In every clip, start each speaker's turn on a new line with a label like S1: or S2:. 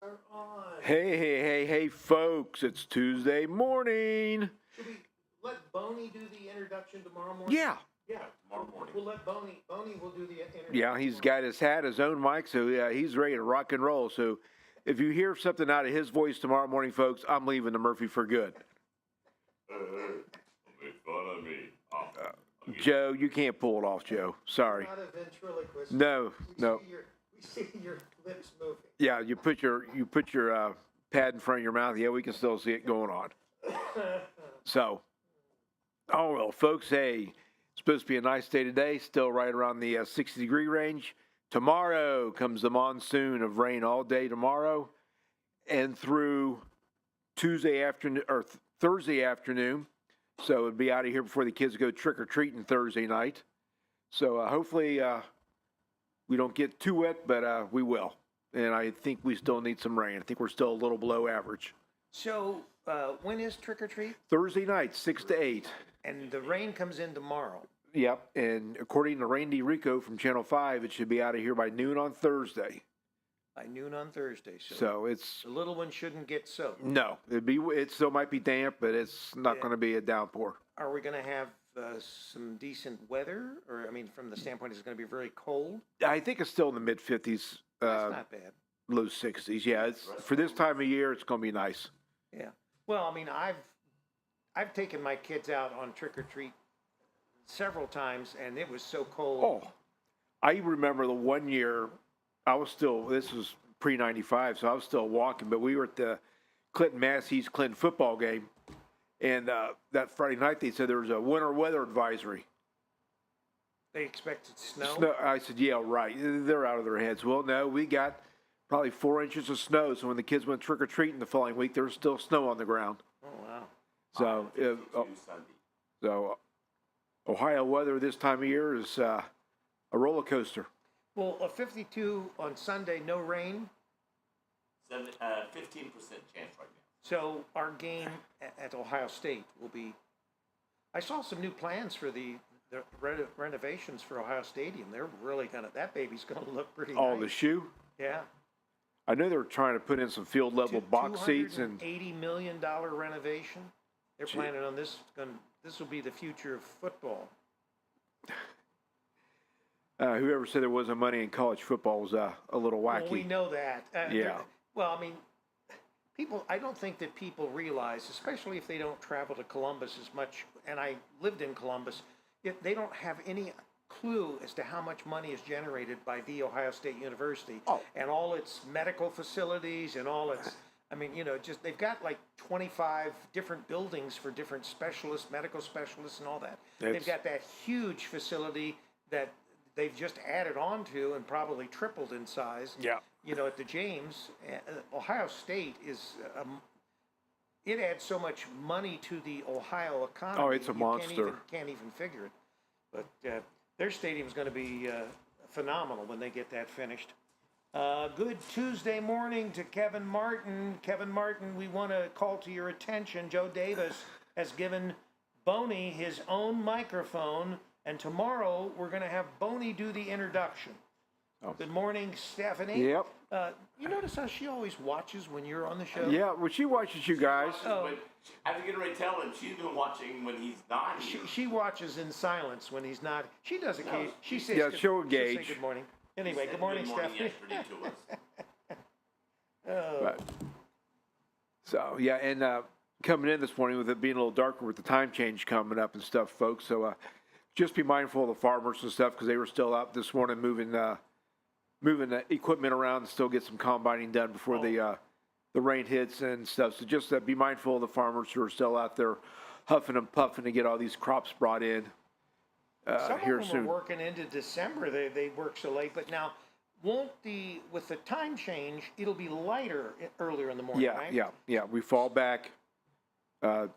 S1: are on.
S2: Hey, folks, it's Tuesday morning.
S1: Should we let Boney do the introduction tomorrow morning?
S2: Yeah,
S1: Tomorrow morning. We'll let Boney will do the introduction.
S2: yeah, he's
S1: tomorrow.
S2: got his hat, his own mic, so yeah, he's ready to rock and roll. So if you hear something out of his voice tomorrow morning, folks, I'm leaving the Murphy for good.
S3: Don't make fun of me.
S2: Joe, you can't pull it off, Joe. Sorry.
S1: Not a ventriloquist.
S2: No.
S1: We see your lips moving.
S2: Yeah, you put your pad in front of your mouth. Yeah, we can still see it going on. So, oh well, folks. Hey, it's supposed to be a nice day today. Still right around the 60-degree range. Tomorrow comes the monsoon of rain all day tomorrow, and through Tuesday afternoon or Thursday afternoon. So it'll be out of here before the kids go trick or treating Thursday night. So hopefully we don't get too wet, but we will. And I think we still need some rain. I think we're still a little below average.
S4: So, when is trick or treat?
S2: Thursday night, 6 to 8.
S4: And the rain comes in tomorrow.
S2: Yep. And according to Randy Rico from Channel 5, it should be out of here by noon on Thursday.
S4: By noon on Thursday.
S2: So it's
S4: the little one shouldn't get soaked.
S2: no. It still might be damp, but it's not going to be a downpour.
S4: Are we going to have some decent weather? Or, I mean, from the standpoint, it's going to be very cold?
S2: I think it's still in the mid 50s,
S4: That's not bad.
S2: low 60s. Yeah, it's for this time of year, it's going to be nice.
S4: Yeah. Well, I mean, I've taken my kids out on trick or treat several times, and it was so cold.
S2: Oh, I remember the one year this was pre-95, so I was still walking, but we were at the Clinton football game, and that Friday night they said there was a winter weather advisory.
S4: They expected snow?
S2: I said, yeah, right. They're out of their heads. Well, no, we got probably 4 inches of snow, so when the kids went trick-or-treating the following week, there was still snow on the ground.
S4: Oh, wow.
S2: So Ohio weather this time of year is a roller coaster.
S4: Well, a 52 on Sunday, no rain.
S3: 15% chance right now.
S4: So our game at Ohio State will be. I saw some new plans for the renovations for Ohio Stadium. They're really that baby's gonna look pretty
S2: Oh,
S4: nice.
S2: the shoe?
S4: Yeah.
S2: I know they were trying to put in some field level box seats and
S4: $80 million renovation. They're planning on this. This will be the future of football.
S2: whoever said there wasn't money in college football was a little wacky.
S4: Well, we know that.
S2: Yeah.
S4: Well, I mean, I don't think that people realize, especially if they don't travel to Columbus as much, and I lived in Columbus, they don't have any clue as to how much money is generated by The Ohio State University and all its medical facilities and all its, they've got like 25 different buildings for different specialists, medical specialists and all that. They've got that huge facility that they've just added on to and probably tripled in size.
S2: Yeah.
S4: At the James, Ohio State is, it adds so much money to the Ohio economy.
S2: Oh, it's a monster.
S4: Can't even figure it. But their stadium's going to be phenomenal when they get that finished. Good Tuesday morning to Kevin Martin. Kevin Martin, we want to call to your attention. Joe Davis has given Boney his own microphone, and tomorrow we're going to have Boney do the introduction. Oh. Good morning, Stephanie.
S2: Yep.
S4: You notice how she always watches when you're on the show?
S2: Yeah, well, she watches you guys.
S3: I have to get ready to tell him she's been watching when he's not here.
S4: She watches in silence when he's not. She does occasionally. She says,
S2: yeah, she'll engage.
S4: She'll say good morning. Anyway, good morning, Stephanie.
S2: But, so, yeah, and coming in this morning with it being a little darker with the time change coming up and stuff, folks. So just be mindful of the farmers and stuff because they were still out this morning moving the equipment around and still get some combining done before the rain hits and stuff. So just be mindful of the farmers who are still out there huffing and puffing to get all these crops brought in
S4: Some
S2: here
S4: of them
S2: soon.
S4: are working into December. They work so late, but now with the time change, it'll be lighter earlier in the morning, right?
S2: Yeah. We fall back the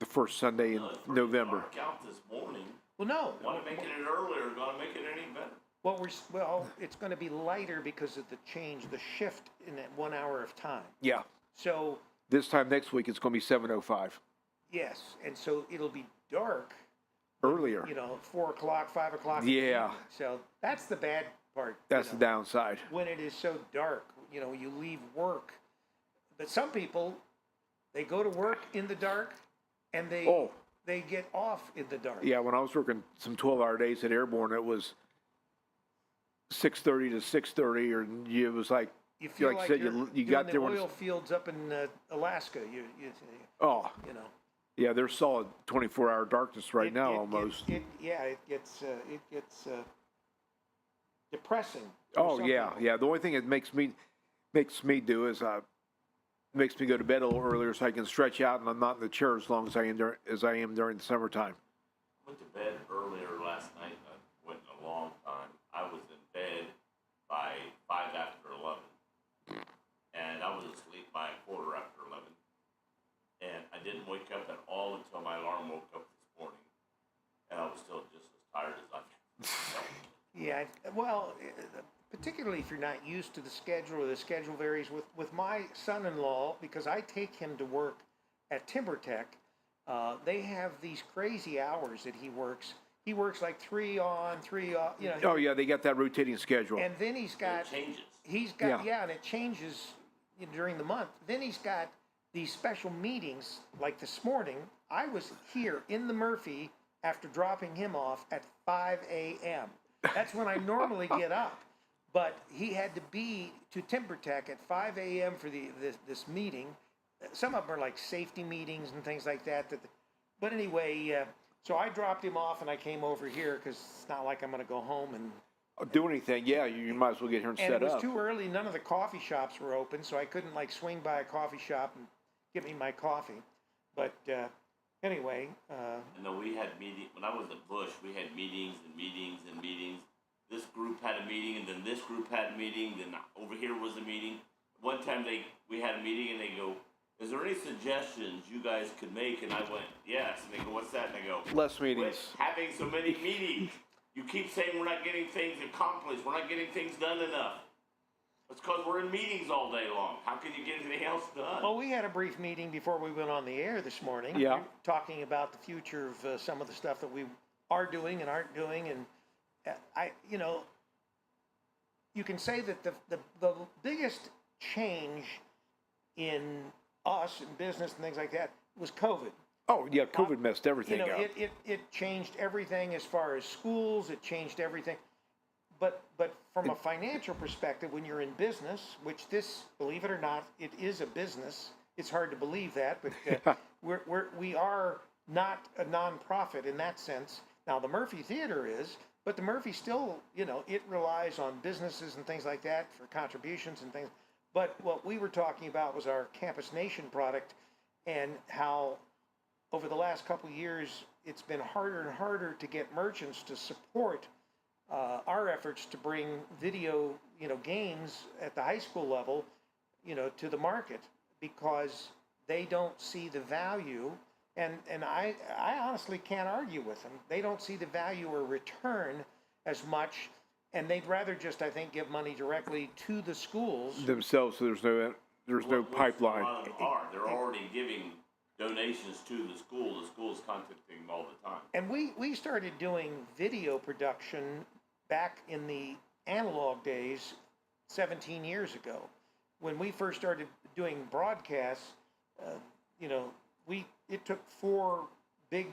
S2: first Sunday in November.
S3: Dark out this morning.
S4: Well, no.
S3: Want to make it earlier, going to make it any better.
S4: Well, it's going to be lighter because of the change, the shift in that 1 hour of time.
S2: Yeah.
S4: So
S2: this time next week it's going to be 7:05.
S4: Yes, and so it'll be dark
S2: earlier.
S4: 4 o'clock, 5 o'clock.
S2: Yeah.
S4: So that's the bad part.
S2: That's the downside.
S4: When it is so dark, You know, you leave work, but some people, they go to work in the dark, and they get off in the dark.
S2: Yeah, when I was working some 12-hour days at Airborne, it was 6:30 to 6:30, or it was like,
S4: You feel
S2: like
S4: like
S2: I said,
S4: you're
S2: you got
S4: doing
S2: there
S4: the
S2: when
S4: oil fields up in Alaska. You
S2: you
S4: know.
S2: yeah, there's solid 24-hour darkness right
S4: It-
S2: now
S4: it-
S2: almost.
S4: It gets depressing. for
S2: Oh
S4: some
S2: yeah,
S4: people.
S2: yeah. The only thing it makes me do is makes me go to bed a little earlier so I can stretch out and I'm not in the chair as long as I am during the summertime.
S3: I went to bed earlier last night. I went a long time. I was in bed by 5 after 11. And I was asleep by a quarter after 11. And I didn't wake up at all until my alarm woke up this morning. And I was still just as tired as I felt.
S4: Yeah, well, particularly if you're not used to the schedule or the schedule varies. With my son-in-law, because I take him to work at TimberTech, they have these crazy hours that he works. He works like 3 on, 3 off, you know.
S2: Oh yeah, they got that rotating schedule.
S4: And then he's got,
S3: It changes.
S4: yeah, and it changes during the month. Then he's got these special meetings, like this morning. I was here in the Murphy after dropping him off at 5 a.m. That's when I normally get up. But he had to be to TimberTech at 5 a.m. for this meeting. Some of them are like safety meetings and things like that. But anyway, so I dropped him off and I came over here because it's not like I'm going to go home and
S2: Do anything? Yeah, you might as well get here and
S4: and
S2: set
S4: it was
S2: up.
S4: too early. None of the coffee shops were open, so I couldn't like swing by a coffee shop and get me my coffee. But anyway,
S3: And then we had meeting when I was at Bush. We had meetings and meetings and meetings. This group had a meeting, and then this group had a meeting. Then over here was a meeting. One time we had a meeting, and they go, "Is there any suggestions you guys could make?" And I went, "Yes." And they go, "What's that?" And I go,
S2: Less
S3: "Quit
S2: meetings.
S3: having so many meetings. You keep saying we're not getting things accomplished. We're not getting things done enough. It's because we're in meetings all day long. How can you get anything else done?"
S4: well, we had a brief meeting before we went on the air this morning.
S2: Yeah.
S4: Talking about the future of some of the stuff that we are doing and aren't doing, and you can say that the biggest change in us in business and things like that was COVID.
S2: Oh yeah, COVID messed everything up.
S4: It changed everything as far as schools. It changed everything. But from a financial perspective, when you're in business, which this, believe it or not, it is a business. It's hard to believe that, but we are not a nonprofit in that sense. Now the Murphy Theater is, but the Murphy still, it relies on businesses and things like that for contributions and things. But what we were talking about was our Campus Nation product and how over the last couple of years, it's been harder and harder to get merchants to support our efforts to bring video, games at the high school level, to the market because they don't see the value. And I honestly can't argue with them. They don't see the value or return as much, and they'd rather just, I think, give money directly to the schools.
S2: Themselves, so there's no
S3: Which
S2: pipeline.
S3: A lot of them are. They're already giving donations to the school. The school's contacting them all the time.
S4: And we started doing video production back in the analog days 17 years ago. When we first started doing broadcasts, it took 4 big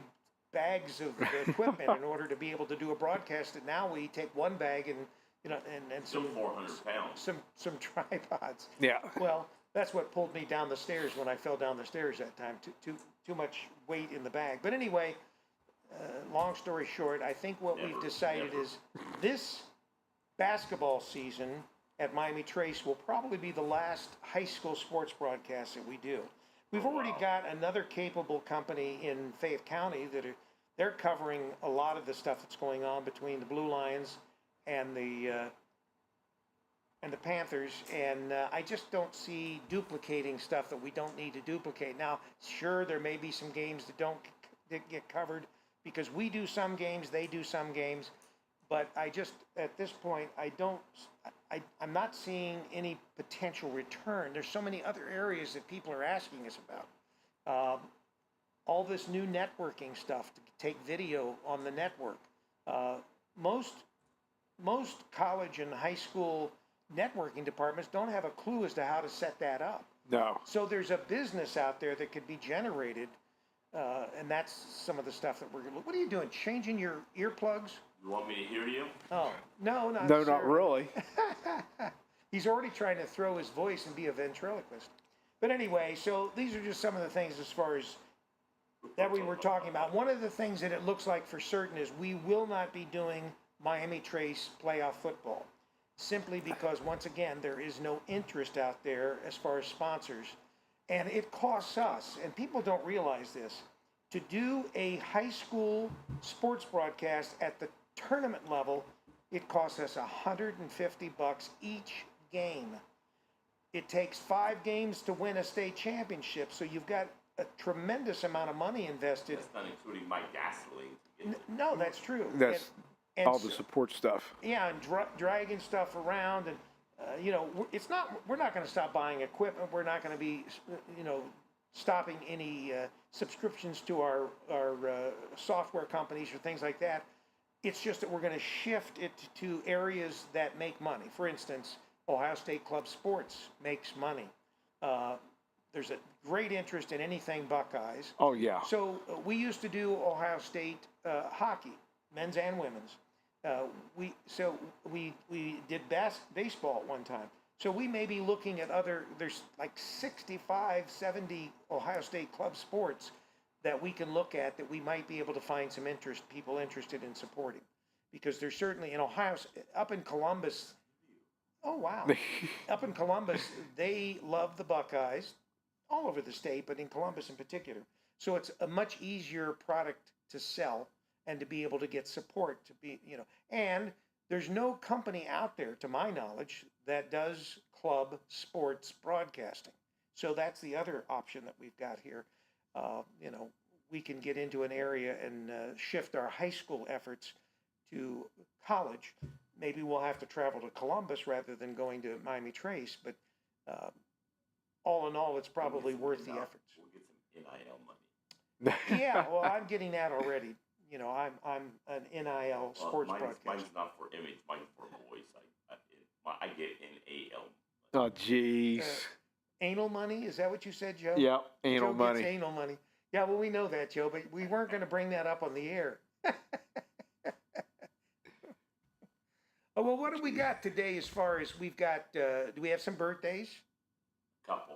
S4: bags of equipment in order to be able to do a broadcast. And now we take 1 bag and
S3: Still 400 pounds.
S4: some tripods.
S2: Yeah.
S4: Well, that's what pulled me down the stairs when I fell down the stairs that time. Too much weight in the bag. But anyway, long story short, I think what we've decided is this basketball season at Miami Trace will probably be the last high school sports broadcast that we do. We've already got another capable company in Fayette County they're covering a lot of the stuff that's going on between the Blue Lions and the Panthers, and I just don't see duplicating stuff that we don't need to duplicate. Now, sure, there may be some games that don't get covered because we do some games, they do some games, but I just, at this point, I'm not seeing any potential return. There's so many other areas that people are asking us about. All this new networking stuff to take video on the network. Most college and high school networking departments don't have a clue as to how to set that up.
S2: No.
S4: So there's a business out there that could be generated, and that's some of the stuff that we're going to look. What are you doing? Changing your earplugs?
S3: You want me to hear you?
S4: Oh, no, not
S2: No, not
S4: necessarily.
S2: really.
S4: He's already trying to throw his voice and be a ventriloquist. But anyway, so these are just some of the things as far as that we were talking about. One of the things that it looks like for certain is we will not be doing Miami Trace playoff football, simply because, once again, there is no interest out there as far as sponsors. And it costs us, and people don't realize this, to do a high school sports broadcast at the tournament level, it costs us $150 each game. It takes 5 games to win a state championship, so you've got a tremendous amount of money invested.
S3: That's not including my gasoline. To get
S4: No, that's true.
S2: That's
S4: And
S2: all the support stuff.
S4: yeah, and dragging stuff around, and you know, we're not going to stop buying equipment. We're not going to be, you know, stopping any subscriptions to our software companies or things like that. It's just that we're going to shift it to areas that make money. For instance, Ohio State Club Sports makes money. There's a great interest in anything Buckeyes.
S2: Oh, yeah.
S4: So we used to do Ohio State hockey, men's and women's. We did baseball at one time. So we may be looking at there's like 65, 70 Ohio State club sports that we can look at that we might be able to find some people interested in supporting. Because there's certainly in Ohio, up in Columbus, oh wow, up in Columbus, they love the Buckeyes, all over the state, but in Columbus in particular. So it's a much easier product to sell and to be able to get support to be, you know, and there's no company out there, to my knowledge, that does club sports broadcasting. So that's the other option that we've got here. You know, we can get into an area and shift our high school efforts to college. Maybe we'll have to travel to Columbus rather than going to Miami Trace, but all in all, it's probably worth the efforts.
S3: We'll get some NIL money.
S4: Yeah, well, I'm getting that already. You know, I'm an NIL sports broadcaster.
S3: Mine's not for image, mine's for voice. I get NAL.
S2: Oh, jeez.
S4: Anal money? Is that what you said, Joe?
S2: Yeah, anal
S4: Joe
S2: money.
S4: Gets anal money. Yeah, well, we know that, Joe, but we weren't going to bring that up on the air. Oh, well, what do we got today as far as we've got, do we have some birthdays?
S3: Couple.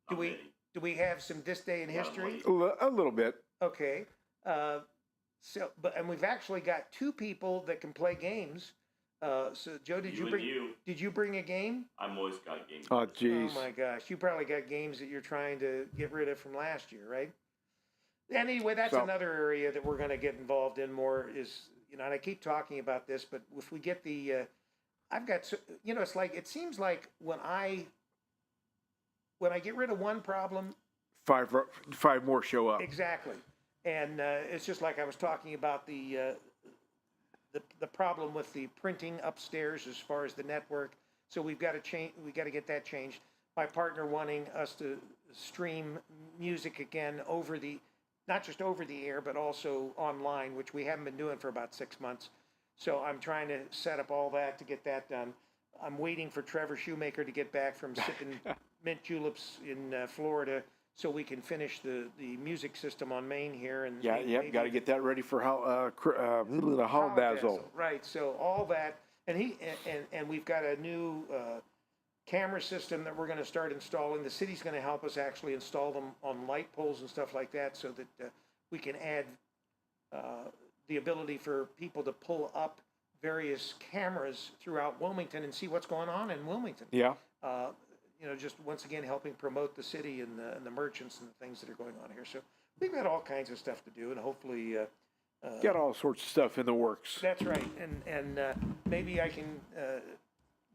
S4: Do
S3: Not
S4: we
S3: many.
S4: do we have some this day in history?
S2: A little bit.
S4: Okay. And we've actually got 2 people that can play games. So Joe, did you bring a game?
S3: I'm always got games.
S2: Oh, jeez.
S4: Oh my gosh, you probably got games that you're trying to get rid of from last year, right? Anyway, that's another area that we're going to get involved in more is, you know, and I keep talking about this, but if we get I've got, you know, it seems like when I get rid of one problem,
S2: 5 more show up.
S4: exactly. And it's just like I was talking about the problem with the printing upstairs as far as the network. So we've got to change. We got to get that changed. My partner wanting us to stream music again not just over the air, but also online, which we haven't been doing for about 6 months. So I'm trying to set up all that to get that done. I'm waiting for Trevor Shoemaker to get back from sipping mint juleps in Florida, so we can finish the music system on Maine here. And
S2: Yeah, got to get that ready for the holidazzle.
S4: Right, so all that, and we've got a new camera system that we're going to start installing. The city's going to help us actually install them on light poles and stuff like that, so that we can add the ability for people to pull up various cameras throughout Wilmington and see what's going on in Wilmington.
S2: Yeah.
S4: You know, just once again helping promote the city and the merchants and the things that are going on here. So we've got all kinds of stuff to do, and hopefully
S2: Got all sorts of stuff in the works.
S4: That's right, and maybe I can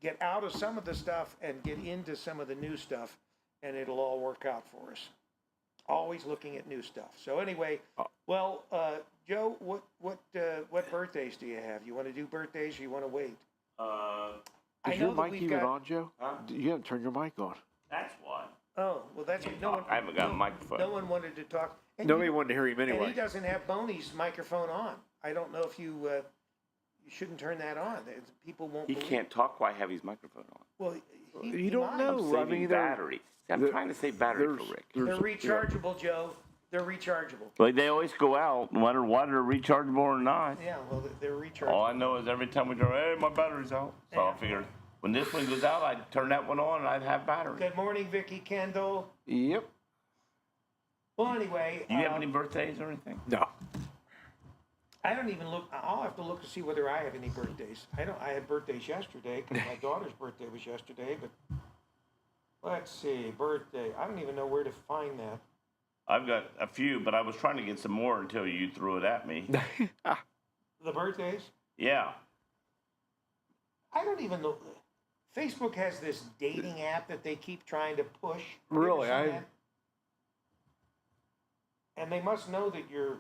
S4: get out of some of the stuff and get into some of the new stuff, and it'll all work out for us. Always looking at new stuff. So anyway, well, Joe, what birthdays do you have? You want to do birthdays, or you want to wait?
S2: Is your mic even on, Joe?
S3: Huh?
S2: You haven't turned your mic on.
S3: That's why.
S4: Oh, well, that's no one.
S3: I haven't got a microphone.
S4: No one wanted to talk. And
S2: Nobody wanted to hear him
S4: And
S2: anyway.
S4: he doesn't have Boney's microphone on. I don't know if you you shouldn't turn that on. People won't
S3: He
S4: believe.
S3: can't talk while I have his microphone on.
S4: Well,
S2: You don't
S4: might.
S2: know.
S3: I'm
S2: I
S3: saving
S2: mean, they're-
S3: battery. See, I'm trying to save battery for Rick.
S4: They're rechargeable, Joe. They're rechargeable.
S3: But they always go out and wonder why they're rechargeable or not.
S4: Yeah, well, they're rechargeable.
S3: All I know is every time we drive, hey, my battery's out. So I
S4: Yeah.
S3: figured when this one goes out, I'd turn that one on and I'd have battery.
S4: Good morning, Vicky Kendall.
S2: Yep.
S4: Well, anyway,
S3: Do you have any birthdays or anything?
S2: No.
S4: I don't even look. I'll have to look to see whether I have any birthdays. I had birthdays yesterday because my daughter's birthday was yesterday. But let's see, birthday. I don't even know where to find that.
S3: I've got a few, but I was trying to get some more until you threw it at me.
S4: The birthdays.
S3: Yeah.
S4: I don't even know. Facebook has this dating app that they keep trying to push. Have you ever
S2: Really?
S4: seen that? And they must know that you're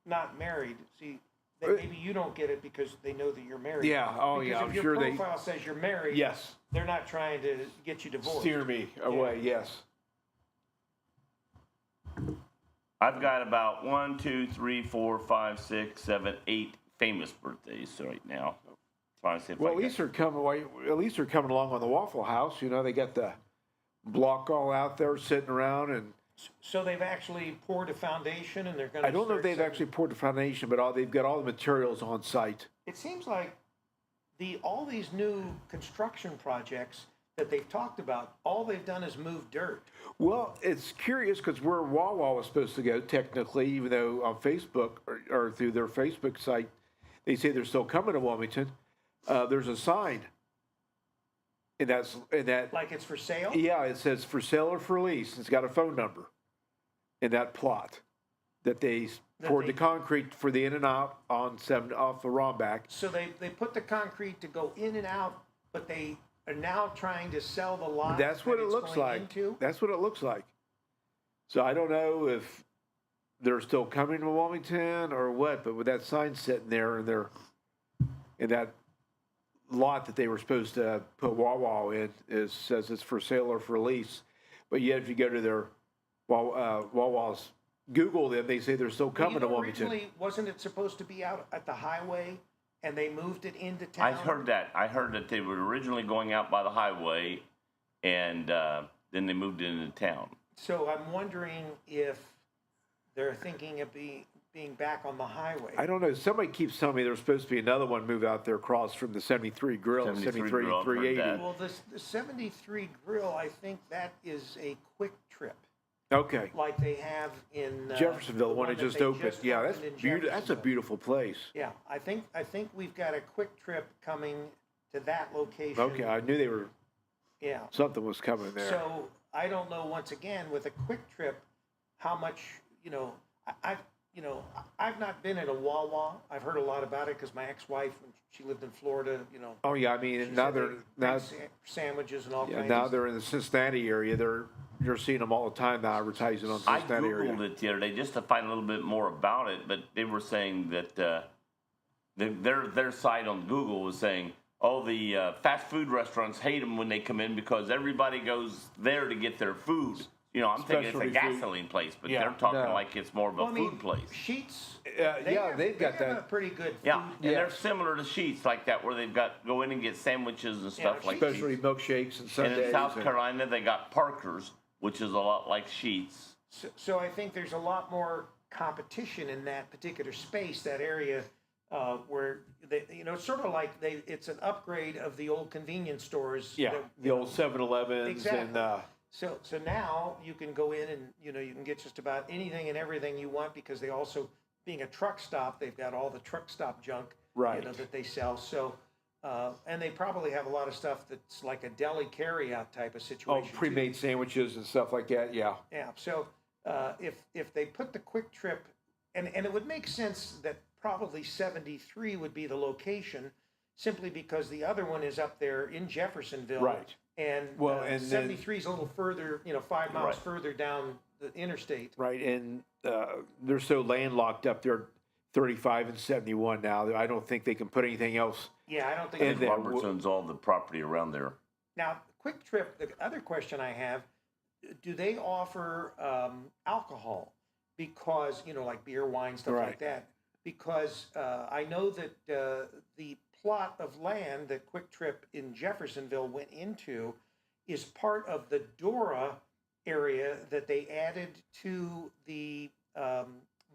S4: not married. See, that maybe you don't get it because they know that you're married.
S2: Yeah. Oh,
S4: Because
S2: yeah.
S4: if
S2: I'm
S4: your
S2: sure they
S4: profile says you're married,
S2: yes
S4: they're not trying to get you divorced.
S2: steer me away. Yes.
S3: I've got about 1, 2, 3, 4, 5, 6, 7, 8 famous birthdays right now. Trying to see if
S2: Well,
S3: I
S2: at
S3: got-
S2: least they're coming. At least they're coming along on the Waffle House. You know, they got the block all out there sitting around, and
S4: So they've actually poured a foundation, and they're going to.
S2: I don't know if they've actually poured the foundation, but they've got all the materials on site.
S4: It seems like all these new construction projects that they've talked about, all they've done is move dirt.
S2: Well, it's curious because where Wawa was supposed to go, technically, even though on Facebook or through their Facebook site, they say they're still coming to Wilmington. There's a sign, and that.
S4: Like it's for sale.
S2: Yeah, it says for sale or for lease. It's got a phone number in that plot that they poured the concrete for the in and out on 7 off the Romback.
S4: So they put the concrete to go in and out, but they are now trying to sell the lot.
S2: That's what
S4: that
S2: it
S4: it's
S2: looks
S4: going
S2: like.
S4: into.
S2: That's what it looks like. So I don't know if they're still coming to Wilmington or what, but with that sign sitting there and they're in that lot that they were supposed to put Wawa in says it's for sale or for lease. But yet if you go to their Wawa's Google them, they say they're still coming to Wilmington.
S4: Originally, wasn't it supposed to be out at the highway, and they moved it into town?
S3: I heard that. I heard that they were originally going out by the highway, and then they moved it into town.
S4: So I'm wondering if they're thinking of being back on the highway.
S2: I don't know. Somebody keeps telling me there's supposed to be another one move out there across from the 73 Grill,
S3: 73
S2: 73
S3: Grill, I've heard
S2: 380.
S3: that.
S4: Well, the 73 Grill, I think that is a quick trip,
S2: Okay.
S4: like they have in
S2: Jeffersonville, the one that
S4: that
S2: just
S4: they
S2: opened. Yeah, that's
S4: opened in
S2: beautiful. That's a
S4: Jeffersonville.
S2: beautiful place.
S4: Yeah, I think we've got a quick trip coming to that location.
S2: Okay, I knew they were.
S4: Yeah.
S2: Something was coming there.
S4: So I don't know. Once again, with a quick trip, how much I've not been in a Wawa. I've heard a lot about it because my ex-wife, when she lived in Florida,
S2: Oh yeah, I mean
S4: she
S2: now
S4: said
S2: they're
S4: they
S2: now
S4: make sandwiches and all
S2: yeah
S4: kinds.
S2: now
S4: of
S2: they're in the Cincinnati area. You're seeing them all the time now advertising on
S3: I
S2: Cincinnati
S3: Googled
S2: area.
S3: it the other day just to find a little bit more about it, but they were saying that their site on Google was saying, oh, the fast food restaurants hate them when they come in because everybody goes there to get their food. I'm thinking it's a
S2: Specialty food.
S3: gasoline place, but
S2: Yeah,
S3: they're talking
S2: no.
S3: like it's more of a
S4: Well, I mean,
S3: food place.
S4: Sheets.
S2: They've got
S4: they have
S2: that.
S4: a pretty good.
S3: Yeah,
S4: food.
S3: and
S2: Yeah.
S3: they're similar to Sheets like that, where they've got go in and get sandwiches and stuff like
S2: Especially
S3: Sheets.
S2: milkshakes and
S3: And
S2: Sundays.
S3: in South Carolina, they got Parker's, which is a lot like Sheets.
S4: So I think there's a lot more competition in that particular space, that area, where it's sort of like it's an upgrade of the old convenience stores.
S2: Yeah,
S4: that,
S2: the old 7-Elevens
S4: Exactly.
S2: and
S4: So you you can go in and you can get just about anything and everything you want, because they also, being a truck stop, they've got all the truck stop junk
S2: Right.
S4: that they sell. So and they probably have a lot of stuff that's like a deli carry-out type of situation. too.
S2: pre-made sandwiches and stuff like that. Yeah.
S4: Yeah. So if they put the quick trip, and it would make sense that probably 73 would be the location, simply because the other one is up there in Jeffersonville.
S2: Right.
S4: And
S2: Well, and then-
S4: 73 is a little further, 5 miles
S3: Right.
S4: further down the interstate.
S2: Right, and they're so landlocked up there, 35 and 71 now. I don't think they can put anything else.
S4: Yeah, I don't think.
S2: And
S4: it's-
S2: then-
S3: Roberts owns all the property around there.
S4: Now, Quick Trip. The other question I have: do they offer alcohol? Because like beer, wine, stuff like
S2: Right.
S4: that. because I know that the plot of land that Quick Trip in Jeffersonville went into is part of the Dora area that they added to the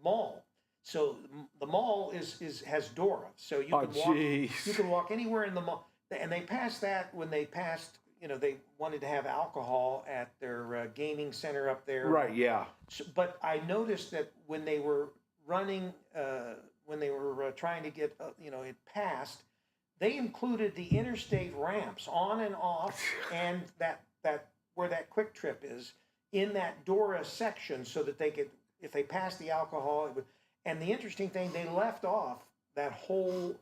S4: mall. So the mall has Dora, so you
S2: Oh,
S4: can walk.
S2: jeez.
S4: You can walk anywhere in the mall, and they passed that when they passed. They wanted to have alcohol at their gaming center up there.
S2: Right, yeah.
S4: So, but I noticed that when they were running, when they were trying to get, it passed, they included the interstate ramps on and off, and that where that Quick Trip is in that Dora section, so that they could, if they passed the alcohol, it would. And the interesting thing, they left off that whole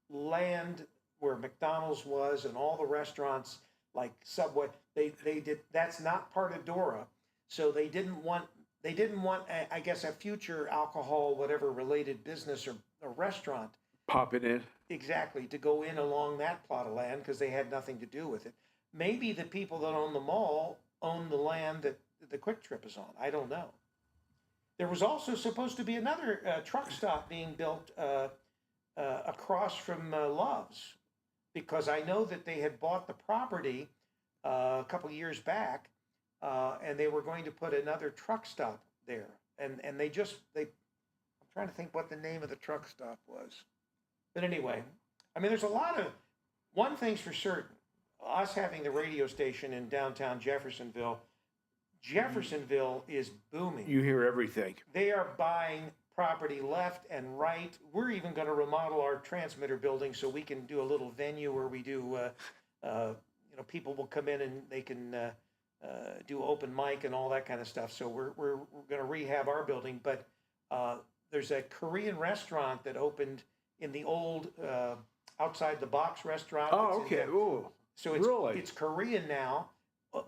S4: land where McDonald's was and all the restaurants like Subway. They did. That's not part of Dora, so they didn't want. I guess, a future alcohol, whatever related business or a restaurant
S2: Pop it in.
S4: exactly to go in along that plot of land because they had nothing to do with it. Maybe the people that own the mall own the land that the Quick Trip is on. I don't know. There was also supposed to be another truck stop being built across from Love's, because I know that they had bought the property a couple years back, and they were going to put another truck stop there. And I'm trying to think what the name of the truck stop was. But anyway, I mean, there's a lot of, one thing's for certain, us having the radio station in downtown Jeffersonville is booming.
S2: You hear everything.
S4: They are buying property left and right. We're even going to remodel our transmitter building so we can do a little venue where we do, people will come in and they can do open mic and all that kind of stuff. So we're going to rehab our building. But there's a Korean restaurant that opened in the old outside the box restaurant.
S2: Oh, okay. Ooh.
S4: So it's Korean now.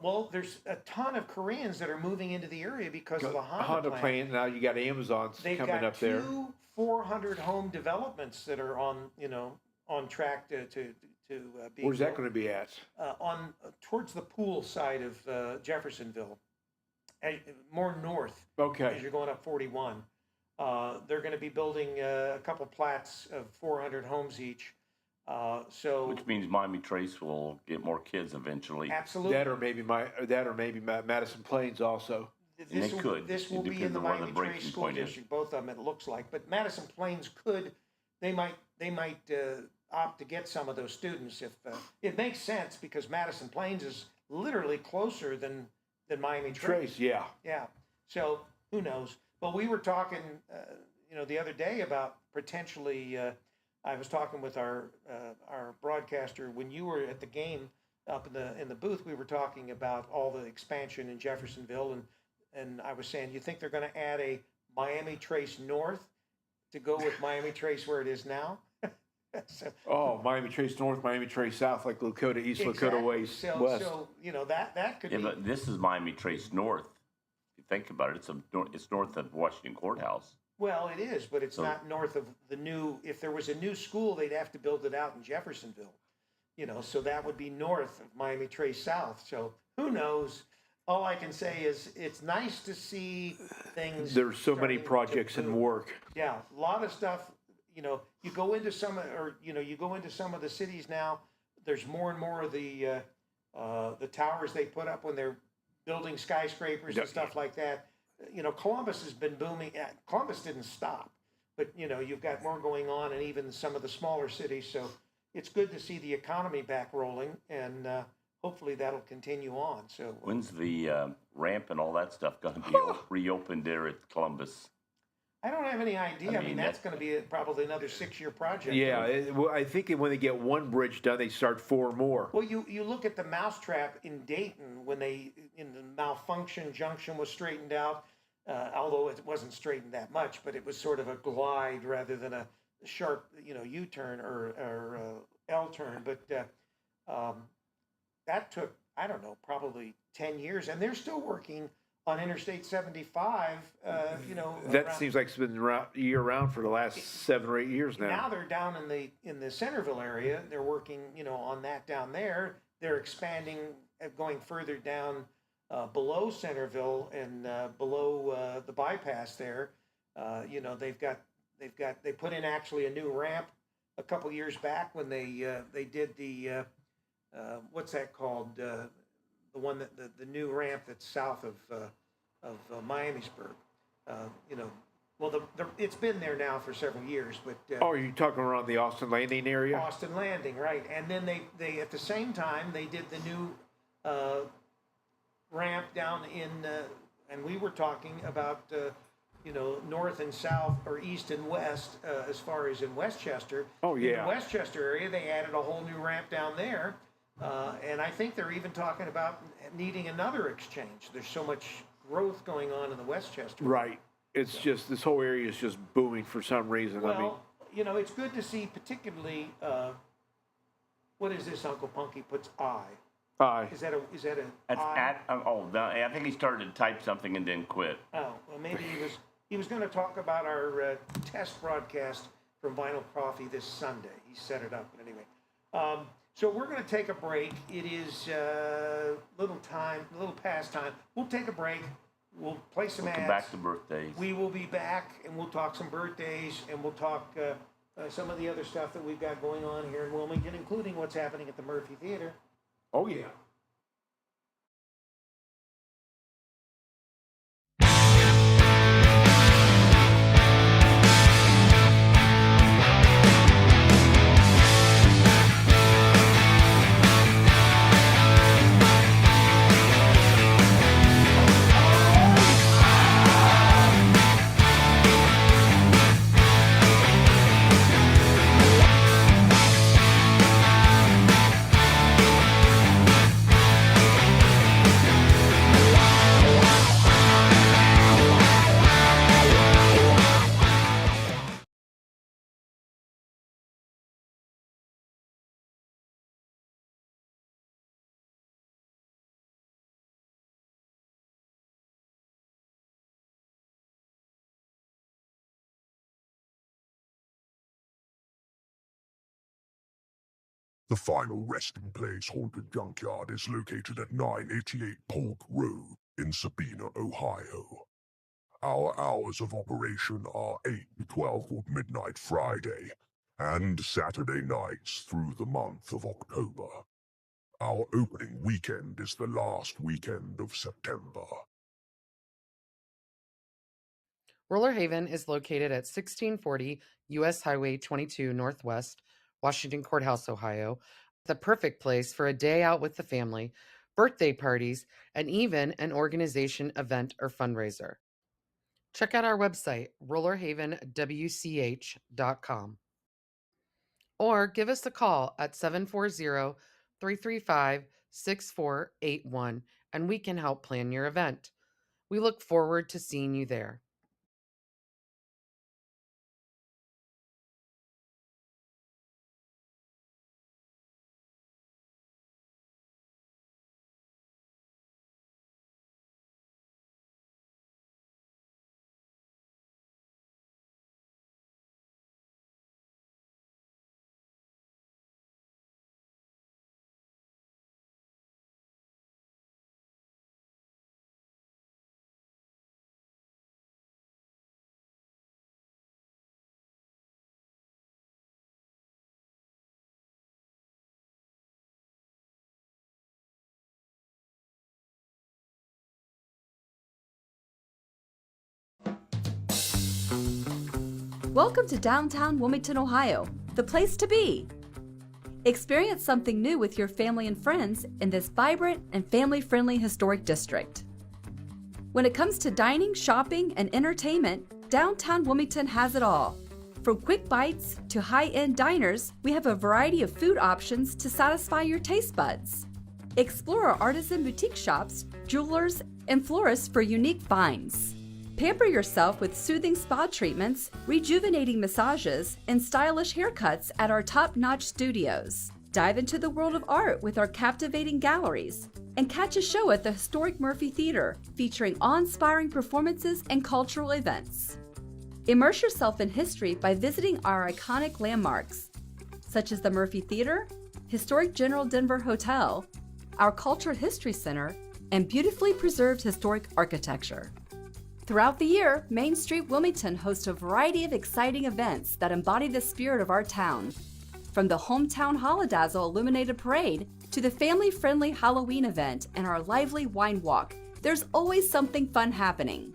S4: Well, there's a ton of Koreans that are moving into the area because of the Honda plant.
S2: Now you got Amazon's coming up there.
S4: They've got two 400 home developments that are on track to be.
S2: Where's that going to be at?
S4: Towards the pool side of Jeffersonville, more north.
S2: Okay.
S4: As you're going up 41, they're going to be building a couple plats of 400 homes each.
S3: Which means Miami Trace will get more kids eventually.
S4: Absolutely.
S2: That or maybe Madison Plains also.
S4: This will be in the Miami Trace School District, both of them, it looks like. But Madison Plains they might opt to get some of those students if it makes sense, because Madison Plains is literally closer than Miami Trace.
S2: Yeah.
S4: Yeah. So who knows? But we were talking, the other day about potentially. I was talking with our broadcaster when you were at the game up in the booth. We were talking about all the expansion in Jeffersonville, and I was saying, you think they're going to add a Miami Trace North to go with Miami Trace where it is now?
S2: Miami Trace North, Miami Trace South, like Lakota East, exactly. Lakota West.
S4: So that could be.
S3: But this is Miami Trace North. If you think about it, it's north of Washington Courthouse.
S4: Well, it is, but it's not north of the new. If there was a new school, they'd have to build it out in Jeffersonville. So that would be north of Miami Trace South. So who knows? All I can say is it's nice to see things.
S2: There's so many projects in work.
S4: Yeah, a lot of stuff. You go into some of the cities now. There's more and more of the towers they put up when they're building skyscrapers and stuff like that. Columbus has been booming. Columbus didn't stop, but you've got more going on, and even some of the smaller cities. So it's good to see the economy back rolling, and hopefully that'll continue on. So
S3: when's the ramp and all that stuff going to be reopened there at Columbus?
S4: I don't have any idea. I mean that's going to be probably another 6-year project.
S2: Yeah, I think when they get one bridge done, they start 4 more.
S4: Well, you look at the mousetrap in Dayton when the malfunction junction was straightened out. Although it wasn't straightened that much, but it was sort of a glide rather than a sharp, U-turn or L-turn. But that took, I don't know, probably 10 years, and they're still working on Interstate 75.
S2: That seems like it's been year-round for the last 7 or 8 years now.
S4: Now they're down in the Centerville area. They're working, on that down there. They're expanding, going further down. Below Centerville and below the bypass there, they've got they put in actually a new ramp a couple years back when they did the what's that called, the one that the new ramp that's south of Miamisburg. You know, well, it's been there now for several years, but
S2: Oh, are you talking around the Austin Landing area?
S4: Austin Landing, right? And then they at the same time they did the new ramp down in, and we were talking about you know, north and south or east and west as far as in Westchester.
S2: Oh,
S4: In
S2: yeah.
S4: the Westchester area, they added a whole new ramp down there, and I think they're even talking about needing another exchange. There's so much growth going on in the Westchester.
S2: Right. It's just, this whole area is just booming for some reason.
S4: Well,
S2: I mean,
S4: you know, it's good to see, particularly. What is this? Uncle Punky puts I. Is that a?
S3: That's
S4: I?
S3: I think he started to type something and then quit.
S4: Oh, well, maybe he was going to talk about our test broadcast from Vinyl Coffee this Sunday. He set it up, but anyway. So we're going to take a break. It is a little past time. We'll take a break. We'll play some ads.
S3: Come back to birthdays.
S4: We will be back, and we'll talk some birthdays, and we'll talk some of the other stuff that we've got going on here in Wilmington, including what's happening at the Murphy Theater.
S2: oh, yeah.
S5: The final resting place haunted junkyard is located at 988 Polk Road in Sabina, Ohio. Our hours of operation are 8 to 12 for midnight Friday and Saturday nights through the month of October. Our opening weekend is the last weekend of September.
S6: Roller Haven is located at 1640 U.S. Highway 22 Northwest, Washington Courthouse, Ohio, the perfect place for a day out with the family, birthday parties, and even an organization event or fundraiser. Check out our website, rollerhavenwch.com, or give us a call at 740-335-6481, and we can help plan your event. We look forward to seeing you there.
S7: Welcome to downtown Wilmington, Ohio, the place to be. Experience something new with your family and friends in this vibrant and family-friendly historic district. When it comes to dining, shopping, and entertainment, downtown Wilmington has it all. From quick bites to high-end diners, we have a variety of food options to satisfy your taste buds. Explore our artisan boutique shops, jewelers, and florists for unique finds. Pamper yourself with soothing spa treatments, rejuvenating massages, and stylish haircuts at our top-notch studios. Dive into the world of art with our captivating galleries. And catch a show at the historic Murphy Theater, featuring awe-inspiring performances and cultural events. Immerse yourself in history by visiting our iconic landmarks, such as the Murphy Theater, historic General Denver Hotel, our Cultural History Center, and beautifully preserved historic architecture. Throughout the year, Main Street Wilmington hosts a variety of exciting events that embody the spirit of our town. From the Hometown Holodazzle Illuminated Parade to the family-friendly Halloween event and our lively wine walk, there's always something fun happening.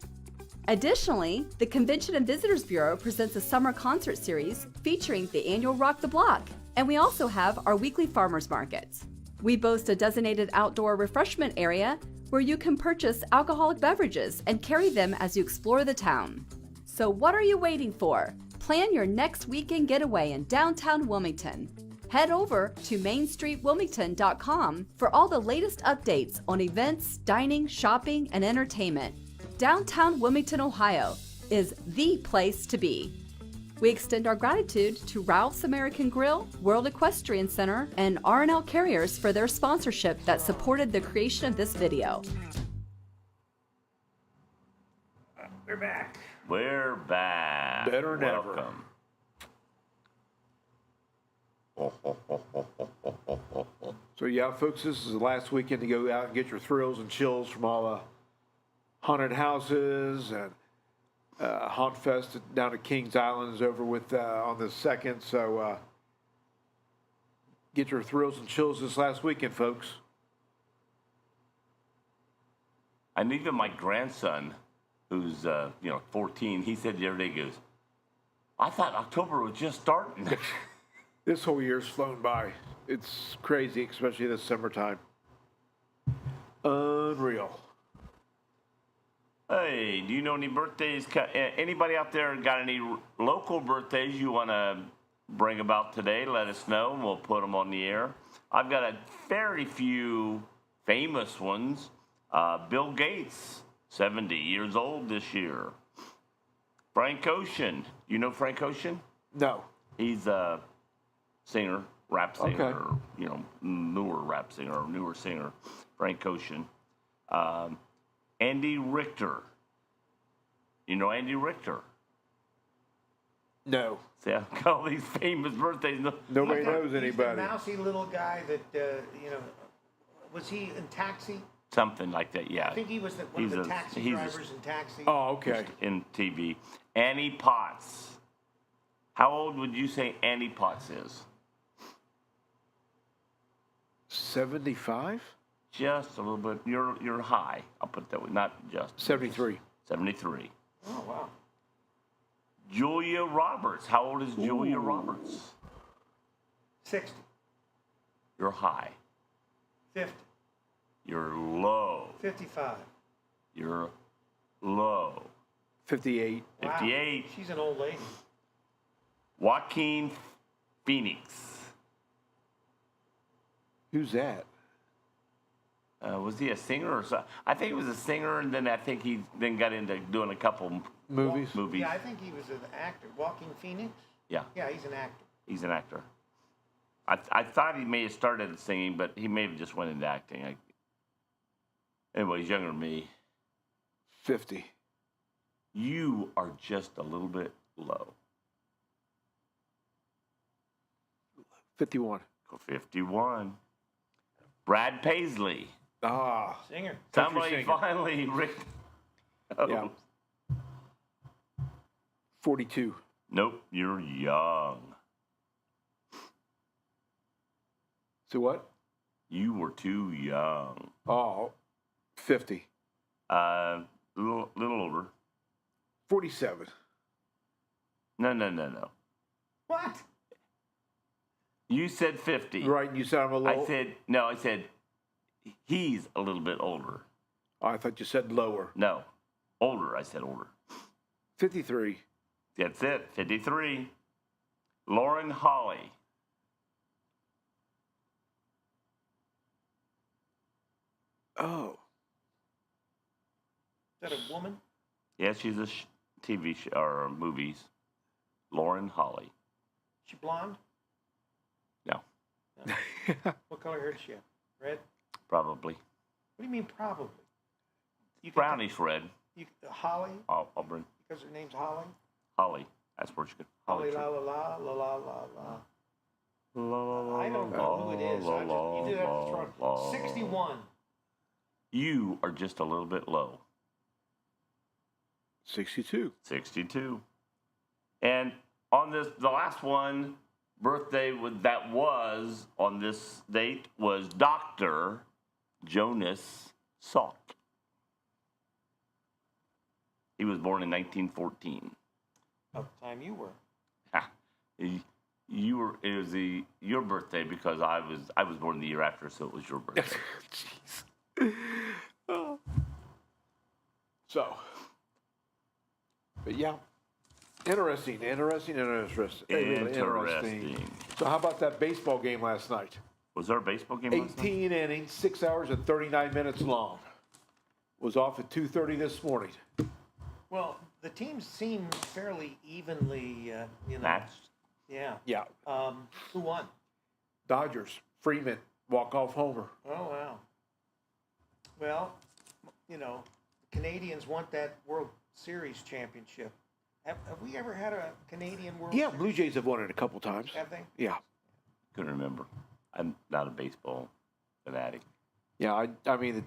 S7: Additionally, the Convention and Visitors Bureau presents a summer concert series featuring the annual Rock the Block, and we also have our weekly farmers markets. We boast a designated outdoor refreshment area where you can purchase alcoholic beverages and carry them as you explore the town. So what are you waiting for? Plan your next weekend getaway in downtown Wilmington. Head over to mainstreetwilmington.com for all the latest updates on events, dining, shopping, and entertainment. Downtown Wilmington, Ohio is the place to be. We extend our gratitude to Ralph's American Grill, World Equestrian Center, and R&L Carriers for their sponsorship that supported the creation of this video.
S4: We're back.
S3: We're back.
S2: Better than ever.
S3: Welcome. Oh, oh, oh, oh, oh, oh, oh, oh, oh.
S2: So yeah, folks, this is the last weekend to go out and get your thrills and chills from all the haunted houses, and Haunt Fest down at Kings Island is over with on the 2nd. So get your thrills and chills this last weekend, folks.
S3: And even my grandson, who's 14, he said the other day, he goes, I thought October was just starting.
S2: This whole year's flown by. It's crazy, especially this summertime. Unreal.
S3: Hey, do you know any birthdays? Anybody out there got any local birthdays you want to bring about today? Let us know, and we'll put them on the air. I've got a very few famous ones. Bill Gates, 70 years old this year. Frank Ocean. You know Frank Ocean?
S2: No.
S3: He's a singer, rap singer,
S2: Okay.
S3: or, newer rap singer, or newer singer. Frank Ocean. Andy Richter. You know Andy Richter?
S2: No.
S3: See, I've got all these famous birthdays.
S2: Nobody knows
S4: He's the
S2: anybody.
S4: mousy little guy that, was he in Taxi?
S3: Something like that, yeah.
S4: I think he was one of the taxi drivers in Taxi.
S2: Oh, okay.
S3: In TV. Annie Potts. How old would you say Annie Potts is?
S2: 75?
S3: Just a little bit. You're high. I'll put it that way. Not just.
S2: 73.
S3: 73.
S4: Oh, wow.
S3: Julia Roberts. How old is Julia Roberts?
S4: 60,
S3: You're high.
S4: 50,
S3: You're low.
S4: 55.
S3: You're low.
S2: 58.
S4: Wow.
S3: 58.
S4: She's an old lady.
S3: Joaquin Phoenix.
S2: Who's that?
S3: Was he a singer or something? I think he was a singer, and then I think he then got into doing a couple
S2: Movies?
S3: movies.
S4: Yeah, I think he was an actor. Walking Phoenix?
S3: Yeah,
S4: Yeah, he's an actor.
S3: he's an actor. I thought he may have started singing, but he may have just went into acting. Anyway, he's younger than me.
S2: 50.
S3: You are just a little bit low.
S2: 51.
S3: Go 51. Brad Paisley.
S2: Ah.
S4: Singer.
S3: Somebody
S2: singer.
S3: finally Oh.
S2: Yeah. 42.
S3: Nope, you're young.
S2: So what?
S3: You were too young.
S2: Oh, 50.
S3: Little older.
S2: 47.
S3: No.
S4: What?
S3: You said 50.
S2: Right, you said I'm a little...
S3: I said he's a little bit older.
S2: Oh, I thought you said lower.
S3: No, older. I said older.
S2: 53.
S3: That's it, 53. Lauren Holly.
S2: Oh.
S4: Is that a woman?
S3: Yeah, she's a TV show or movies. Lauren Holly.
S4: She blonde?
S3: No,
S4: What color hair does she have? Red?
S3: probably.
S4: What do you mean probably? You could-
S3: Brownish red.
S4: Holly?
S3: I'll bring
S4: Because her name's Holly?
S3: Holly. That's where she could.
S4: Holly la la la la la la la. I don't know who it is. You did have to throw it. 61.
S3: You are just a little bit low.
S2: 62.
S3: 62. And on this, the last one birthday that was on this date was Dr. Jonas Salk. He was born in 1914.
S4: About the time you were.
S3: Ha. You were. It was your birthday because I was born the year after, so it was your birthday.
S2: Jeez. Oh. So, but yeah, interesting.
S3: Interesting.
S2: So how about that baseball game last night?
S3: Was there a baseball game last night?
S2: 18 innings, 6 hours and 39 minutes long. Was off at 2:30 this morning.
S4: Well, the teams seem fairly evenly,
S3: Matched.
S4: Yeah.
S2: Yeah.
S4: Who won?
S2: Dodgers, Freeman, walk-off homer.
S4: Oh, wow. Well, the Canadians want that World Series championship. Have we ever had a Canadian World
S2: Yeah,
S4: Series?
S2: Blue Jays have won it a couple times.
S4: Have they?
S2: Yeah.
S3: Couldn't remember. I'm not a baseball fanatic.
S2: Yeah, I mean,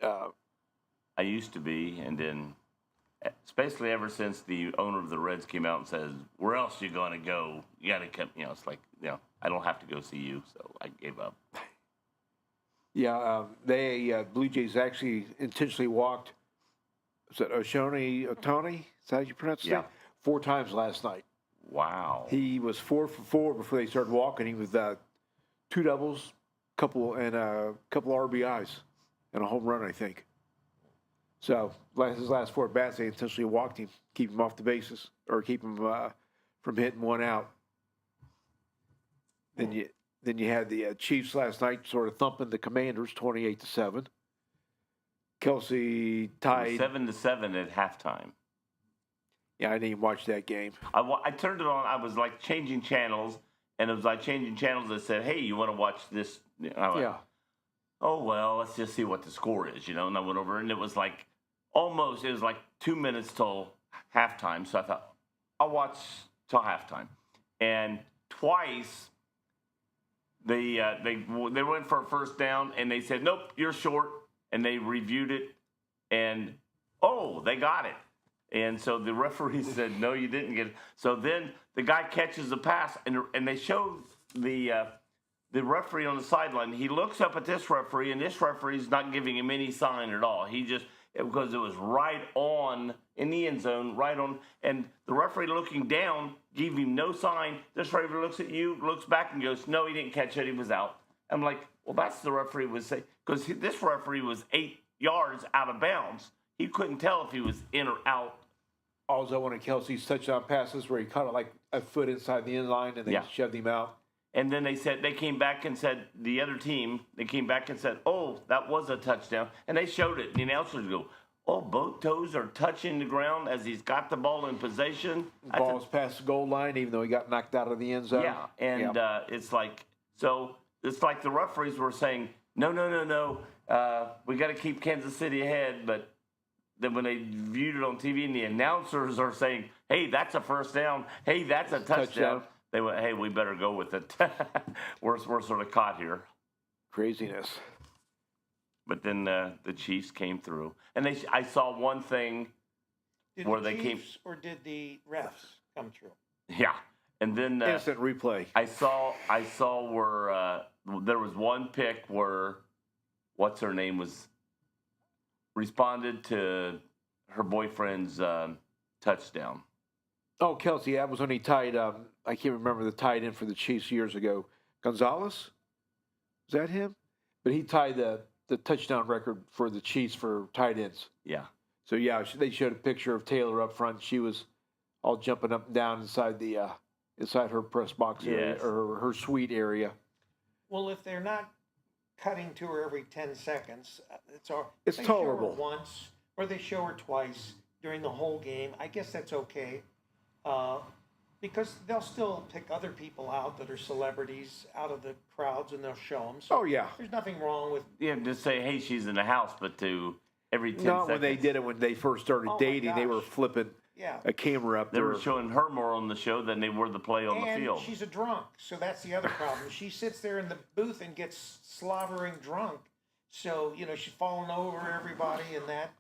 S3: I used to be, and then, especially ever since the owner of the Reds came out and says, "Where else you gonna go? You gotta come." It's like, I don't have to go see you, so I gave up.
S2: yeah, Blue Jays actually intentionally walked, is that Otani? Is that how you pronounce his
S3: Yeah.
S2: name? 4 times last night.
S3: Wow.
S2: He was 4 for 4 before they started walking. He was 2 doubles, couple RBIs, and a home run, I think. So his last 4 bats, they intentionally walked him, keep him off the bases, or keep him from hitting 1 out. Then you had the Chiefs last night, sort of thumping the Commanders, 28-7. Kelsey tied.
S3: 7-7 at halftime.
S2: Yeah, I didn't even watch that game.
S3: I turned it on. I was like changing channels, and it was like changing channels that said, "Hey, you want to watch this?" I went,
S2: Yeah.
S3: Oh well, let's just see what the score is, And I went over, and it was like it was like 2 minutes till halftime. So I thought, I'll watch till halftime. And twice they went for a first down, and they said, "Nope, you're short." And they reviewed it, and they got it. And so the referee said, "No, you didn't get it." So then the guy catches the pass, and they showed the referee on the sideline. He looks up at this referee, and this referee's not giving him any sign at all. Because it was right on in the end zone, right on, and the referee looking down gave him no sign. This referee looks at you, looks back, and goes, "No, he didn't catch it. He was out." I'm like, well, that's the referee would say, because this referee was 8 yards out of bounds. He couldn't tell if he was in or out.
S2: Also, one of Kelsey's touchdown passes where he caught it like a foot inside the end line and they shoved him out.
S3: And then they came back and said, the other team, they came back and said, "Oh, that was a touchdown." And they showed it. And the announcers go, "Oh, both toes are touching the ground as he's got the ball in possession."
S2: Ball's past the goal line, even though he got knocked out of the end zone.
S3: Yeah, and it's like the referees were saying, no, we got to keep Kansas City ahead. But then when they viewed it on TV and the announcers are saying, "Hey, that's a first down. Hey, that's a touchdown." They went, "Hey, we better go with it." we're sort of caught here.
S2: Craziness.
S3: But then the Chiefs came through, and I saw one thing where
S4: Did
S3: they
S4: the
S3: came.
S4: Chiefs or did the refs come through?
S3: Yeah, and then
S2: Instant replay.
S3: I saw where there was one pick where what's her name was responded to her boyfriend's touchdown.
S2: Oh, Kelsey, that was when he tied. I can't remember the tight end for the Chiefs years ago. Gonzalez, is that him? But he tied the touchdown record for the Chiefs for tight ends.
S3: Yeah.
S2: So yeah, they showed a picture of Taylor up front. She was all jumping up and down inside her press box area or her suite area.
S4: Well, if they're not cutting to her every 10 seconds,
S2: It's
S4: they
S2: tolerable.
S4: Show her once or they show her twice during the whole game. I guess that's okay. Because they'll still pick other people out that are celebrities out of the crowds and they'll show them. So
S2: Oh yeah.
S4: there's nothing wrong with.
S3: Yeah, just say, "Hey, she's in the house," but to every 10
S2: Not
S3: seconds.
S2: when they did it when they first started
S4: Oh, my
S2: dating. They were
S4: gosh.
S2: flipping
S4: Yeah.
S2: a camera up
S3: They
S2: there.
S3: were showing her more on the show than they were the play on the
S4: And
S3: field.
S4: she's a drunk, so that's the other problem. She sits there in the booth and gets slobbering drunk. So, she's falling over everybody and that.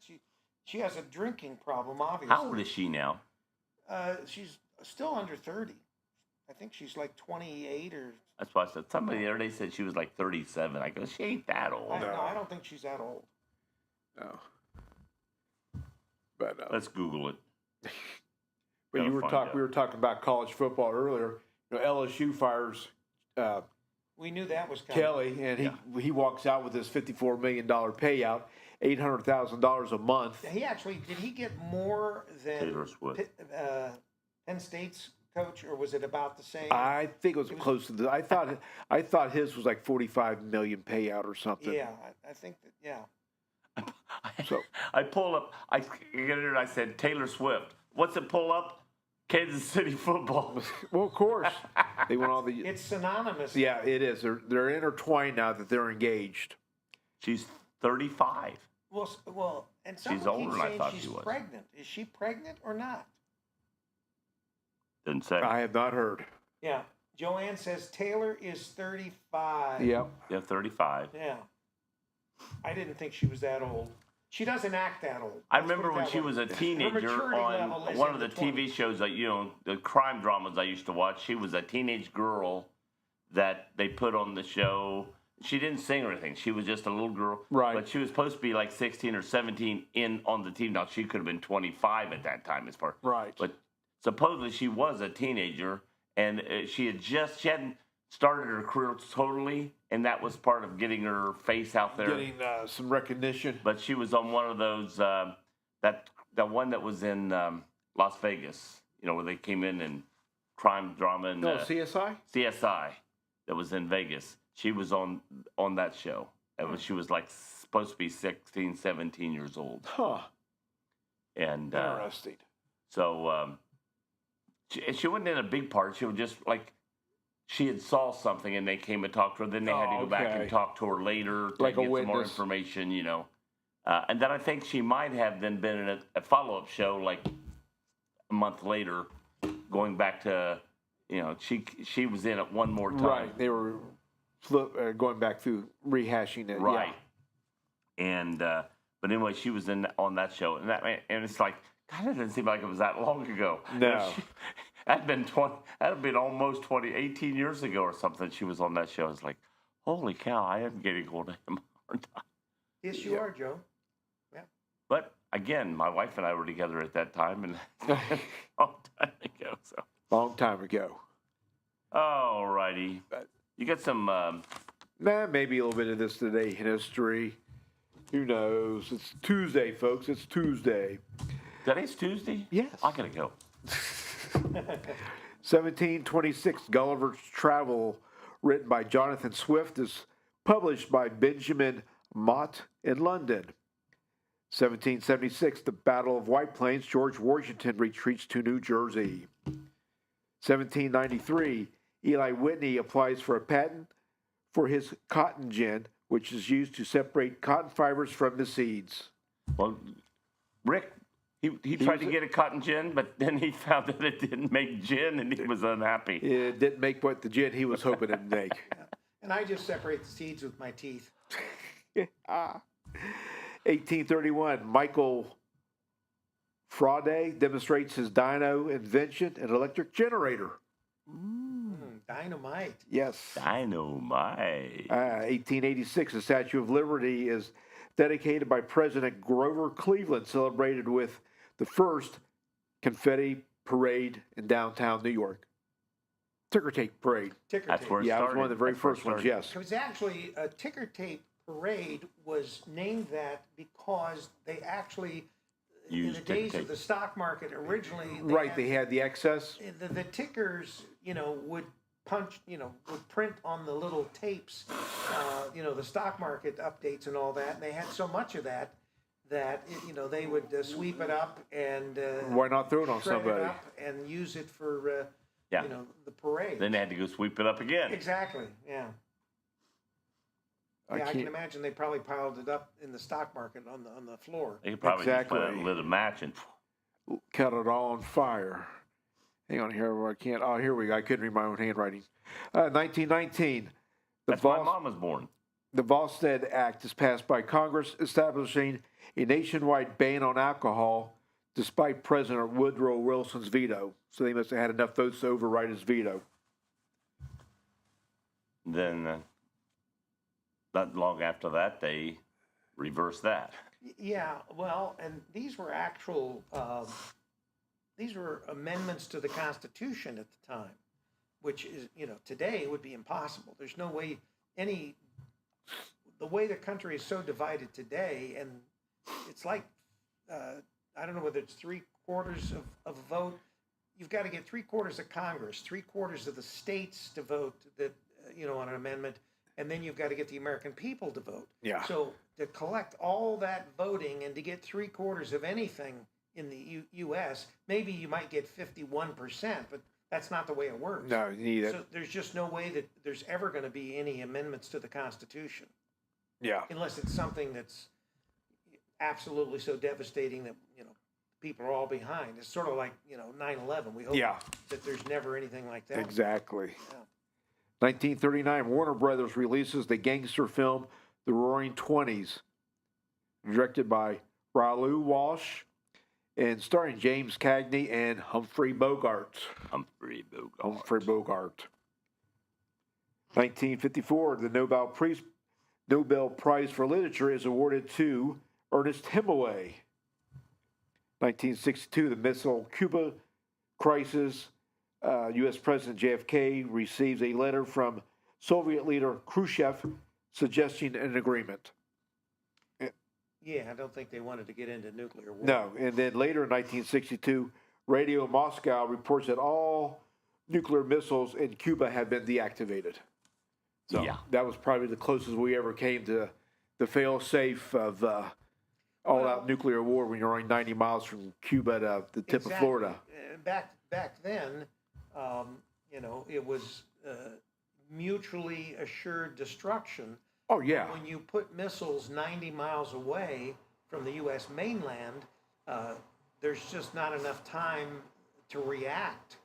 S4: She has a drinking problem, obviously.
S3: How old is she now?
S4: She's still under 30. I think she's like 28 or.
S3: That's why I said somebody the other day said she was like 37. I go, she ain't that old.
S4: No, I don't think she's that old.
S2: No. But
S3: Let's Google it.
S2: but
S3: Gotta
S2: we were talking about college football earlier. You know, LSU fires
S4: We knew that was coming.
S2: Kelly, and he walks out with his $54 million payout, $800,000 a month.
S4: He actually, did he get more than
S3: Taylor Swift.
S4: Penn State's coach, or was it about the same?
S2: I think it was close to the. I thought his was like 45 million payout or something.
S4: Yeah, I think that, yeah.
S2: So
S3: I pull up. I get it. And I said Taylor Swift. What's it? Pull up. Kansas City football.
S2: well, of course, they want all the.
S4: It's synonymous.
S2: Yeah, it is. They're intertwined now that they're engaged.
S3: She's 35.
S4: Well, and someone
S3: She's older
S4: keeps
S3: than I
S4: saying
S3: thought
S4: she's
S3: she was.
S4: pregnant. Is she pregnant or not?
S3: Didn't say.
S2: I have not heard.
S4: Yeah. Joanne says Taylor is 35.
S2: Yeah.
S3: Yeah, 35.
S4: Yeah. I didn't think she was that old. She doesn't act that old.
S3: I
S4: Let's put
S3: remember
S4: it
S3: when
S4: that
S3: she
S4: way.
S3: was a
S4: Her
S3: teenager
S4: maturity level
S3: on
S4: is
S3: one
S4: in
S3: of the
S4: the
S3: TV
S4: 20s.
S3: shows that, the crime dramas I used to watch. She was a teenage girl that they put on the show. She didn't sing or anything. She was just a little girl.
S2: Right.
S3: But she was supposed to be like 16 or 17 on the team. Now, she could have been 25 at that time as far.
S2: Right.
S3: But supposedly she was a teenager, and she hadn't started her career totally, and that was part of getting her face out there.
S2: Getting some recognition.
S3: But she was on one of those that one that was in Las Vegas, where they came in and crime drama and
S2: CSI.
S3: CSI that was in Vegas. She was on that show. She was like supposed to be 16, 17 years old.
S2: Huh.
S3: And
S2: Interesting.
S3: so she wasn't in a big part. She was just like she had saw something and they came and talked to her. Then they had to go back and talk to her later to
S2: Like a
S3: get some more
S2: witness.
S3: information, And then I think she might have then been in a follow-up show like a month later, going back to, she was in it one more time.
S2: Right. They were going back through rehashing it.
S3: Right. And but anyway, she was on that show, and it's like, God, it didn't seem like it was that long ago.
S2: No.
S3: That'd been almost 18 years ago or something. She was on that show. It's like, holy cow, I am getting old, aren't I?
S4: Yes, you are, Joe. Yeah.
S3: But again, my wife and I were together at that time, and a long time ago. So.
S2: Long time ago.
S3: All righty. You got some.
S2: Maybe a little bit of this today in history. Who knows? It's Tuesday, folks. It's Tuesday.
S3: Today's Tuesday?
S2: Yes.
S3: I gotta go.
S2: 1726, Gulliver's Travel, written by Jonathan Swift, is published by Benjamin Mott in London. 1776, the Battle of White Plains, George Washington retreats to New Jersey. 1793, Eli Whitney applies for a patent for his cotton gin, which is used to separate cotton fibers from the seeds.
S3: Well, Rick, he tried to get a cotton gin, but then he found that it didn't make gin, and he was unhappy.
S2: It didn't make what the gin he was hoping it'd make.
S4: And I just separate the seeds with my teeth.
S2: 1831, Michael Faraday demonstrates his dynamo invention, an electric generator.
S4: Dynamite.
S2: Yes.
S3: Dynamite.
S2: 1886, the Statue of Liberty is dedicated by President Grover Cleveland, celebrated with the first confetti parade in downtown New York. Ticker tape parade.
S4: Ticker
S3: That's
S4: tape.
S3: where it
S2: Yeah, it was
S3: started.
S2: one of the very
S3: That's where it
S2: first ones,
S3: started.
S2: yes.
S4: It was actually a ticker tape parade was named that because they actually, in
S3: Used
S4: the
S3: ticker
S4: days
S3: tape.
S4: of the stock market, originally
S2: They had the excess.
S4: the tickers, would punch, would print on the little tapes, the stock market updates and all that. And they had so much of that they would sweep it up and
S2: Why not throw it on
S4: shred
S2: somebody?
S4: it up and use it for
S3: Yeah.
S4: the parade.
S3: Then they had to go sweep it up again.
S4: Exactly. Yeah.
S2: I
S4: Yeah, I can
S2: can't-
S4: imagine they probably piled it up in the stock market on the floor.
S3: They could probably just
S2: Exactly.
S3: lit a match and
S2: Cut it all on fire. Hang on here, I can't. Oh, here we go. I couldn't read my own handwriting. 1919.
S3: that's why Mom was born.
S2: the Volstead Act is passed by Congress, establishing a nationwide ban on alcohol despite President Woodrow Wilson's veto. So they must have had enough votes to override his veto.
S3: Then, not long after that, they reversed that.
S4: Yeah, well, and these were actual, these were amendments to the Constitution at the time, which is, today would be impossible. There's no way the way the country is so divided today, and it's like, I don't know whether it's 3/4 of a vote. You've got to get 3/4 of Congress, 3/4 of the states to vote that, on an amendment, and then you've got to get the American people to vote.
S2: Yeah.
S4: So to collect all that voting and to get 3/4 of anything in the U.S., maybe you might get 51%, but that's not the way it works.
S2: No, you need it.
S4: So there's just no way that there's ever going to be any amendments to the Constitution,
S2: Yeah.
S4: unless it's something that's absolutely so devastating that, people are all behind. It's sort of like, 9/11. We hope
S2: Yeah.
S4: that there's never anything like that.
S2: Exactly.
S4: Yeah.
S2: 1939, Warner Brothers releases the gangster film The Roaring Twenties, directed by Raoul Walsh and starring James Cagney and Humphrey Bogart.
S3: Humphrey Bogart.
S2: 1954, the Nobel Prize for Literature is awarded to Ernest Hemingway. 1962, the Missile Cuba crisis. U.S. President JFK receives a letter from Soviet leader Khrushchev suggesting an agreement.
S4: Yeah, I don't think they wanted to get into nuclear war.
S2: No, and then later in 1962, Radio Moscow reports that all nuclear missiles in Cuba have been deactivated. So
S3: Yeah.
S2: that was probably the closest we ever came to the fail-safe of all-out nuclear war when you're only 90 miles from Cuba to the tip of Florida.
S4: Back then, it was mutually assured destruction.
S2: Oh, yeah.
S4: When you put missiles 90 miles away from the U.S. mainland, there's just not enough time to react.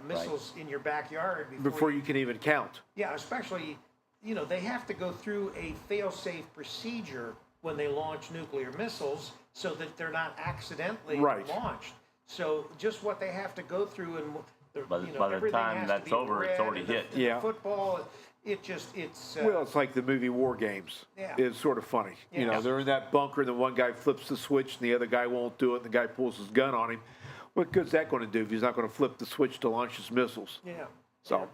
S4: Missiles in your backyard
S2: Before you can even count.
S4: Yeah, especially, they have to go through a fail-safe procedure when they launch nuclear missiles so that they're not accidentally launched. So just what they have to go through, and
S3: By the
S4: everything
S3: time
S4: has
S3: that's
S4: to be
S3: over,
S4: read,
S3: it's already
S4: and the-
S3: hit.
S4: and the
S2: Yeah.
S4: football, it's.
S2: Well, it's like the movie War Games.
S4: Yeah.
S2: It's sort of funny.
S4: Yeah.
S2: They're in that bunker, and the one guy flips the switch, and the other guy won't do it, and the guy pulls his gun on him. What good's that going to do if he's not going to flip the switch to launch his missiles?
S4: Yeah.
S2: So,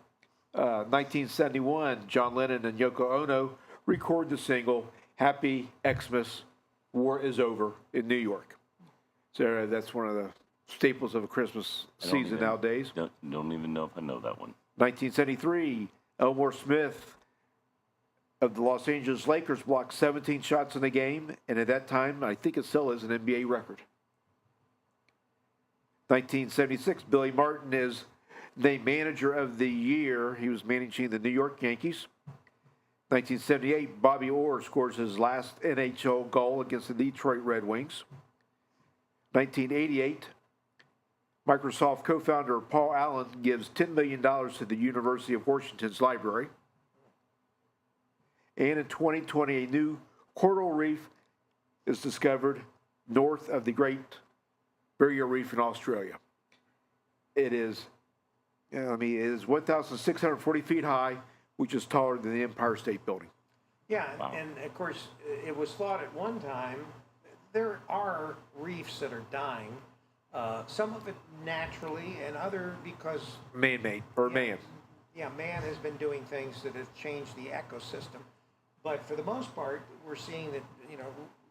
S2: 1971, John Lennon and Yoko Ono record the single "Happy Xmas, War Is Over" in New York. So that's one of the staples of a Christmas season nowadays.
S3: Don't even know if I know that one.
S2: 1973, Elmore Smith of the Los Angeles Lakers blocked 17 shots in a game, and at that time, I think it still is an NBA record. 1976, Billy Martin is named Manager of the Year. He was managing the New York Yankees. 1978, Bobby Orr scores his last NHL goal against the Detroit Red Wings. 1988, Microsoft co-founder Paul Allen gives $10 million to the University of Washington's library. And in 2020, a new coral reef is discovered north of the Great Barrier Reef in Australia. It is, it is 1,640 feet high, which is taller than the Empire State Building.
S4: Yeah,
S3: Wow.
S4: and of course, it was thought at one time there are reefs that are dying. Some of it naturally, and other because
S2: Man-made, or man.
S4: Yeah, man has been doing things that have changed the ecosystem. But for the most part, we're seeing that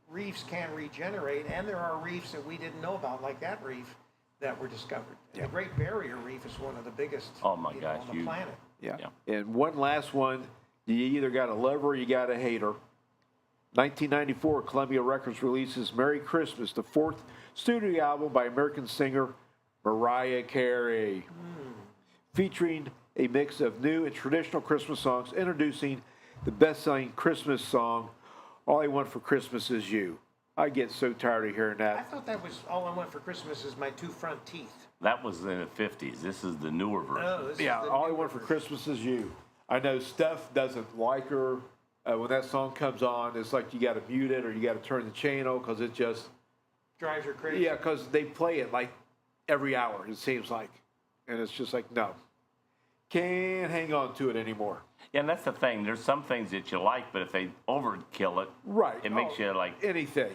S4: reefs can regenerate, and there are reefs that we didn't know about, like that reef that were discovered. And the Great Barrier Reef is one of the biggest
S3: Oh my gosh,
S4: on the planet.
S2: Yeah.
S3: Yeah.
S2: And one last one, you either got a lover or you got a hater. 1994, Columbia Records releases Merry Christmas, the fourth studio album by American singer Mariah Carey, featuring a mix of new and traditional Christmas songs, introducing the best-selling Christmas song, All I Want for Christmas Is You. I get so tired of hearing
S4: I
S2: that.
S4: thought that was All I Want for Christmas Is My Two Front Teeth.
S3: That was in the 50s. This is the newer version.
S4: Oh, this
S2: Yeah,
S4: is the
S2: All I
S4: newer
S2: Want for
S4: version.
S2: Christmas Is You. I know Steph doesn't like her. when that song comes on, it's like you got to mute it or you got to turn the channel because it just
S4: Drives her crazy.
S2: yeah, because they play it like every hour. It seems like, and it's just like no, can't hang on to it anymore.
S3: Yeah, and that's the thing. There's some things that you like, but if they overkill it,
S2: Right.
S3: it makes you like.
S2: Anything.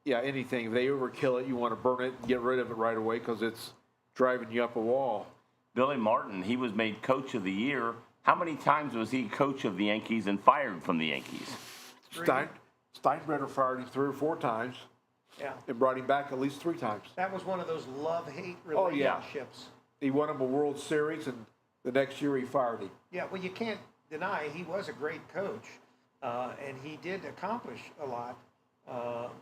S2: Yeah, anything. If they overkill it, you want to burn it and get rid of it right away because it's driving you up a wall.
S3: Billy Martin, he was made coach of the year. How many times was he coach of the Yankees and fired from the Yankees?
S2: Steinbrenner fired him 3 or 4 times
S4: Yeah.
S2: and brought him back at least 3 times.
S4: That was one of those love-hate
S2: Oh, yeah.
S4: relationships.
S2: He won him a World Series, and the next year he fired him.
S4: Yeah, well, you can't deny he was a great coach, and he did accomplish a lot.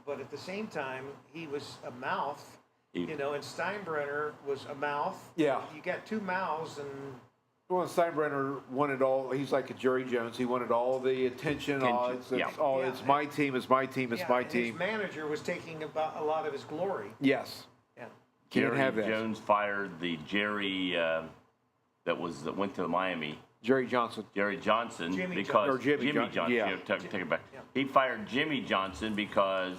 S4: But at the same time, he was a mouth, and Steinbrenner was a mouth.
S2: Yeah.
S4: You got 2 mouths, and
S2: Well, Steinbrenner wanted all. He's like a Jerry Jones. He wanted all the attention. It's my team. It's my team. It's
S4: yeah,
S2: my
S4: and
S2: team.
S4: his manager was taking about a lot of his glory.
S2: Yes.
S4: Yeah.
S2: Can't
S3: Jerry
S2: have that.
S3: Jones fired the Jerry that went to Miami.
S2: Jerry Johnson.
S3: Jerry Johnson
S4: Jimmy
S3: because
S2: Johnson. Or Jimmy
S3: Johnson.
S2: yeah.
S3: Take it back.
S4: Yeah.
S3: He fired Jimmy Johnson because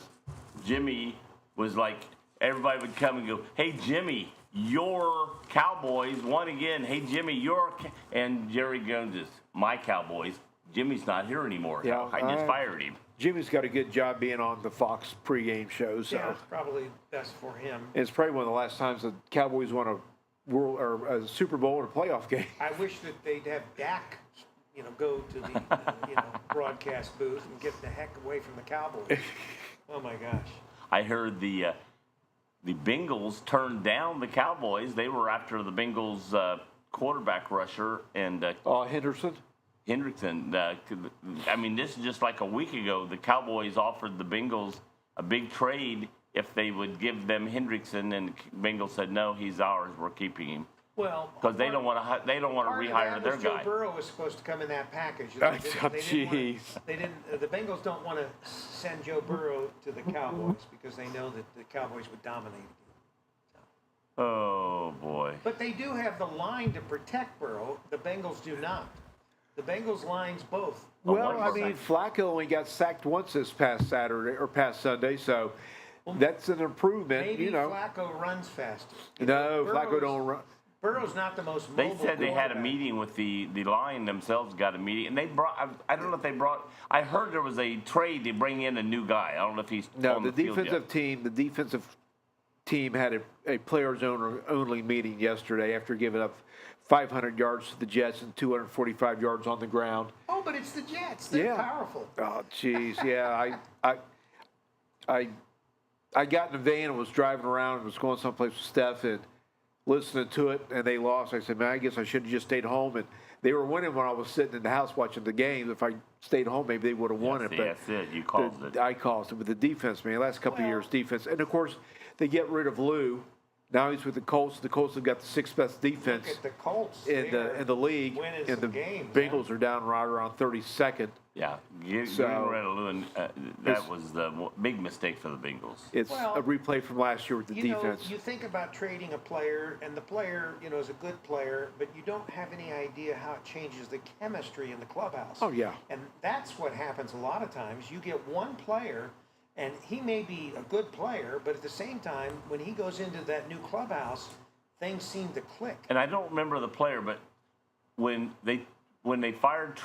S3: Jimmy was like everybody would come and go, "Hey Jimmy, your Cowboys won again. Hey Jimmy, and Jerry Jones is my Cowboys. Jimmy's not here anymore.
S2: Yeah,
S3: I just fired him."
S2: Jimmy's got a good job being on the Fox pregame show. So
S4: Yeah, it's probably best for him.
S2: it's probably one of the last times the Cowboys won a World or a Super Bowl or a playoff game.
S4: I wish that they'd have Dak, go to the broadcast booth and get the heck away from the Cowboys. Oh my gosh.
S3: I heard the Bengals turned down the Cowboys. They were after the Bengals quarterback rusher and
S2: Henderson.
S3: Hendrickson. I mean, this is just like a week ago. The Cowboys offered the Bengals a big trade if they would give them Hendrickson, and the Bengals said, "No, he's ours. We're keeping him."
S4: Well,
S3: Because they don't want to. They don't want to
S4: part of
S3: rehire
S4: that
S3: their
S4: was Joe
S3: guy.
S4: Burrow was supposed to come in that package.
S2: Jeez.
S4: They didn't. The Bengals don't want to send Joe Burrow to the Cowboys because they know that the Cowboys would dominate again.
S3: Oh boy.
S4: But they do have the line to protect Burrow. The Bengals do not. The Bengals lines both.
S2: Well, I mean, Flacco only got sacked once this past Saturday or past Sunday, so that's an improvement.
S4: Maybe Flacco runs faster.
S2: No, Flacco don't run.
S4: Burrow's not the most
S3: They
S4: mobile
S3: said they had a
S4: quarterback.
S3: meeting with the line themselves, got a meeting, and they brought. I don't know if they brought. I heard there was a trade to bring in a new guy. I don't know if he's
S2: No,
S3: on
S2: the
S3: field yet.
S2: defensive team had a players only meeting yesterday after giving up 500 yards to the Jets and 245 yards on the ground.
S4: Oh, but it's the Jets. They're
S2: Yeah.
S4: powerful.
S2: Oh, jeez, yeah. I got in the van and was driving around and was going someplace with Steph and listening to it, and they lost. I said, man, I guess I should have just stayed home. And they were winning when I was sitting in the house watching the game. If I stayed home, maybe they would have won it.
S3: See,
S2: But
S3: that's it. You caused it.
S2: I caused it with the defense, man. Last couple of
S4: Well-
S2: years, defense. And, of course, they get rid of Lou. Now he's with the Colts. The Colts have got the 6th best defense
S4: Look at the Colts.
S2: in the league.
S4: winning
S2: And
S4: some
S2: the
S4: games,
S2: Bengals are down right around 32nd.
S3: Yeah, getting
S2: So-
S3: rid of Lewin, that was the big mistake for the Bengals.
S2: It's
S4: Well,
S2: a replay from last year with the defense.
S4: You think about trading a player, and the player, is a good player, but you don't have any idea how it changes the chemistry in the clubhouse.
S2: Oh, yeah.
S4: And that's what happens a lot of times. You get one player, and he may be a good player, but at the same time, when he goes into that new clubhouse, things seem to click.
S3: And I don't remember the player, but when they fired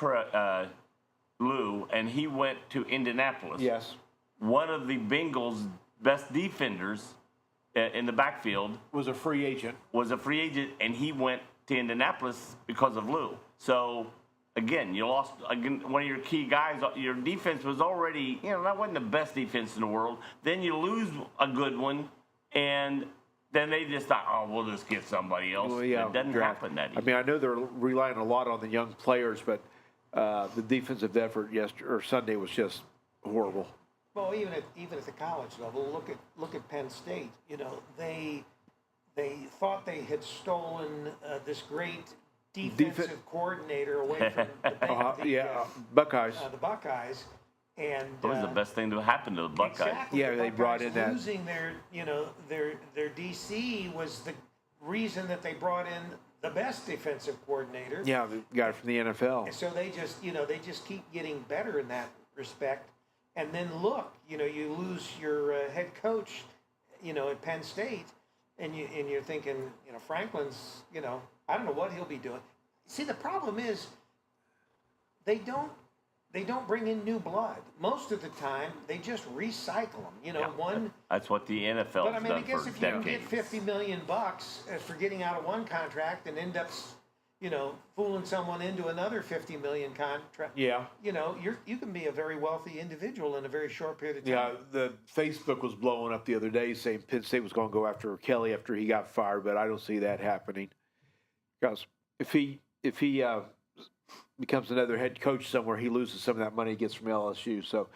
S3: Lou and he went to Indianapolis,
S2: Yes.
S3: one of the Bengals' best defenders in the backfield
S2: Was a free agent.
S3: was a free agent, and he went to Indianapolis because of Lou. So, again, you lost one of your key guys. Your defense was already, that wasn't the best defense in the world. Then you lose a good one, and then they just thought, oh, we'll just get somebody else.
S2: Well, yeah,
S3: It doesn't
S2: draft.
S3: happen that easy.
S2: I mean, I know they're relying a lot on the young players, but the defensive effort yesterday or Sunday was just horrible.
S4: Well, even at the college level, look at Penn State. They thought they had stolen this great defensive coordinator away from
S2: Buckeyes.
S4: the Buckeyes, and
S3: It was the best thing to happen to the Buckeyes.
S4: Exactly.
S2: Yeah,
S4: the
S2: they brought
S4: Buckeyes
S2: in that-
S4: losing their DC was the reason that they brought in the best defensive coordinator.
S2: Yeah, the guy from the NFL.
S4: And so they just keep getting better in that respect. And then look, you lose your head coach, at Penn State, and you're thinking, Franklin's, I don't know what he'll be doing. See, the problem is they don't bring in new blood. Most of the time, they just recycle them.
S3: That's what the NFL
S4: But I mean, I
S3: done
S4: guess
S3: for
S4: if you can
S3: decades.
S4: get $50 million for getting out of one contract and end up, fooling someone into another $50 million contract.
S2: Yeah.
S4: You can be a very wealthy individual in a very short period of time.
S2: Yeah, the Facebook was blowing up the other day saying Penn State was going to go after Kelly after he got fired, but I don't see that happening. Because if he becomes another head coach somewhere, he loses some of that money he gets from LSU. So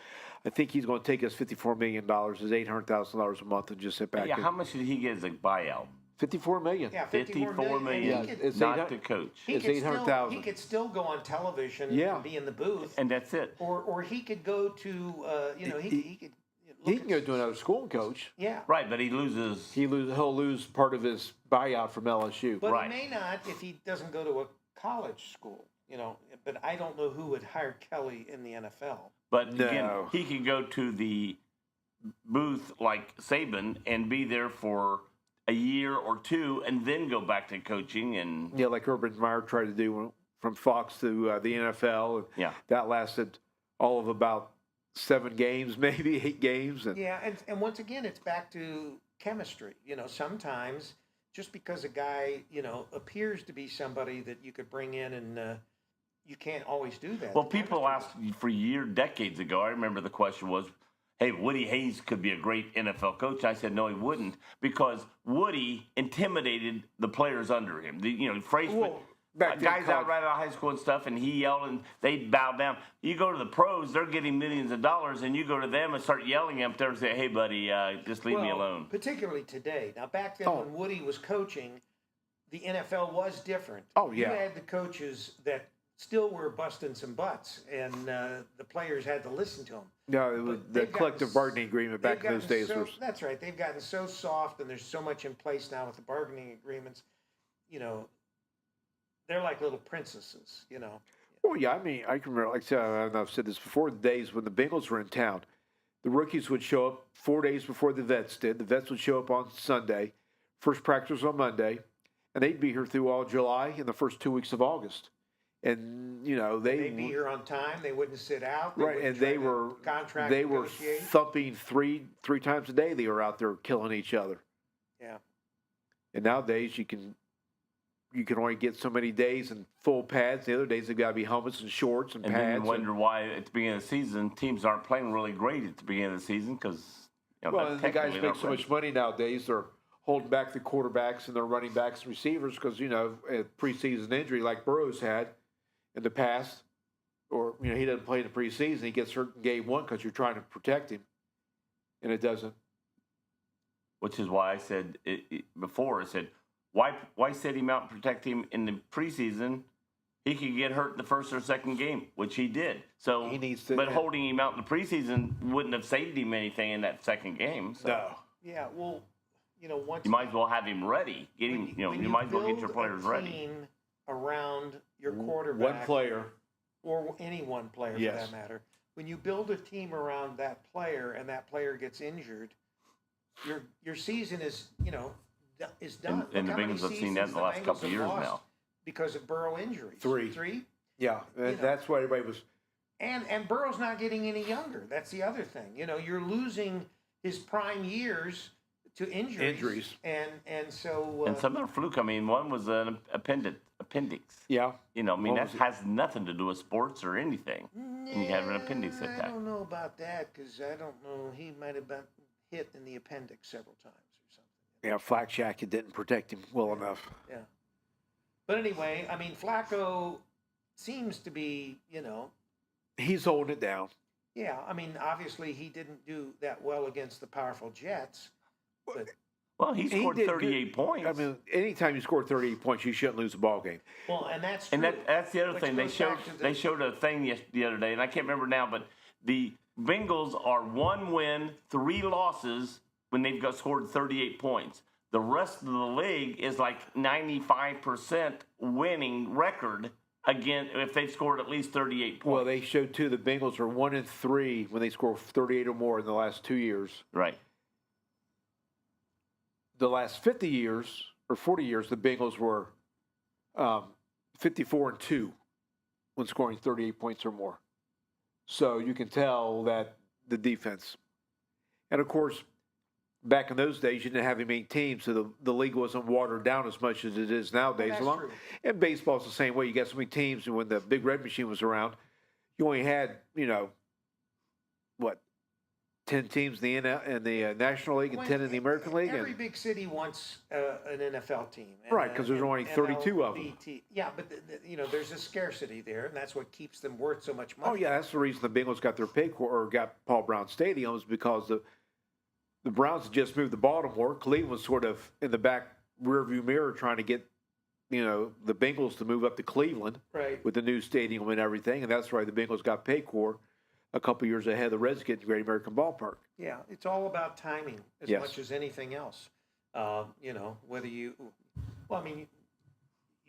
S2: I think he's going to take us $54 million, his $800,000 a month, and just sit back.
S3: Yeah, how much did he get as a buyout?
S2: $54 million.
S4: Yeah,
S3: $54 million,
S2: It's
S3: not the coach.
S2: It's 800,000.
S4: He could still go on television
S2: Yeah.
S4: and be in the booth,
S3: And that's it.
S4: or he could go to, he could.
S2: He can go to another school and coach.
S4: Yeah,
S3: Right, but he loses.
S2: He'll lose part of his buyout from LSU.
S4: but
S3: Right.
S4: he may not if he doesn't go to a college school. But I don't know who would hire Kelly in the NFL.
S3: But again,
S2: No.
S3: he could go to the booth like Saban and be there for a year or two and then go back to coaching. And
S2: Yeah, like Urban Meyer tried to do from Fox to the NFL. And
S3: yeah,
S2: that lasted all of about 7 games, maybe 8 games. And
S4: Yeah, and once again, it's back to chemistry. Sometimes just because a guy, appears to be somebody that you could bring in and you can't always do that.
S3: well,
S4: The
S3: people
S4: chemistry-
S3: asked for decades ago. I remember the question was, hey, Woody Hayes could be a great NFL coach. I said, no, he wouldn't, because Woody intimidated the players under him. Phrase
S2: Well, back then,
S3: guys out
S2: college-
S3: right out of high school and stuff, and he yelled and they'd bow down. You go to the pros, they're getting millions of dollars, and you go to them and start yelling at them there and say, hey, buddy, just leave me alone.
S4: Particularly today. Now, back then when Woody was coaching, the NFL was different.
S2: Oh, yeah.
S4: You had the coaches that still were busting some butts, and the players had to listen to them.
S2: no, it was
S4: But
S2: the
S4: they've
S2: collective
S4: gotten
S2: bargaining agreement back
S4: They've
S2: in those
S4: gotten
S2: days was.
S4: That's right. They've gotten so soft, and there's so much in place now with the bargaining agreements. They're like little princesses.
S2: Well, yeah, I mean, I can remember, like I said, I don't know if I've said this before, the days when the Bengals were in town. The rookies would show up 4 days before the vets did. The vets would show up on Sunday. First practice was on Monday. And they'd be here through all July and the first 2 weeks of August. And,
S4: They'd be here on time. They wouldn't sit out.
S2: right,
S4: wouldn't
S2: and
S4: try
S2: they
S4: to
S2: were
S4: contract
S2: they were
S4: negotiate.
S2: thumping three times a day. They were out there killing each other.
S4: Yeah.
S2: And nowadays you can only get so many days in full pads. The other days they've got to be helmets and shorts and
S3: And
S2: pads.
S3: then you wonder why at the beginning of the season teams aren't playing really great at the beginning of the season because
S2: well, and the guys make so much money nowadays. They're holding back the quarterbacks and their running backs and receivers because a preseason injury like Burrow's had in the past, or he doesn't play in the preseason. He gets hurt in game 1 because you're trying to protect him, and it doesn't.
S3: Which is why I said before. I said, why sit him out and protect him in the preseason? He could get hurt in the first or second game, which he did. So
S2: He needs to-
S3: but holding him out in the preseason wouldn't have saved him anything in that second game. So
S2: No.
S4: Yeah. Well, once
S3: you might as well have him ready. Get him.
S4: when
S3: You might as well get your
S4: build a
S3: players ready.
S4: team around your quarterback,
S2: One player.
S4: or any one player
S2: Yes.
S4: for that matter. When you build a team around that player and that player gets injured, your season is is done.
S3: And the
S4: Look how many
S3: Bengals have seen
S4: seasons
S3: that in the last
S4: Bengals
S3: couple of
S4: have
S3: years
S4: lost
S3: now.
S4: because of Burrow injuries.
S2: 3.
S4: 3.
S2: Yeah, and
S4: know.
S2: that's why everybody was.
S4: And Burrow's not getting any younger. That's the other thing. You're losing his prime years to injuries. And so
S3: And some are fluke. I mean, one was an appendix.
S2: Yeah.
S3: That
S2: What was it?
S3: has nothing to do with sports or anything. And you have an appendix
S4: I
S3: attack.
S4: don't know about that because I don't know. He might have been hit in the appendix several times or something.
S2: Yeah, Flak Jacket didn't protect him well enough.
S4: Yeah. But anyway, I mean, Flacco seems to be,
S2: He's holding it down.
S4: yeah. I mean, obviously he didn't do that well against the powerful Jets. But
S3: Well, he scored
S2: did
S3: 38
S2: good.
S3: points.
S2: I mean, anytime you score 38 points, you shouldn't lose a ball game.
S4: well, and that's true.
S3: and that's the other
S4: Which
S3: thing. They
S4: goes
S3: showed
S4: back to the-
S3: they showed a thing the other day, and I can't remember now, but the Bengals are 1 win, 3 losses when they've got scored 38 points. The rest of the league is like 95% winning record again if they've scored at least 38 points.
S2: Well, they showed too the Bengals are 1-3 when they score 38 or more in the last 2 years.
S3: Right.
S2: The last 50 years or 40 years, the Bengals were 54-2 when scoring 38 points or more. So you can tell that the defense, and of course, back in those days, you didn't have as many teams, so the league wasn't watered down as much as it is nowadays.
S4: That's true.
S2: And baseball's the same way. You got so many teams, and when the Big Red Machine was around, you only had, 10 teams in the National League and 10 in the American League?
S4: Every big city wants an NFL team.
S2: Right, because there's only 32 of them.
S4: Yeah, but there's a scarcity there, and that's what keeps them worth so much money.
S2: Oh, yeah, that's the reason the Bengals got their or got Paul Brown Stadium, is because the Browns had just moved to Baltimore. Cleveland was sort of in the back rearview mirror trying to get, the Bengals to move up to Cleveland with the new stadium and everything, and that's why the Bengals got Paycor a couple years ahead of the Reds getting Great American Ballpark.
S4: Yeah, it's all about timing as much as anything else. Whether you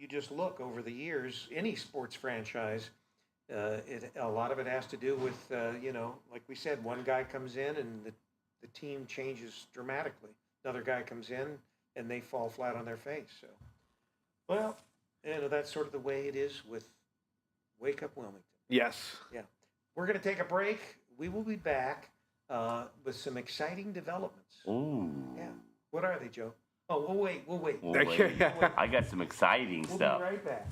S4: just look over the years, any sports franchise, a lot of it has to do with, like we said, one guy comes in and the team changes dramatically. Another guy comes in and they fall flat on their face. So, well, that's sort of the way it is with Wake Up Wilmington.
S2: Yes.
S4: Yeah. We're going to take a break. We will be back with some exciting developments.
S3: Ooh.
S4: Yeah. What are they, Joe? Oh, we'll wait.
S3: We'll wait. I got some exciting stuff.
S4: We'll be right back.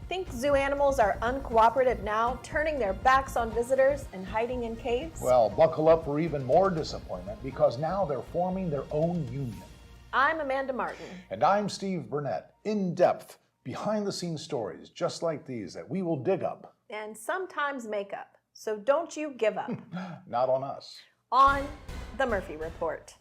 S8: Think zoo animals are uncooperative now, turning their backs on visitors and hiding in caves?
S9: Well, buckle up for even more disappointment, because now they're forming their own union.
S8: I'm Amanda Martin.
S9: And I'm Steve Burnett. In-depth, behind-the-scenes stories just like these that we will dig up.
S8: And sometimes make up. So don't you give up.
S9: Not on us.
S8: On The Murphy Report.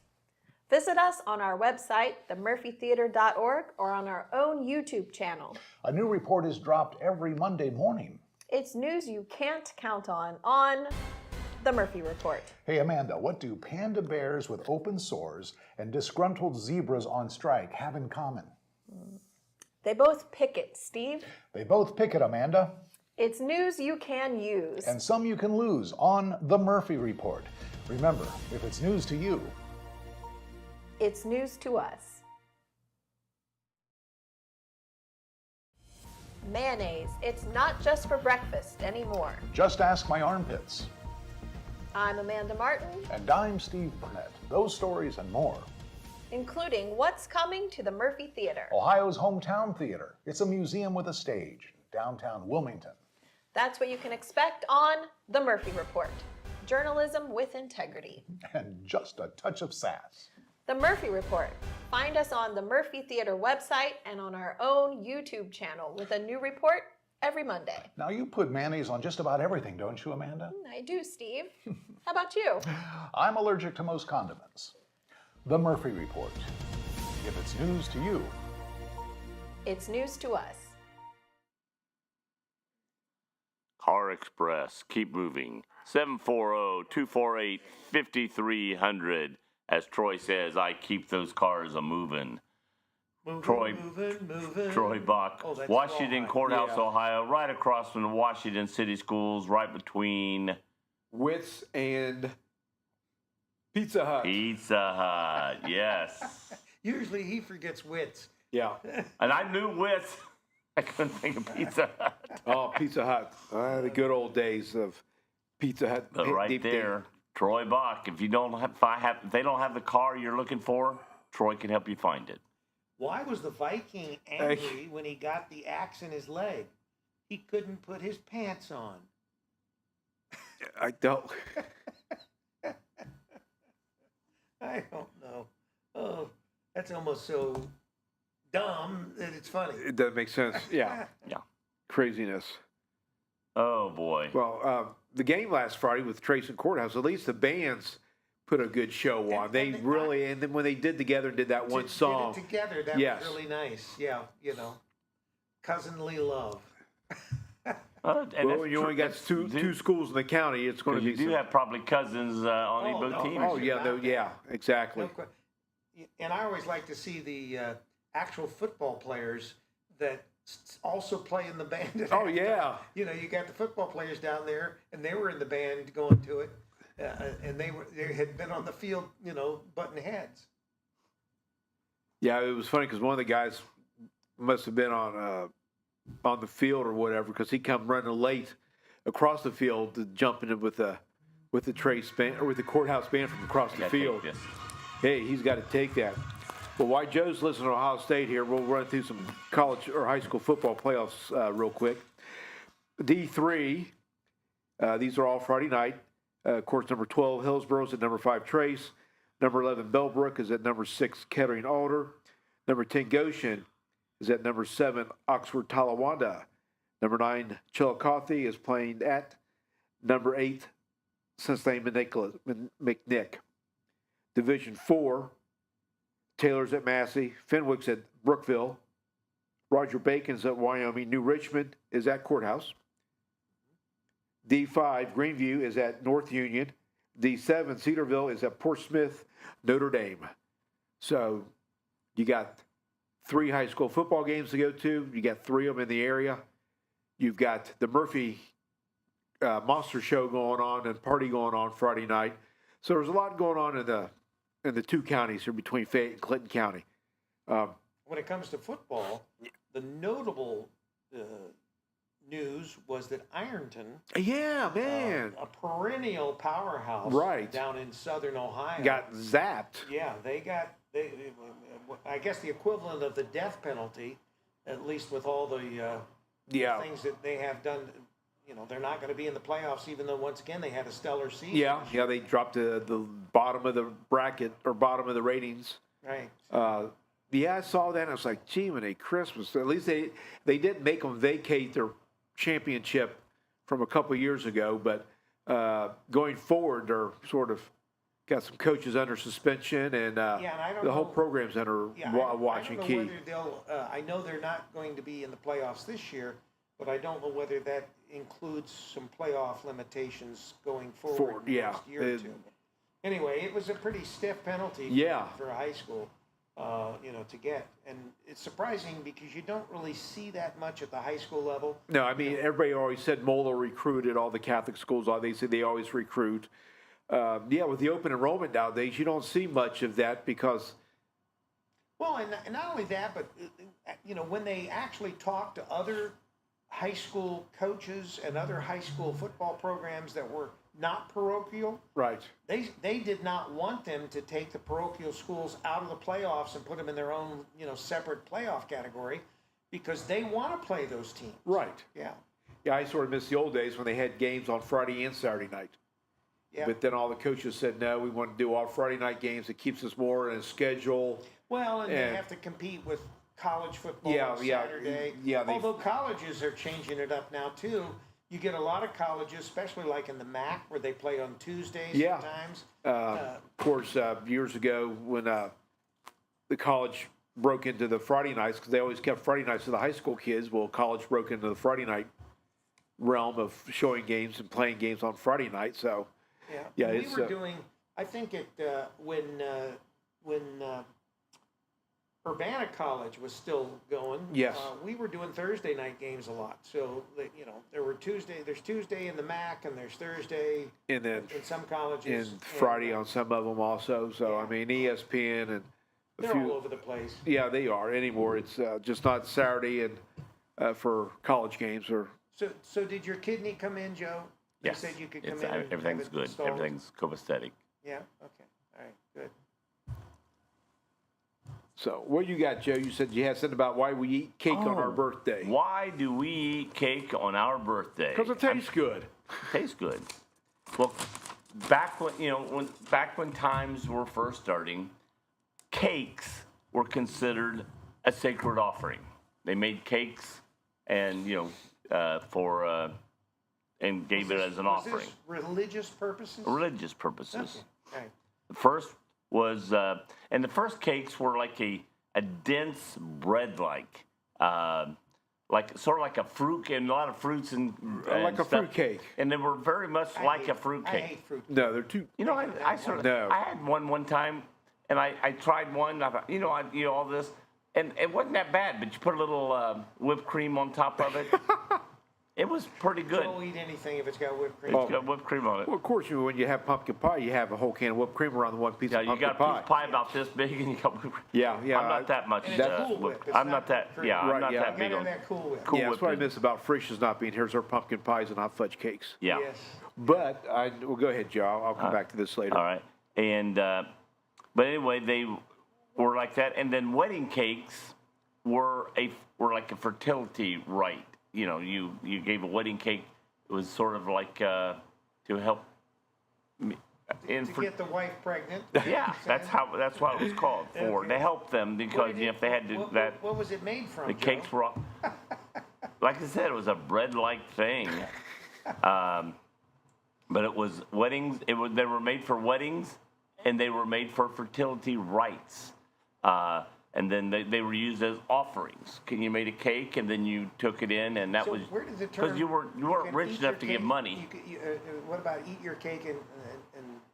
S8: Visit us on our website, themurphytheater.org, or on our own YouTube channel.
S9: A new report is dropped every Monday morning.
S8: It's news you can't count on The Murphy Report.
S9: Hey, Amanda, what do panda bears with open sores and disgruntled zebras on strike have in common?
S8: They both picket, Steve.
S9: They both picket, Amanda.
S8: It's news you can use.
S9: And some you can lose on The Murphy Report. Remember, if it's news to you,
S8: it's news to us. Mayonnaise. It's not just for breakfast anymore.
S9: Just ask my armpits.
S8: I'm Amanda Martin.
S9: And I'm Steve Burnett. Those stories and more,
S8: including what's coming to the Murphy Theater.
S9: Ohio's hometown theater. It's a museum with a stage, downtown Wilmington.
S8: That's what you can expect on The Murphy Report. Journalism with integrity.
S9: And just a touch of sass.
S8: The Murphy Report. Find us on the Murphy Theater website and on our own YouTube channel with a new report every Monday.
S9: Now, you put mayonnaise on just about everything, don't you, Amanda?
S8: I do, Steve. How about you?
S9: I'm allergic to most condiments. The Murphy Report. If it's news to you,
S8: it's news to us.
S3: Car Express, keep moving. 740-248-5300. As Troy says, I keep those cars a-moving. Troy Buck, Washington Courthouse, Ohio, right across from the Washington City Schools, right between
S2: Wits and Pizza Hut.
S3: Pizza Hut, yes.
S4: Usually he forgets Wits.
S2: Yeah.
S3: And I knew Wits. I couldn't think of Pizza Hut.
S2: Oh, Pizza Hut. The good old days of Pizza Hut.
S3: But right there, Troy Buck. If they don't have the car you're looking for, Troy can help you find it.
S4: Why was the Viking angry when he got the axe in his leg? He couldn't put his pants on.
S2: I don't.
S4: I don't know. Oh, that's almost so dumb that it's funny.
S2: It doesn't make sense. Yeah.
S3: Yeah.
S2: Craziness.
S3: Oh, boy.
S2: Well, the game last Friday with Trace and Courthouse, at least the bands put a good show on. And then when they did together, did that one song.
S4: Did it together, that was really nice. Yeah, cousinly love.
S2: Well, you only got two schools in the county. It's going to be.
S3: You do have probably cousins on both teams.
S2: Oh yeah, exactly.
S4: And I always like to see the actual football players that also play in the band.
S2: Oh yeah.
S4: You know, you got the football players down there, and they were in the band going to it, and they had been on the field, you know, butting heads.
S2: Yeah, it was funny because one of the guys must have been on the field or whatever, because he come running late across the field to jump in with the Trace band or with the courthouse band from across the field. Hey, he's got to take that. Well, while Joe's listening to Ohio State here, we'll run through some college or high school football playoffs real quick. D3, these are all Friday night. Course number 12, Hillsboro's at number 5, Trace. Number 11, Bellbrook is at number 6, Kettering Alder. Number 10, Goshen is at number 7, Oxford Talawanda. Number 9, Chillicothe is playing at number 8, Cincinnati McNick. Division 4, Taylor's at Massey, Fenwick's at Brookville, Roger Bacon's at Wyoming, New Richmond is at Courthouse. D5, Greenview is at North Union. D7, Cedarville is at Portsmouth, Notre Dame. So you got 3 high school football games to go to. You got 3 of them in the area. You've got the Murphy Monster Show going on and party going on Friday night. So there's a lot going on in the 2 counties here between Fayette and Clinton County.
S4: When it comes to football, the notable news was that Ironton,
S2: yeah, man,
S4: a perennial powerhouse,
S2: right,
S4: down in southern Ohio,
S2: got zapped.
S4: Yeah, I guess the equivalent of the death penalty, at least with all the things that they have done. You know, they're not going to be in the playoffs, even though once again they had a stellar season.
S2: Yeah, they dropped to the bottom of the bracket or bottom of the ratings.
S4: Right.
S2: I saw that and I was like, gee, when they Christmas, at least they didn't make them vacate their championship from a couple years ago, but going forward, they're sort of got some coaches under suspension, and the whole program's under watch and key.
S4: I know they're not going to be in the playoffs this year, but I don't know whether that includes some playoff limitations going forward the next year or two. Anyway, it was a pretty stiff penalty for a high school. To get. And it's surprising because you don't really see that much at the high school level.
S2: No, I mean, everybody always said Moeller recruited all the Catholic schools. They say they always recruit. With the open enrollment nowadays, you don't see much of that because...
S4: Well, and not only that, but, when they actually talk to other high school coaches and other high school football programs that were not parochial.
S2: Right.
S4: They did not want them to take the parochial schools out of the playoffs and put them in their own, separate playoff category because they want to play those teams.
S2: Right.
S4: Yeah.
S2: Yeah, I sort of miss the old days when they had games on Friday and Saturday night. Yeah. But then all the coaches said, no, we want to do all Friday night games. It keeps us more in a schedule.
S4: Well, and they have to compete with college football on Saturday.
S2: Yeah.
S4: Although colleges are changing it up now, too. You get a lot of colleges, especially like in the MAC, where they play on Tuesdays sometimes.
S2: Of course, years ago when the college broke into the Friday nights, because they always kept Friday nights for the high school kids, well, college broke into the Friday night realm of showing games and playing games on Friday night. So,
S4: we were doing, I think when Urbana College was still going.
S2: Yes.
S4: We were doing Thursday night games a lot. So, there's Tuesday in the MAC and there's Thursday
S2: and then
S4: in some colleges.
S2: And Friday on some of them also. So, I mean, ESPN and
S4: they're all over the place.
S2: Yeah, they are anymore. It's just not Saturday and for college games.
S4: So did your kidney come in, Joe?
S3: Yes.
S4: You said you could come in.
S3: Everything's good.
S4: Installed?
S3: Everything's copacetic.
S4: Yeah, okay. All right, good.
S3: So,
S2: what you got, Joe? You said you had something about why we eat cake on our birthday.
S3: Why do we eat cake on our birthday?
S2: Because it tastes good.
S3: Tastes good. Well, back when times were first starting, cakes were considered a sacred offering. They made cakes, and and gave it as an offering.
S4: This religious purposes.
S3: Religious purposes.
S4: Okay.
S3: The first was, and the first cakes were like a dense bread-like, sort of like a fruit and a lot of fruits and
S2: like a
S3: stuff.
S2: fruit cake.
S3: And they were very much like a fruit
S4: I
S3: cake.
S4: hate fruit.
S2: No, they're too.
S3: You know, I sort of
S2: No.
S3: I had one time, and I tried one. And I thought, all this, and it wasn't that bad. But you put a little whipped cream on top of it. It was pretty good.
S4: Don't eat anything if it's got whipped cream.
S3: It's got whipped cream on it.
S2: Well, of course, when you have pumpkin pie, you have a whole can of whipped cream around the one piece
S3: Yeah,
S2: of
S3: you
S2: pumpkin
S3: got a
S2: pie.
S3: piece of pie about this big, and you got whipped cream.
S2: Yeah.
S3: I'm not that much.
S4: And it's a Cool Whip. It's
S3: I'm
S4: not
S3: not that.
S4: whipped cream.
S3: Yeah, I'm
S2: Right,
S3: not
S2: yeah.
S3: that big
S4: Got
S3: on
S4: that Cool Whip.
S3: Cool
S2: Yeah, that's
S3: Whip
S2: what I
S3: is-
S2: miss about Frisch's not being here. Is our pumpkin pies and not fudge cakes.
S3: Yeah.
S4: Yes.
S2: But well, go ahead, Joe. I'll come back to this later.
S3: All right. And but anyway, they were like that, and then wedding cakes were like a fertility rite. You know, you gave a wedding cake. It was sort of like to help.
S4: To get the wife pregnant.
S3: Yeah, that's what it was called for.
S4: Okay.
S3: To help them because if they had to
S4: What was it made from?
S3: the
S4: Joe?
S3: cakes were all, like I said, it was a bread-like thing. But it was weddings. They were made for weddings, and they were made for fertility rites. And then they were used as offerings. You made a cake, and then you took it in, and that
S4: So
S3: was
S4: where did the term?
S3: because you weren't
S4: can
S3: rich
S4: eat
S3: enough
S4: your
S3: to give
S4: cake-
S3: money.
S4: What about eat your cake and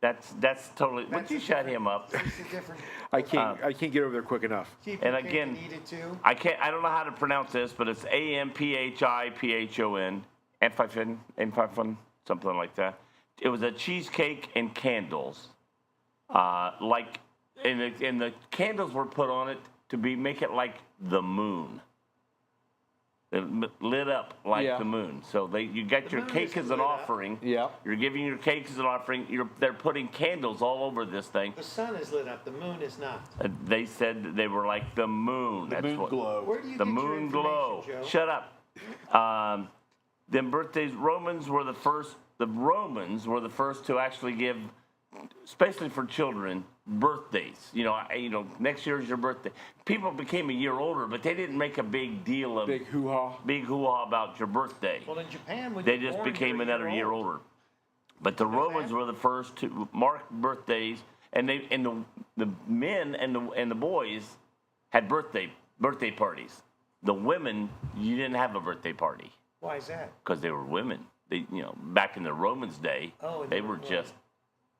S3: That's totally. Would
S4: that's
S3: you
S4: a
S3: shut
S4: different-
S3: him up?
S4: It's a different.
S2: I can't get over there quick enough.
S4: Keep
S3: And
S4: your cake
S3: again-
S4: and eat it too.
S3: I don't know how to pronounce this, but it's AMPHIPHON, Amphiphon, something like that. It was a cheesecake and candles, and the candles were put on it to make it like the moon. It lit up like
S2: Yeah.
S3: the moon. So you got your
S4: moon
S3: cake
S4: isn't
S3: as an
S4: lit up.
S3: offering.
S2: Yeah.
S3: You're giving your cake as an offering. They're putting candles all over this thing.
S4: The sun is lit up. The moon is not.
S3: They said that they were like the moon.
S2: The moon glow.
S4: Where do you
S3: The
S4: get your
S3: moon glow.
S4: information, Joe?
S3: Shut up. Then birthdays. Romans were the first. The Romans were the first to actually give, especially for children, birthdays. Next year is your birthday. People became a year older, but they didn't make a big deal of
S2: Big hoo-ha.
S3: big hoo-ha about your birthday.
S4: Well, in Japan, when
S3: They
S4: you're
S3: just
S4: born,
S3: became
S4: you're a
S3: another year
S4: old.
S3: older. But the Romans
S4: that?
S3: were the first to mark birthdays, and the men and the boys had birthday parties. The women, you didn't have a birthday party
S4: Why is that?
S3: because they were women. Back in the Romans' day,
S4: Oh, and
S3: they
S4: they
S3: were
S4: were
S3: just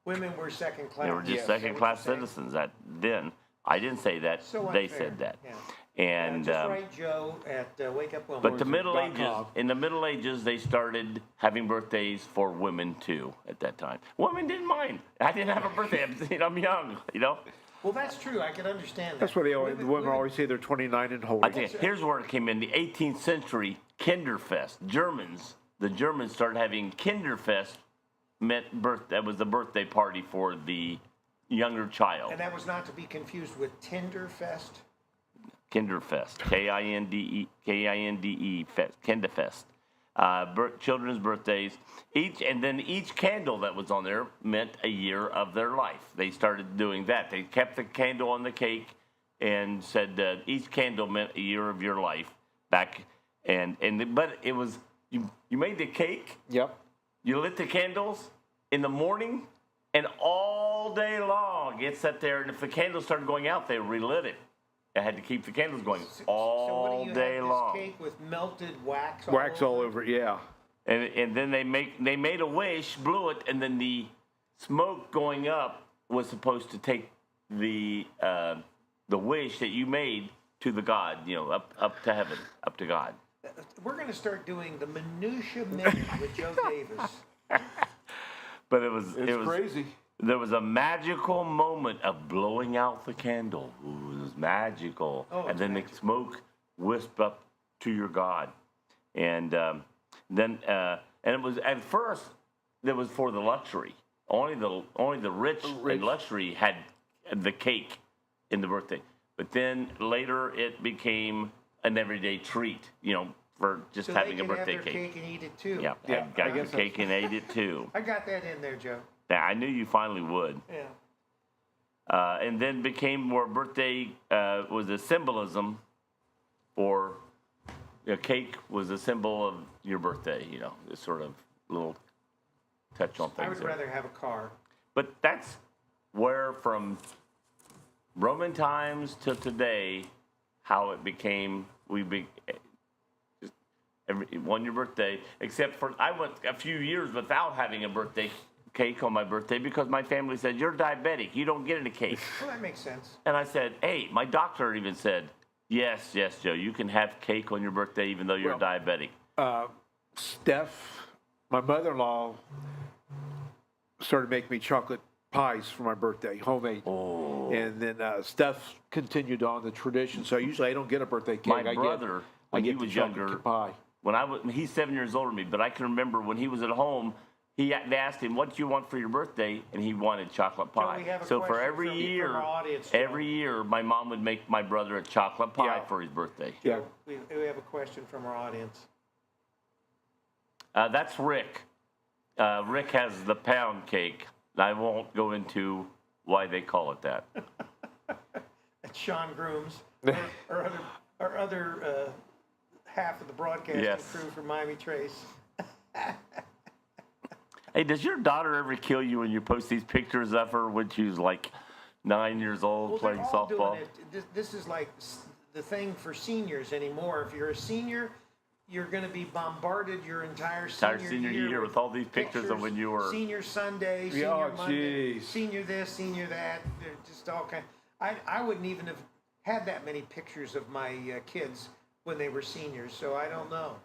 S4: Women were second class.
S3: they were just
S4: Yes,
S3: second-class
S4: is that what you're
S3: citizens. That then I didn't say that.
S4: So
S3: They
S4: unfair.
S3: said that,
S4: Yeah.
S3: and.
S4: Just write Joe at Wake Up Wilmington.
S3: But the Middle
S2: Wilmington.com.
S3: Ages, in the Middle Ages, they started having birthdays for women too. At that time, women didn't mind. I didn't have a birthday. I'm young.
S4: Well, that's true. I can understand that.
S2: That's why the women always say they're 29 and
S3: I
S2: holy.
S3: think here's where it came in. The 18th century, Kinderfest. The Germans started having Kinderfest. That was the birthday party for the younger child.
S4: And that was not to be confused with Tinderfest.
S3: Kinderfest, K-I-N-D-E Fest, Kinderfest. Children's birthdays. Each candle that was on there meant a year of their life. They started doing that. They kept the candle on the cake and said that each candle meant a year of your life back. But it was you made the cake.
S2: Yep.
S3: You lit the candles in the morning and all day long. It sat there, and if the candles started going out, they relit it. They had to keep the candles going
S4: So
S3: all
S4: what do you
S3: day
S4: have,
S3: long.
S4: This cake with melted wax.
S2: Wax all over it, yeah.
S3: And then they made a wish, blew it, and then the smoke going up was supposed to take the wish that you made to the God, up to heaven, up to God.
S4: We're going to start doing the minutia minute with Joe Davis.
S3: But it was
S2: crazy.
S3: There was a magical moment of blowing out the candle. Ooh, it was magical.
S4: Oh,
S3: and then the smoke wisped up to your God. And then it was at first it was for the luxury. Only the rich and luxury had the cake in the birthday. But then later it became an everyday treat, for just
S4: So
S3: having
S4: they
S3: a
S4: can
S3: birthday
S4: have their cake and eat it too.
S3: Yeah,
S2: Yeah,
S3: got
S2: I
S3: your
S2: guess
S3: cake and ate it too.
S4: I got that in there, Joe.
S3: Yeah, I knew you finally would.
S4: Yeah.
S3: And then became where birthday was a symbolism, or a cake was a symbol of your birthday. This sort of little touch on things.
S4: I would
S3: there.
S4: rather have a car.
S3: But that's where, from Roman times to today, how it became. on your birthday, except for I went a few years without having a birthday cake on my birthday because my family said, you're diabetic, you don't get any cake.
S4: Well, that makes sense.
S3: And I said, hey, my doctor even said, yes, Joe, you can have cake on your birthday even though you're diabetic.
S2: Steph, my mother-in-law, started making me chocolate pies for my birthday, homemade.
S3: Oh.
S2: And then Steph continued on the tradition. So usually I don't get a birthday cake.
S3: My brother, when he
S2: the
S3: was
S2: chocolate
S3: younger,
S2: pie.
S3: he's 7 years older than me, but I can remember when he was at home, they asked him, what do you want for your birthday? And he wanted chocolate pie.
S4: we have a
S3: So for
S4: question
S3: every
S4: from our audience, Joe.
S3: every year, my mom would make my brother a chocolate pie for his birthday.
S2: Yeah.
S4: We have a question from our audience.
S3: That's Rick. Rick has the pound cake. I won't go into why they call it that.
S4: That's Sean Grooms, our other half of the broadcasting crew from Miami Trace.
S3: Hey, does your daughter ever kill you when you post these pictures of her when she was like 9 years old playing
S4: they're all
S3: softball?
S4: doing it. This is like the thing for seniors anymore. If you're a senior, you're going to be bombarded your entire senior
S3: year with all these pictures of when you were
S4: senior Sunday, senior Monday, senior this, senior that. They're just all kind. I wouldn't even have had that many pictures of my kids when they were seniors, so I don't know.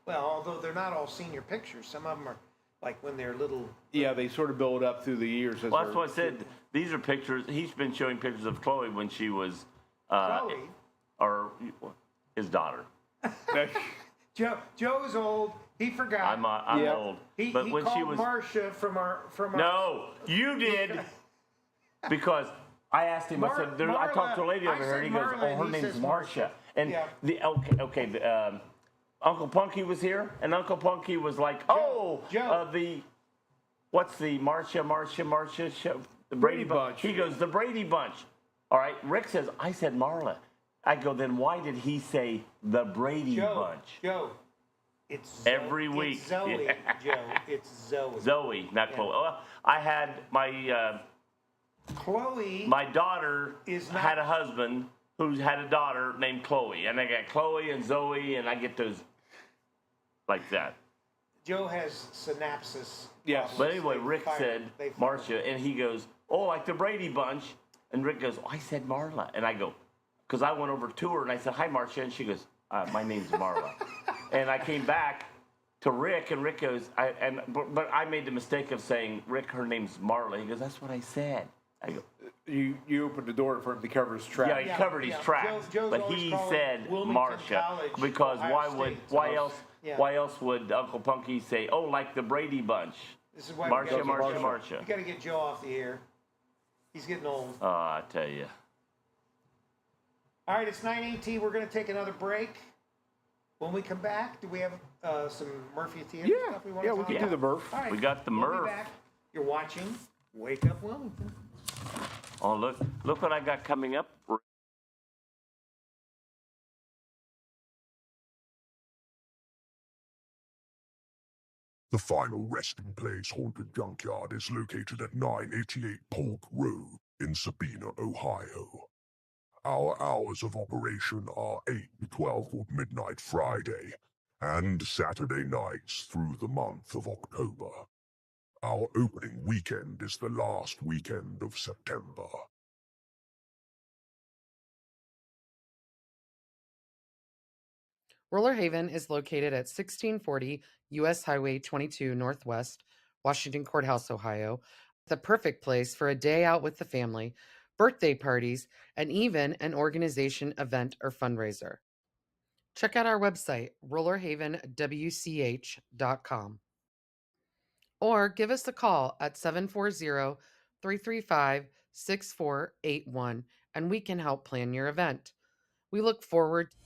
S4: Well, although they're not all senior pictures, some of them are like when they're little.
S2: Yeah, they sort of build up through the years.
S3: Well, that's what I said. These are pictures. He's been showing pictures of Chloe when she was, or his daughter.
S4: Joe's old. He forgot.
S3: I'm old.
S4: But he
S3: when
S4: called
S3: she was
S4: Marcia from our.
S3: No, you did. Because I asked him. I said, I talked to a lady over here, and he goes, "Oh, her name's Marcia." And Uncle Punky was here, and Uncle Punky was like, what's the Marcia show? The Brady Bunch. He goes, the Brady Bunch. All right, Rick says, I said Marla. I go, then why did he say the Brady Bunch?
S4: Joe, it's
S3: every week.
S4: It's Zoe, Joe. It's Zoe.
S3: Zoe, not Chloe. Well, I had my
S4: Chloe.
S3: My daughter had a husband who had a daughter named Chloe, and I got Chloe and Zoe, and I get those like that.
S4: Joe has synapses.
S2: Yes.
S3: But anyway, Rick said Marcia, and he goes, oh, like the Brady Bunch. And Rick goes, oh, I said Marla. And I go, because I went over to her, and I said, hi, Marcia. And she goes, my name's Marla. And I came back to Rick, and Rick goes, but I made the mistake of saying, Rick, her name's Marla. He goes, that's what I said. I go,
S2: you opened the door for him to cover his tracks.
S3: Yeah, he covered his tracks, but he said Marcia because why else would Uncle Punky say, oh, like the Brady Bunch?
S4: This is why
S3: Marcia.
S4: You got to get Joe off the air. He's getting old.
S3: Oh, I tell you.
S4: All right, it's 9:18. We're going to take another break. When we come back, do we have some Murphy Theater stuff we want to talk about?
S2: We can do the Murph.
S4: All right,
S3: we got the Murph.
S4: Be back. You're watching Wake Up Wilmington.
S3: Oh, look what I got coming up.
S5: The final resting place haunted junkyard is located at 988 Polk Road in Sabina, Ohio. Our hours of operation are 8 to 12 of midnight Friday and Saturday nights through the month of October. Our opening weekend is the last weekend of September.
S6: Roller Haven is located at 1640 U.S. Highway 22 Northwest, Washington Courthouse, Ohio, the perfect place for a day out with the family, birthday parties, and even an organization, event, or fundraiser. Check out our website, rollerhavenwch.com. Or give us a call at 740-335-6481, and we can help plan your event. We look forward to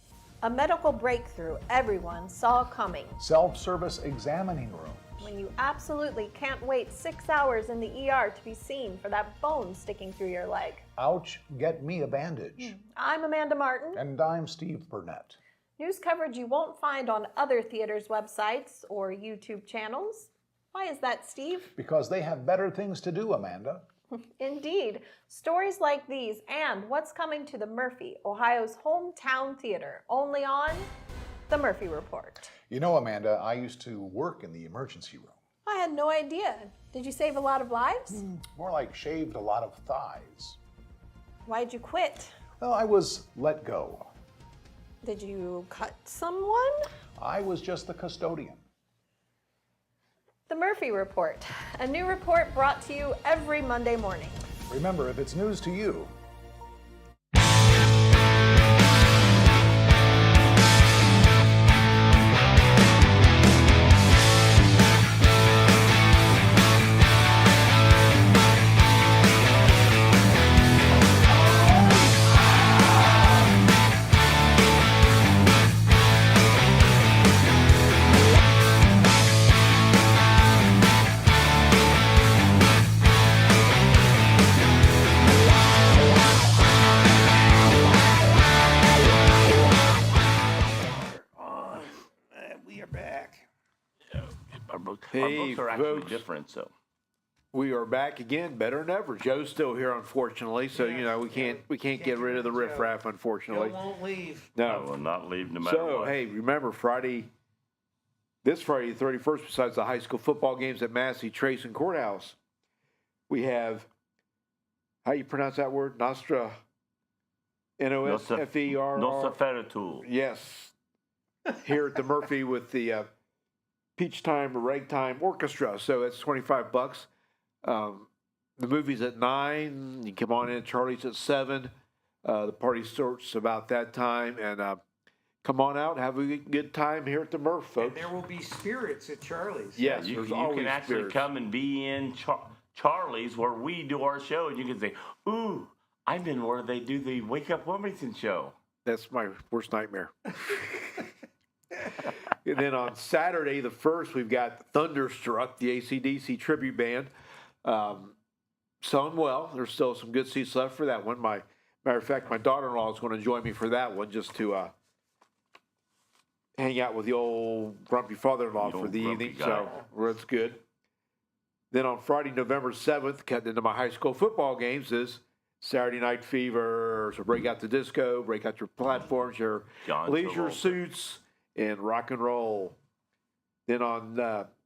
S8: a medical breakthrough everyone saw coming.
S9: Self-service examining room.
S8: When you absolutely can't wait 6 hours in the ER to be seen for that bone sticking through your leg.
S9: Ouch, get me a bandage.
S8: I'm Amanda Martin.
S9: And I'm Steve Burnett.
S8: News coverage you won't find on other theaters' websites or YouTube channels. Why is that, Steve?
S9: Because they have better things to do, Amanda.
S8: Indeed. Stories like these and what's coming to the Murphy, Ohio's hometown theater, only on The Murphy Report.
S9: You know, Amanda, I used to work in the emergency room.
S8: I had no idea. Did you save a lot of lives?
S9: More like shaved a lot of thighs.
S8: Why'd you quit?
S9: Well, I was let go.
S8: Did you cut someone?
S9: I was just the custodian.
S8: The Murphy Report, a new report brought to you every Monday morning.
S9: Remember, if it's news to you,
S4: We are back.
S3: Our books
S2: Hey,
S3: are actually
S2: folks.
S3: different, so.
S2: We are back again, better than ever. Joe's still here, unfortunately, so you know we can't get rid of the riffraff,
S4: Joe
S2: unfortunately.
S4: won't leave.
S3: I
S2: No.
S3: will not leave no matter
S2: So
S3: what.
S2: hey, remember this Friday, the 31st, besides the high school football games at Massey Trace and Courthouse, we have how you pronounce that word? Nostra. Nosferer.
S3: Nosferatu.
S2: Yes. Here at the Murphy with the Peach Time Ragtime Orchestra. So it's $25. The movie's at 9. You come on in. Charlie's at 7. The party starts about that time. And come on out. Have a good time here at the Murph,
S4: And
S2: folks.
S4: there will be spirits at Charlie's.
S2: Yes,
S3: You
S2: there's
S3: can
S2: always
S3: actually
S2: spirits.
S3: come and be in Charlie's where we do our show, and you can say, ooh, I've been where they do the Wake Up Wilmington show.
S2: That's my worst nightmare. And then on Saturday, the 1st, we've got Thunderstruck, the AC/DC tribute band. Selling well. There's still some good seats left for that one. Matter of fact, my daughter-in-law is going to join me for that one just to hang out with the old grumpy father-in-law
S3: The
S2: for
S3: old
S2: the
S3: grumpy
S2: evening.
S3: guy.
S2: So that's good. Then on Friday, November 7th, cutting into my high school football games is Saturday Night Fever. So break out the disco, break out your platforms, your
S3: John
S2: leisure
S3: Travolta.
S2: suits, and rock and roll. Then on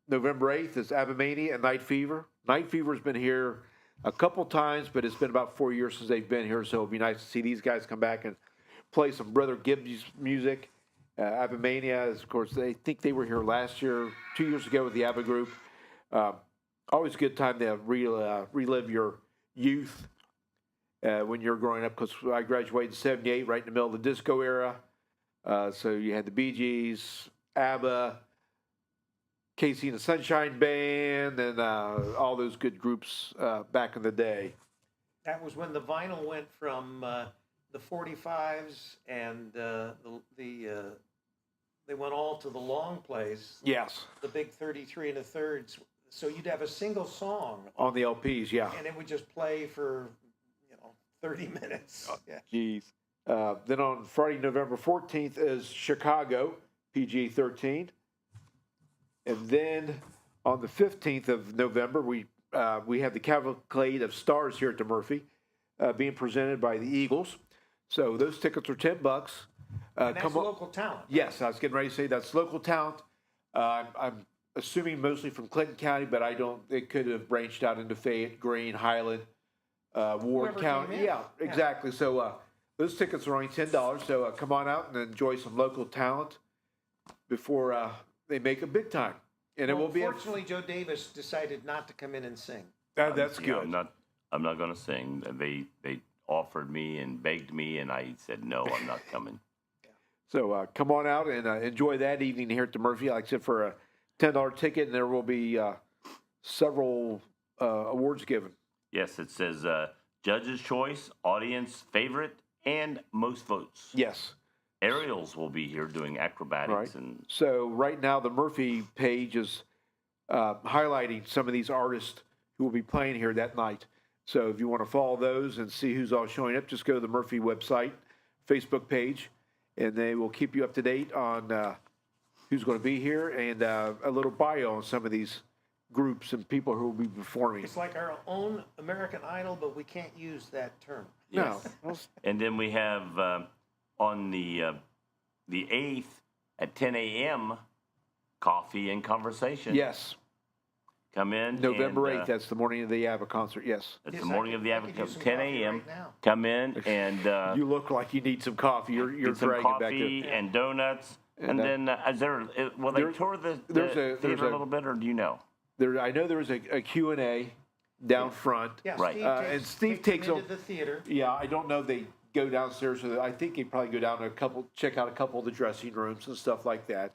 S2: November 8th is Abamania and Night Fever. Night Fever's been here a couple times, but it's been about 4 years since they've been here, so it'll be nice to see these guys come back and play some Brother Gibbs music. Abamania is, of course, they think they were here last year, 2 years ago with the ABBA group. Always a good time to relive your youth when you're growing up, because I graduated in 78, right in the middle of the disco era. So you had the Bee Gees, ABBA, Casey and the Sunshine Band, and all those good groups back in the day.
S4: That was when the vinyl went from the 45s and they went all to the long plays,
S2: Yes,
S4: the big 33 and a thirds. So you'd have a single song
S2: on the LPs, yeah.
S4: and it would just play for 30 minutes. Yeah.
S2: Jeez. Then on Friday, November 14th is Chicago, PG-13. And then on the 15th of November, we have the Cavalcade of Stars here at the Murphy, being presented by the Eagles. So those tickets are $10.
S4: And that's
S2: Come on.
S4: local talent.
S2: Yes, I was getting ready to say that's local talent. I'm assuming mostly from Clinton County, but it could have branched out into Fayette, Greene, Highland, Ward
S4: Whoever
S2: County.
S4: came in.
S2: Yeah, exactly. So those tickets are only $10. So come on out and enjoy some local talent before they make a big time. And it will be.
S4: Unfortunately, Joe Davis decided not to come in and sing.
S2: That's
S3: Yeah,
S2: good.
S3: I'm not going to sing. They offered me and begged me, and I said no. I'm not coming.
S2: So come on out and enjoy that evening here at the Murphy. Like I said, for a $10 ticket, and there will be several awards given.
S3: Yes, it says judge's choice, audience favorite, and most votes.
S2: Yes.
S3: Ariels will be here doing acrobatics
S2: Right.
S3: and
S2: So right now, the Murphy page is highlighting some of these artists who will be playing here that night. So if you want to follow those and see who's all showing up, just go to the Murphy website, Facebook page, and they will keep you up to date on who's going to be here and a little bio on some of these groups and people who will be performing.
S4: It's like our own American Idol, but we can't use that term.
S2: No.
S3: And then we have on the 8th, at 10 a.m., coffee and conversation.
S2: Yes.
S3: Come in.
S2: November
S3: and,
S2: 8th. That's the morning of the AVA concert. Yes.
S3: It's
S4: Yes,
S3: the morning of the
S4: I could use
S3: advocate,
S4: some
S3: 10
S4: coffee
S3: a.m.
S4: right now.
S3: Come in and
S2: You look like you need some coffee. You're
S3: get some
S2: dragging back
S3: coffee
S2: there.
S3: and donuts.
S2: And,
S3: And then, will they tour the theater a little bit, or do you know?
S2: I know there was a Q&A down front.
S4: Yeah,
S3: Right.
S4: Steve takes them into the theater.
S2: Yeah, I don't know if they go downstairs. I think they probably go down to check out a couple of the dressing rooms and stuff like that.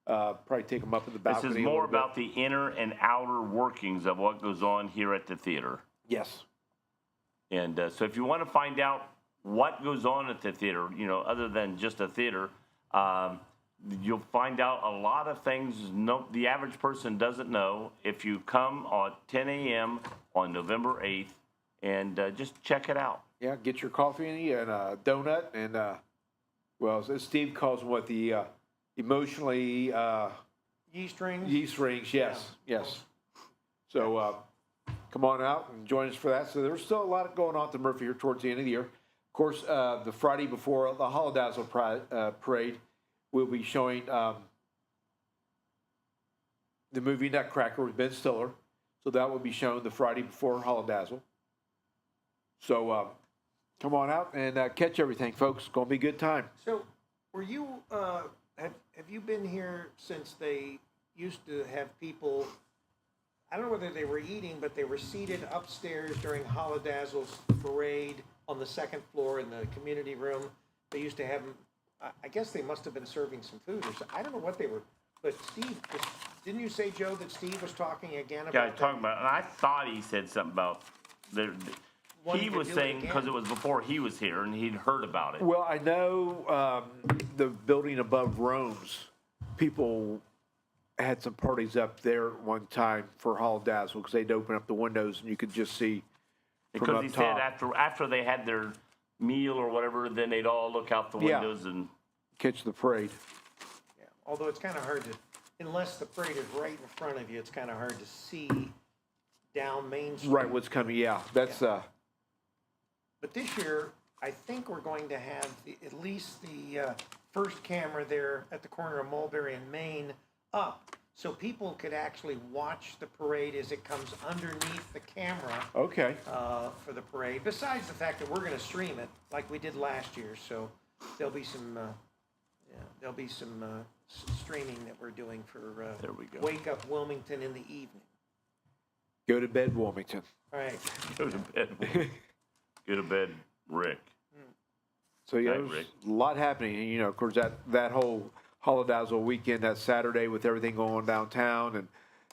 S2: Probably take them up in the balcony.
S3: This is more about the inner and outer workings of what goes on here at the theater.
S2: Yes.
S3: And so if you want to find out what goes on at the theater, other than just a theater, you'll find out a lot of things the average person doesn't know if you come at 10 a.m. on November 8th and just check it out.
S2: Yeah, get your coffee and a donut and, as Steve calls them, the emotionally
S4: Yeast rings.
S2: yeast rings. Yes, yes. So come on out and join us for that. So there's still a lot going on at the Murphy here towards the end of the year. Of course, the Friday before the Holodazzle parade, we'll be showing the movie Nutcracker with Ben Stiller. So that will be shown the Friday before Holodazzle. So come on out and catch everything, folks. It's going to be a good time.
S4: So, were you have you been here since they used to have people? I don't know whether they were eating, but they were seated upstairs during Holodazzle's parade on the second floor in the community room. They used to have them. I guess they must have been serving some food or something. I don't know what they were. But Steve, didn't you say, Joe, that Steve was talking again about?
S3: Yeah, talking about, and I thought he said something about he was saying because it was before he was here and he'd heard about it.
S2: Well, I know the building above Rome's, people had some parties up there at one time for Holodazzle because they'd open up the windows and you could just see from
S3: Because
S2: up
S3: he
S2: top.
S3: said after they had their meal or whatever, then they'd all look out the windows and
S2: catch the parade.
S4: Yeah. Although it's kind of hard to, unless the parade is right in front of you, it's kind of hard to see down Main Street.
S2: Right, what's coming? Yeah, that's
S4: But this year, I think we're going to have at least the first camera there at the corner of Mulberry and Main up, so people could actually watch the parade as it comes underneath the camera
S2: okay.
S4: for the parade. Besides the fact that we're going to stream it like we did last year, so there'll be some streaming that we're doing for
S3: There we go.
S4: Wake Up Wilmington in the evening.
S2: Go to bed, Wilmington.
S4: All right.
S3: go to bed. Go to bed, Rick.
S2: So yeah,
S3: Right,
S2: there's
S3: Rick.
S2: a lot happening. And, of course, that whole Holodazzle weekend, that Saturday with everything going on downtown and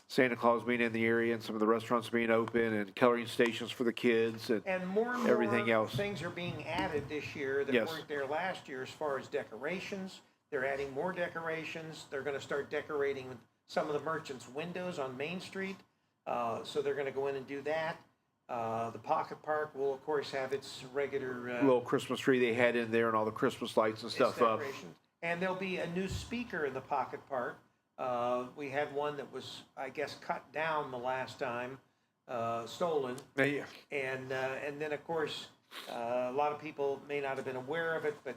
S2: Santa Claus being in the area and some of the restaurants being open and coloring stations for the kids and
S4: more
S2: everything else.
S4: Things are being added this year that
S2: Yes.
S4: weren't there last year as far as decorations. They're adding more decorations. They're going to start decorating some of the merchants' windows on Main Street. So they're going to go in and do that. The Pocket Park will, of course, have its regular
S2: little Christmas tree they had in there and all the Christmas lights and stuff up.
S4: decorations. And there'll be a new speaker in the Pocket Park. We had one that was, I guess, cut down the last time, stolen.
S2: Yeah.
S4: And then, of course, a lot of people may not have been aware of it, but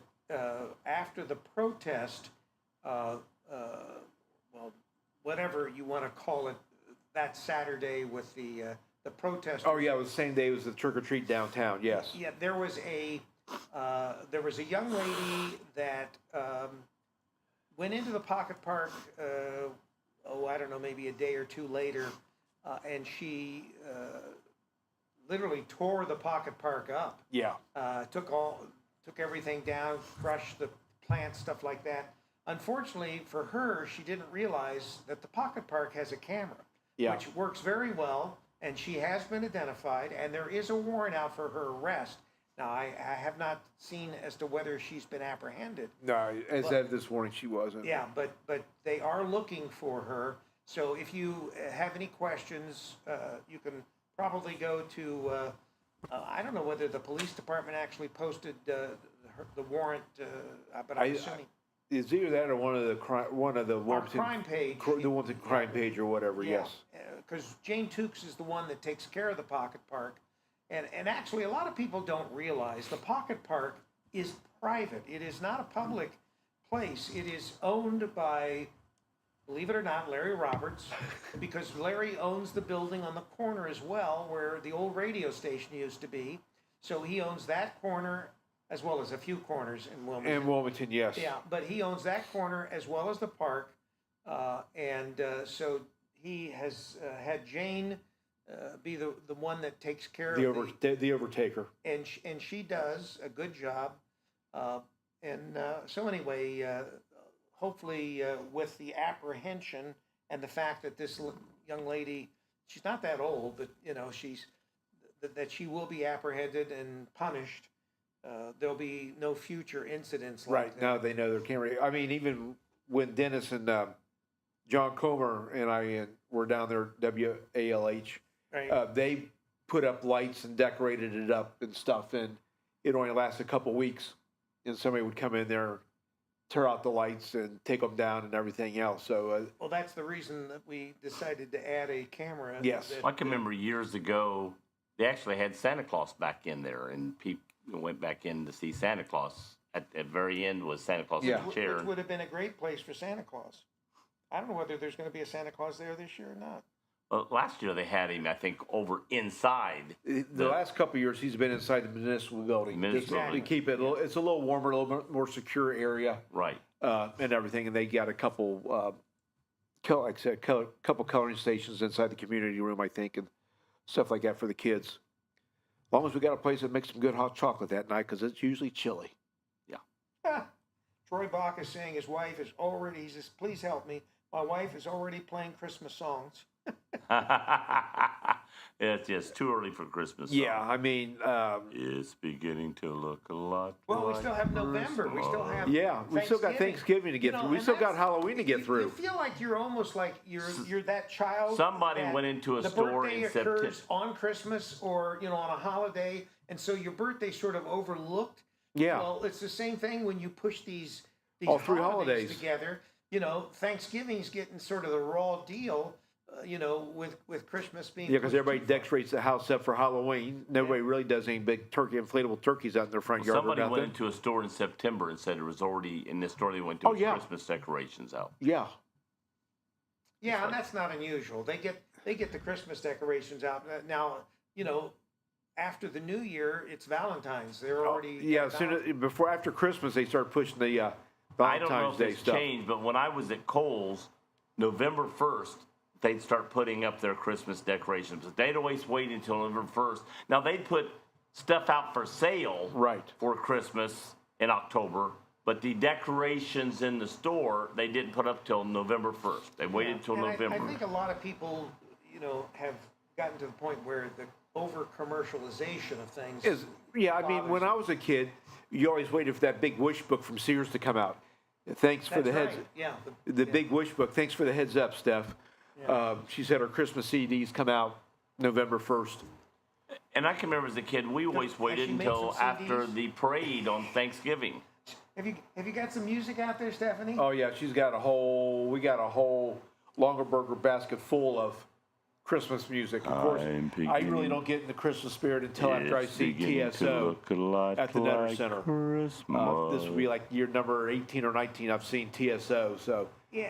S4: after the protest, whatever you want to call it, that Saturday with the protesters.
S2: Oh yeah, it was the same day as the trick or treat downtown. Yes.
S4: Yeah, there was a young lady that went into the Pocket Park. I don't know, maybe a day or two later, and she literally tore the Pocket Park up.
S2: Yeah.
S4: Took everything down, crushed the plants, stuff like that. Unfortunately for her, she didn't realize that the Pocket Park has a camera, which works very well, and she has been identified, and there is a warrant out for her arrest. Now, I have not seen as to whether she's been apprehended.
S2: No, as of this morning, she wasn't.
S4: Yeah, but they are looking for her. So if you have any questions, you can probably go to, I don't know whether the police department actually posted the warrant, but I'm assuming.
S2: It's either that or one of the
S4: Our
S2: Wilmington
S4: crime page.
S2: the Wilmington crime page or whatever. Yes.
S4: Because Jane Tukes is the one that takes care of the Pocket Park. And actually, a lot of people don't realize the Pocket Park is private. It is not a public place. It is owned by, believe it or not, Larry Roberts, because Larry owns the building on the corner as well, where the old radio station used to be. So he owns that corner as well as a few corners in Wilmington.
S2: In Wilmington, yes.
S4: Yeah, but he owns that corner as well as the park, so he has had Jane be the one that takes care of
S2: The overtaker.
S4: and she does a good job. So anyway, hopefully with the apprehension and the fact that this young lady, she's not that old, but that she will be apprehended and punished. There'll be no future incidents like that.
S2: Now they know their camera. I mean, even when Dennis and John Comer and I were down there, WALH,
S4: Right.
S2: they put up lights and decorated it up and stuff, and it only lasted a couple weeks. And somebody would come in there, tear out the lights, and take them down and everything else. So,
S4: Well, that's the reason that we decided to add a camera.
S2: Yes.
S3: I can remember years ago, they actually had Santa Claus back in there, and people went back in to see Santa Claus. At the very end was Santa Claus in the chair.
S4: Which would have been a great place for Santa Claus. I don't know whether there's going to be a Santa Claus there this year or not.
S3: Well, last year they had him, I think, over inside.
S2: the last couple of years, he's been inside the municipal building.
S3: Municipal
S2: Just to
S3: building.
S2: keep it, it's a little warmer, a little more secure area.
S3: Right.
S2: And everything, and they got a couple, like I said, couple coloring stations inside the community room, I think, and stuff like that for the kids. As long as we got a place that makes some good hot chocolate that night, because it's usually chilly.
S4: Troy Bach is saying his wife is already, he says, please help me. My wife is already playing Christmas songs.
S3: It's just too early for Christmas.
S2: Yeah, I mean,
S3: It's beginning to look a lot.
S4: Well, we
S3: like
S4: still have November. We still have
S2: yeah, we still got Thanksgiving to get through. We
S4: and
S2: still got
S4: that's-
S2: Halloween to get through.
S4: You feel like you're almost like you're that child.
S3: Somebody
S4: that
S3: went into a
S4: the
S3: store
S4: birthday
S3: in September.
S4: occurs on Christmas or on a holiday, and so your birthday sort of overlooked.
S2: Yeah.
S4: Well, it's the same thing when you push these
S2: All three holidays.
S4: together. Thanksgiving's getting sort of the raw deal. With Christmas being
S2: Yeah, because
S4: pushed
S2: everybody
S4: too far.
S2: decorates the house up for Halloween. Nobody really does any big inflatable turkeys out in their front yard or
S3: Somebody
S2: nothing.
S3: went into a store in September and said it was already in this store. They went to
S2: Oh, yeah.
S3: Christmas decorations out.
S2: Yeah.
S4: Yeah, and that's not unusual. They get the Christmas decorations out now. After the New Year, it's Valentine's. They're already
S2: Yeah, after Christmas, they start pushing the
S3: I don't know
S2: Valentine's
S3: if
S2: Day
S3: it's
S2: stuff.
S3: changed, but when I was at Kohl's, November 1st, they'd start putting up their Christmas decorations. But they'd always wait until November 1st. Now, they'd put stuff out for sale
S2: Right.
S3: for Christmas in October, but the decorations in the store, they didn't put up till November 1st. They waited till
S4: And
S3: November.
S4: I think a lot of people, have gotten to the point where the over commercialization of things
S2: I mean, when I was a kid, you always waited for that big wish book from Sears to come out. Thanks for
S4: That's
S2: the heads.
S4: right. Yeah,
S2: The big wish book. Thanks for the heads up, Steph. She said her Christmas CDs come out November 1st.
S3: And I can remember as a kid, we always waited
S4: she made
S3: until
S4: some
S3: after
S4: CDs?
S3: the parade on Thanksgiving.
S4: Have you got some music out there, Stephanie?
S2: Oh yeah, we got a whole Longaberger basket full of Christmas music. Of course, I really don't get in the Christmas spirit until after I see TSO at the Netter Center. This will be like year number 18 or 19. I've seen TSO. So
S4: Yeah.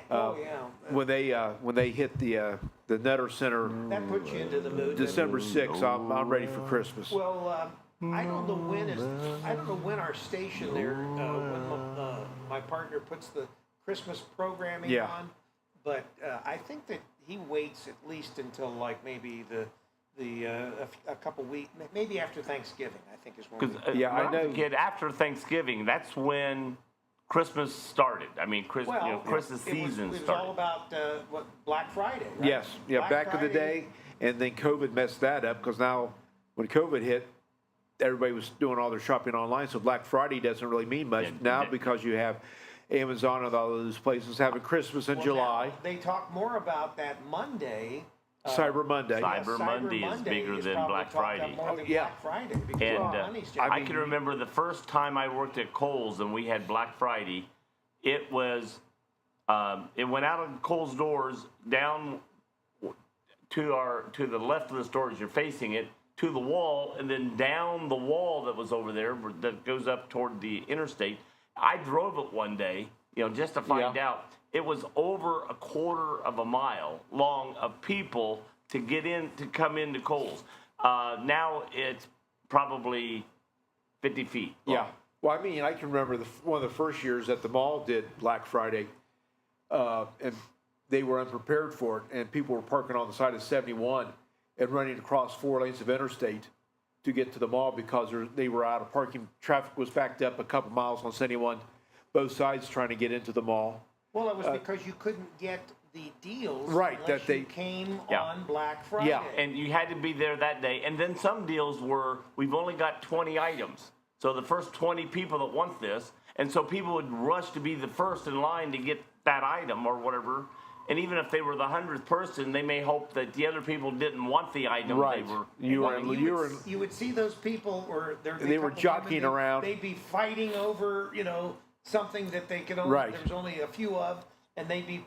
S2: when they hit the Netter Center
S4: That puts you into the mood.
S2: December 6th, I'm ready for Christmas.
S4: Well, I don't know when our station there, when my partner puts the Christmas programming
S2: Yeah.
S4: on, but I think that he waits at least until like maybe a couple weeks, maybe after Thanksgiving. I think is when.
S3: Because
S2: Yeah, I
S3: when I was
S2: know.
S3: a kid, after Thanksgiving, that's when Christmas started. I mean, Christmas season
S4: It was
S3: started.
S4: all about Black Friday. Right?
S2: Yes, yeah,
S4: Black
S2: back in the
S4: Friday.
S2: day, and then COVID messed that up because now when COVID hit, everybody was doing all their shopping online, so Black Friday doesn't really mean much
S3: Yeah,
S2: now
S3: yeah.
S2: because you have Amazon and all of those places having Christmas in
S4: Well,
S2: July,
S4: now they talk more about that Monday.
S2: Cyber Monday.
S3: Cyber Monday is bigger than
S4: probably
S3: Black
S4: talked about
S3: Friday.
S4: more than
S2: yeah.
S4: Black Friday because
S3: And
S4: money's just-
S3: I can remember the first time I worked at Kohl's and we had Black Friday. It was, it went out of Kohl's doors down to the left of the store as you're facing it, to the wall, and then down the wall that was over there that goes up toward the interstate. I drove it one day,
S10: just to find out. It was over a quarter of a mile long of people to come into Kohl's. Now it's probably 50 feet long.
S2: Yeah. Well, I mean, I can remember one of the first years that the mall did Black Friday, and they were unprepared for it, and people were parking on the side of 71 and running across 4 lanes of interstate to get to the mall because they were out of parking. Traffic was backed up a couple miles on 71, both sides trying to get into the mall.
S4: Well, it was because you couldn't get the deals
S2: Right,
S4: unless
S2: that they
S4: you came on Black Friday.
S2: Yeah.
S10: And you had to be there that day. And then some deals were, we've only got 20 items. So the first 20 people that want this, and so people would rush to be the first in line to get that item or whatever. And even if they were the 100th person, they may hope that the other people didn't want the item.
S2: Right.
S10: They were.
S4: You would see those people, or
S2: they were jockeying around.
S4: They'd be fighting over, something that they could only, there was only a few of, and they'd be,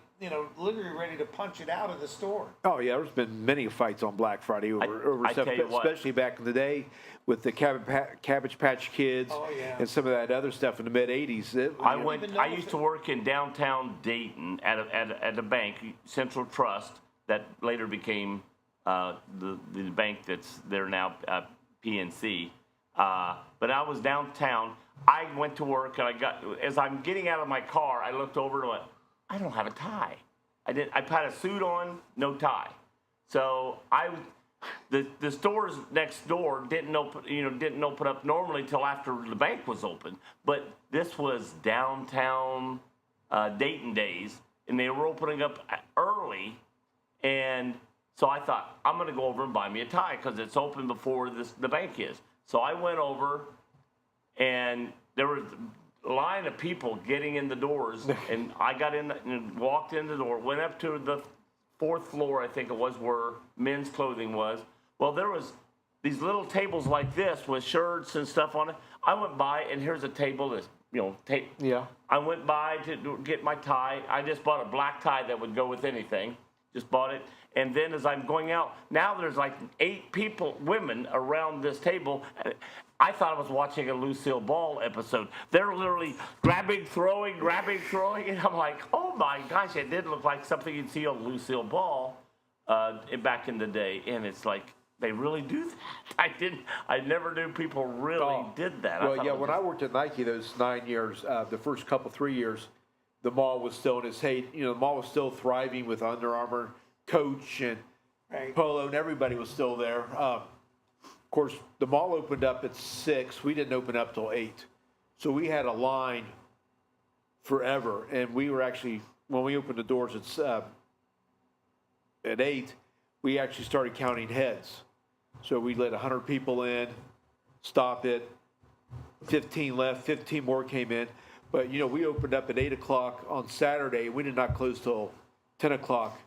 S4: literally ready to punch it out of the store.
S2: Oh yeah, there's been many fights on Black Friday over stuff, especially back in the day with the Cabbage Patch Kids and some of that other stuff in the mid '80s.
S10: I used to work in downtown Dayton at a bank, Central Trust, that later became the bank that's there now, PNC. But I was downtown. I went to work, and as I'm getting out of my car, I looked over and went, I don't have a tie. I had a suit on, no tie. So the stores next door didn't open up normally till after the bank was open. But this was downtown Dayton days, and they were opening up early. And so I thought, I'm going to go over and buy me a tie because it's open before the bank is. So I went over, and there was a line of people getting in the doors, and I got in and walked in the door, went up to the 4th floor, I think it was, where men's clothing was. Well, there was these little tables like this with shirts and stuff on it. I went by, and here's a table that's,
S2: Yeah.
S10: I went by to get my tie. I just bought a black tie that would go with anything. Just bought it. And then as I'm going out, now there's like 8 women around this table. I thought I was watching a Lucille Ball episode. They're literally grabbing, throwing, and I'm like, oh my gosh, it did look like something you'd see on Lucille Ball back in the day. And it's like, they really do that. I never knew people really did that.
S2: Well, yeah, when I worked at Nike those 9 years, the first 3 years, the mall was still in its heyday. The mall was still thriving with Under Armour, Coach, and Polo, and everybody was still there. Of course, the mall opened up at 6. We didn't open up till 8. So we had a line forever. And we were actually, when we opened the doors at 8, we actually started counting heads. So we let 100 people in, stop it, 15 left, 15 more came in. But, we opened up at 8 o'clock on Saturday. We did not close till 10 o'clock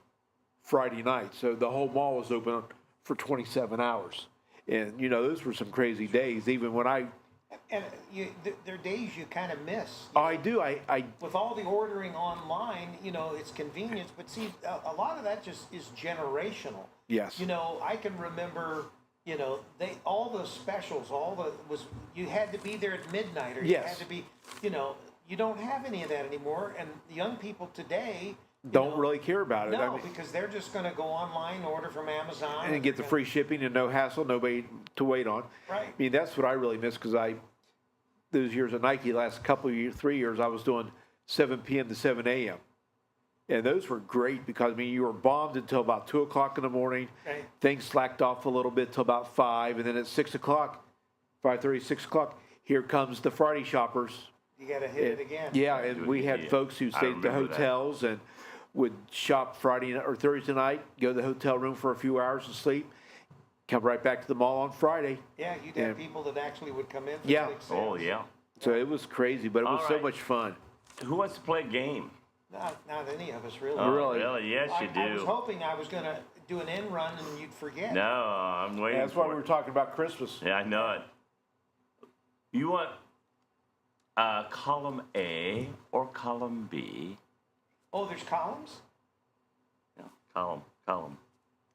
S2: Friday night. So the whole mall was open for 27 hours. And, those were some crazy days, even when I...
S4: And there are days you kind of miss.
S2: I do.
S4: With all the ordering online, it's convenience. But see, a lot of that just is generational.
S2: Yes.
S4: I can remember, all the specials, you had to be there at midnight, or you had to be, you don't have any of that anymore. And the young people today...
S2: don't really care about it.
S4: No, because they're just going to go online, order from Amazon.
S2: And get the free shipping and no hassle, nobody to wait on.
S4: Right.
S2: I mean, that's what I really miss because those years at Nike, last couple of years, 3 years, I was doing 7 p.m. to 7 a.m. And those were great because, you were bombed until about 2 o'clock in the morning.
S4: Right.
S2: Things slacked off a little bit till about 5. And then at 6 o'clock, 5:30, 6 o'clock, here comes the Friday shoppers.
S4: You got to hit it again.
S2: Yeah, and we had folks who stayed at the hotels and would shop Friday or Thursday night, go to the hotel room for a few hours and sleep, come right back to the mall on Friday.
S4: Yeah, you'd have people that actually would come in for
S2: Yeah.
S4: 6 cents.
S10: Oh, yeah.
S2: So it was crazy, but it was so much fun.
S10: Who wants to play a game?
S4: Not any of us, really.
S10: Oh,
S2: Really?
S10: Yes, you do.
S4: I was hoping I was going to do an end run and you'd forget.
S10: No, I'm waiting
S2: That's
S10: for
S2: why we were talking about Christmas.
S10: Yeah, I know it. You want column A or column B?
S4: Oh, there's columns?
S10: Yeah, column.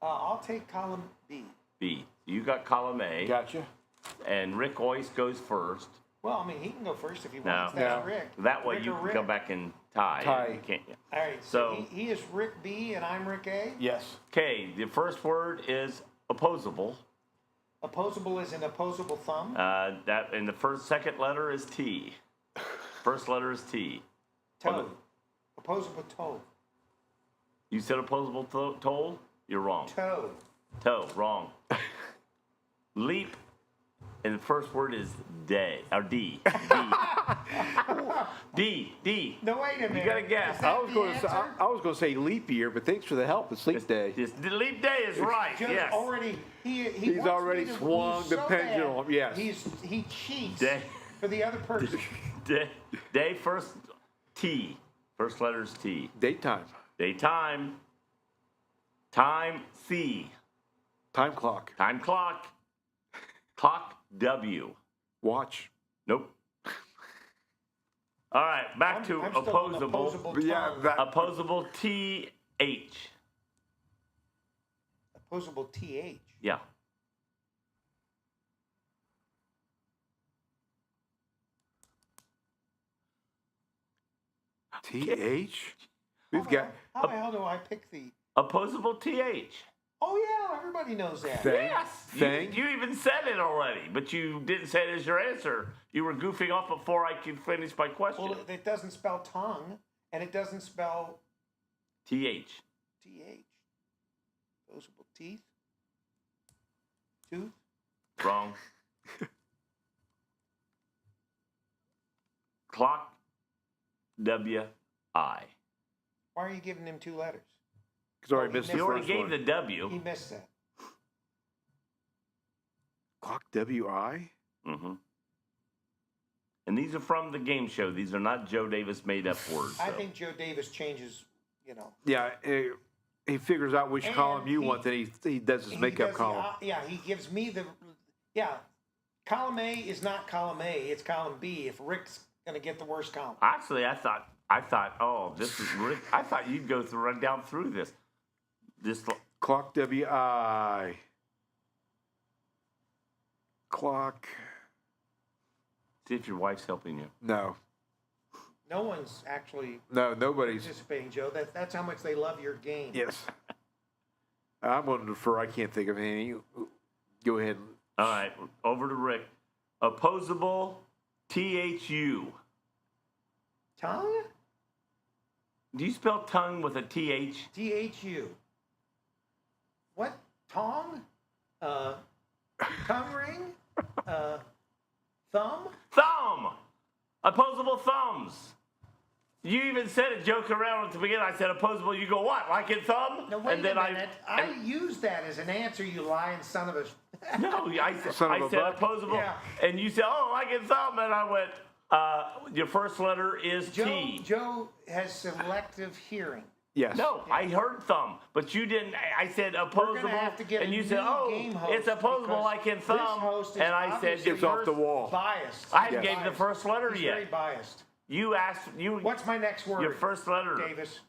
S4: I'll take column B.
S10: B. You got column A.
S2: Gotcha.
S10: And Rick Oyce goes first.
S4: Well, he can go first if he
S10: No.
S4: wants. That's Rick.
S10: That way
S4: Rick
S10: you
S4: or
S10: can
S4: Rick.
S10: come back and
S2: Tie.
S10: You can't,
S4: All right, so he is Rick B and I'm Rick A.
S2: Yes.
S10: Okay, the first word is opposable.
S4: Opposable is an opposable thumb.
S10: That and the second letter is T. First letter is T.
S4: Toe. Opposable toe.
S10: You said opposable toll? You're wrong.
S4: Toe.
S10: Toe, wrong. Leap, and the first word is day, or D. D.
S4: No, wait a minute.
S10: You gotta guess.
S4: Is that
S2: I was
S4: the
S2: going to say,
S4: answer?
S2: I was going to say leap year, but thanks for the help. It's leap day.
S10: The leap day is right,
S4: Joe's
S10: yes.
S4: already he's
S2: He's already swung the pendulum, yes.
S4: He cheats
S10: Day.
S4: for the other person.
S10: Day first T. First letter's T.
S2: Daytime.
S10: Daytime. Time C.
S2: Time clock.
S10: Time clock. Clock W.
S2: Watch.
S10: Nope. All right, back to
S4: I'm still on
S10: opposable.
S4: opposable
S2: Yeah,
S4: tongue.
S2: that,
S10: Opposable TH.
S4: Opposable TH.
S10: Yeah.
S2: TH. We've got
S4: How the hell do I pick the?
S10: Opposable TH.
S4: Oh yeah, everybody knows that.
S2: thing.
S10: Yes.
S2: Thing.
S10: You even said it already, but you didn't say it as your answer. You were goofing off before I could finish my question.
S4: Well, it doesn't spell tongue, and it doesn't spell
S10: TH.
S4: TH. Opposable teeth. Tooth.
S10: Wrong. Clock WI.
S4: Why are you giving him two letters?
S2: Because I already
S4: Oh, he
S2: missed
S4: missed
S2: the
S10: You already
S2: first
S10: gave
S2: one.
S10: the W.
S4: He missed that.
S2: Clock WI.
S10: Mm-hmm. And these are from the game show. These are not Joe Davis made up words.
S4: I
S10: so.
S4: think Joe Davis changes, you know.
S2: Yeah, he figures out which
S4: And
S2: column you
S4: he-
S2: want, then he does his makeup
S4: does
S2: column.
S4: yeah, he gives me the. Yeah, column A is not column A. It's column B. If Rick's gonna get the worst column.
S10: Actually, I thought, oh, this is Rick. I thought you'd go through run down through this.
S2: Clock WI. Clock.
S10: See if your wife's helping you.
S2: No.
S4: No one's actually
S2: No, nobody's.
S4: participating, Joe. That's how much they love your game.
S2: Yes. I'm going to defer. I can't think of any. You go ahead.
S10: All right, over to Rick. Opposable THU.
S4: Tongue?
S10: Do you spell tongue with a TH?
S4: THU. What? Tongue? Tongue ring? Thumb?
S10: Thumb. Opposable thumbs. You even said it, joke around at the beginning. I said opposable. You go, what? Like in thumb?
S4: No, wait
S10: and then
S4: a minute. I used that as an answer, you lying son of a...
S10: No, I
S2: Son of
S10: I
S2: a
S10: said
S2: buck.
S10: opposable.
S4: Yeah.
S10: And you said, oh, like in thumb. And I went, your first letter is T.
S4: Joe has selective hearing.
S2: Yes.
S10: No, I heard thumb, but you didn't. I said opposable,
S4: have to get a
S10: and you said,
S4: new
S10: "Oh,
S4: game host
S10: it's opposable
S4: because
S10: like in
S4: this
S10: thumb."
S4: host is
S10: And I said,
S4: obviously
S10: "Your
S2: It's off
S10: first,
S2: the wall.
S4: Biased.
S10: I haven't
S2: Yes.
S10: gave the first letter
S4: He's
S10: yet.
S4: very biased.
S10: You asked you.
S4: What's my next word?
S10: Your first letter?
S4: Davis.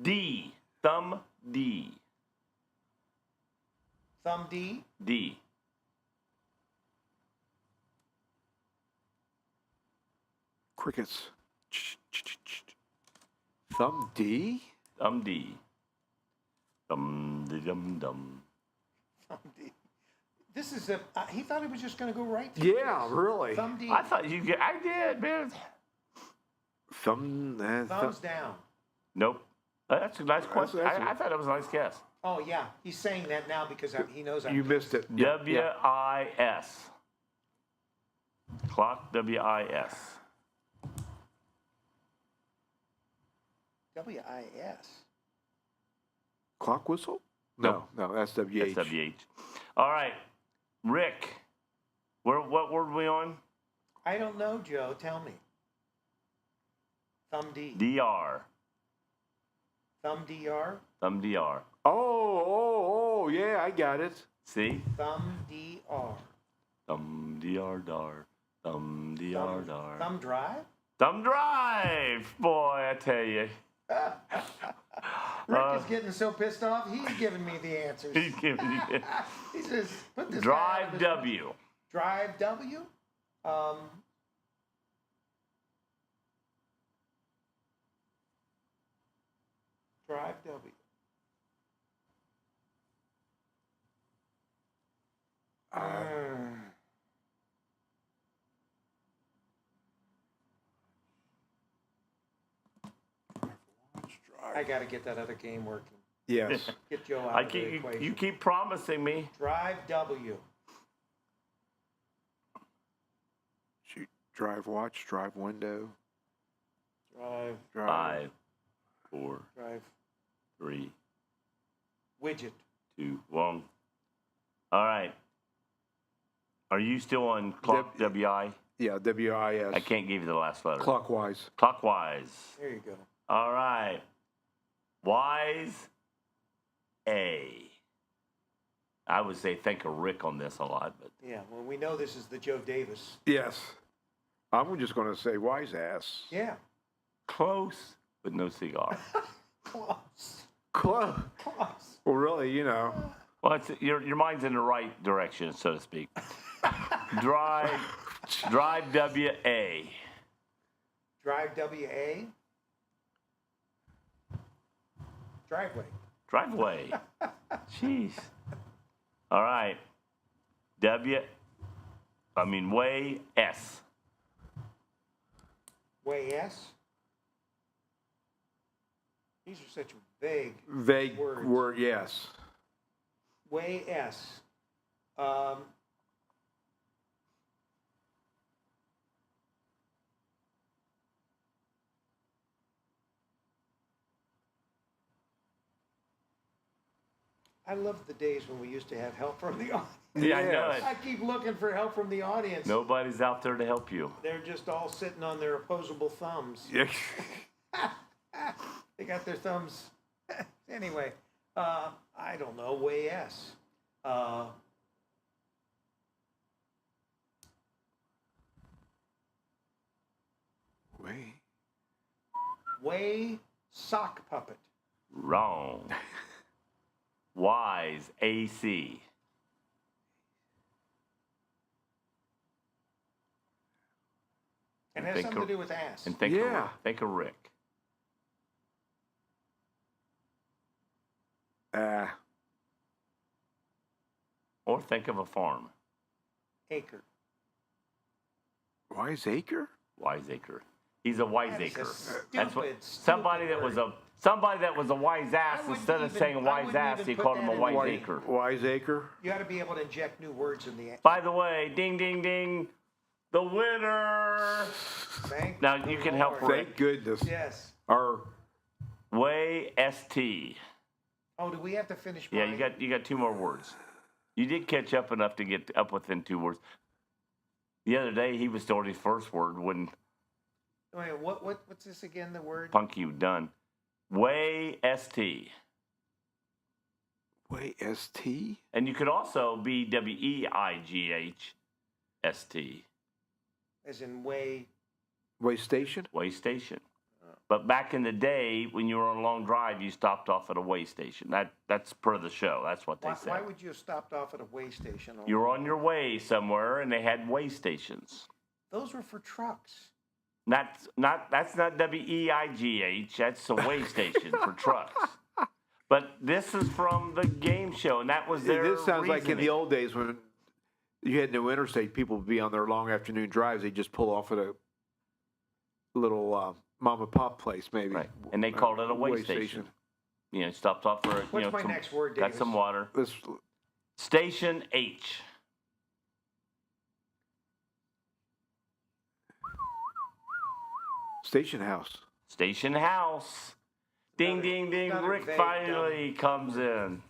S10: D. Thumb D.
S4: Thumb D.
S10: D.
S2: Crickets. Thumb D?
S10: Thumb D. Dum dum dum.
S4: Thumb D. This is a. He thought he was just going to go right to
S2: Yeah,
S4: this.
S2: really.
S4: Thumb D.
S10: I thought you. I did, man.
S2: Thumb.
S4: Thumbs down.
S10: Nope. That's a nice question.
S2: that's
S10: I thought it was a nice guess.
S4: Oh yeah, he's saying that now because he knows I'm.
S2: You missed it. Yeah,
S10: W-I-S. Clock W-I-S.
S4: W-I-S.
S2: Clock whistle? No, that's WH.
S10: That's W-H. All right. Rick. What word are we on?
S4: I don't know, Joe. Tell me. Thumb D.
S10: D-R.
S4: Thumb DR.
S10: Thumb D-R.
S2: Oh, yeah, I got it.
S10: See?
S4: Thumb DR.
S10: Thumb D-R-Dar. Thumb D-R-Dar.
S4: Thumb drive.
S10: Thumb drive! Boy, I tell you.
S4: Rick is getting so pissed off. He's giving me the answers.
S10: He's giving you
S4: He says, "Put this guy out of
S10: Drive
S4: his-
S10: W.
S4: Drive W. Drive W. I got to get that other game working.
S2: Yes.
S4: Get Joe out of the
S10: you
S4: equation.
S10: keep promising me.
S4: Drive W.
S2: Shoot. Drive watch, drive window.
S4: Drive.
S10: 5, 4,
S4: Drive.
S10: 3,
S4: Widget.
S10: 2, 1. All right. Are you still on clock WI?
S2: Yeah, WIS.
S10: I can't give you the last letter.
S2: Clockwise.
S10: Clockwise.
S4: There you go.
S10: All right. Wise A. I would say think of Rick on this a lot, but
S4: Yeah, well, we know this is the Joe Davis.
S2: Yes. I'm just going to say wise ass.
S4: Yeah.
S10: close, but no cigar.
S4: Close.
S2: Close.
S4: Close.
S2: Well, really, you know.
S10: Well, it's, your mind's in the right direction, so to speak. Drive W-A.
S4: Drive W-A. Driveway.
S10: Driveway. Jeez. All right. Way S.
S4: Way S. These are such vague words.
S2: Word, yes.
S4: Way S. I love the days when we used to have help from the audience.
S10: Yeah, I know it.
S4: I keep looking for help from the audience.
S10: Nobody's out there to help you.
S4: They're just all sitting on their opposable thumbs.
S2: Yeah.
S4: They got their thumbs. Anyway, I don't know. Way S. Way sock puppet.
S10: Wrong. Wise AC.
S4: And it has something to do with ass.
S10: And think of Rick. Or think of a farm.
S4: Acre.
S2: Wiseacre?
S10: Wiseacre. He's a wiseacre. That's what
S4: Somebody
S10: that was a wise ass. Instead of saying wise ass, he called him a wiseacre.
S2: Wiseacre?
S4: You got to be able to inject new words in the.
S10: By the way, ding ding ding, the winner. Now you can help Rick.
S2: Thank goodness.
S4: Yes.
S2: Our
S10: Way ST.
S4: Oh, do we have to finish?
S10: Yeah, you got 2 more words. You did catch up enough to get up within 2 words. The other day he was told his first word when.
S4: Wait, what's this again? The word?
S10: Punky done. Way ST.
S2: Way ST?
S10: And you could also be WEIGH-ST.
S4: As in way.
S2: Way station?
S10: Way station. But back in the day, when you were on a long drive, you stopped off at a way station. That's per the show. That's what they said.
S4: Why would you have stopped off at a way station?
S10: You were on your way somewhere, and they had way stations.
S4: Those were for trucks.
S10: That's not WEIGH. That's a way station for trucks. But this is from the game show, and that was their
S2: This sounds like in
S10: reasoning.
S2: the old days when you had no interstate, people would be on their long afternoon drives. They'd just pull off at a little mom and pop place, maybe.
S10: Right. And they called it a way station. You know, stopped off for
S4: What's my next word,
S10: got
S4: Davis?
S10: some water.
S2: This,
S10: Station H.
S2: station house.
S10: Station house. Ding, ding, ding.
S4: not a
S10: Rick
S4: vague,
S10: finally comes in.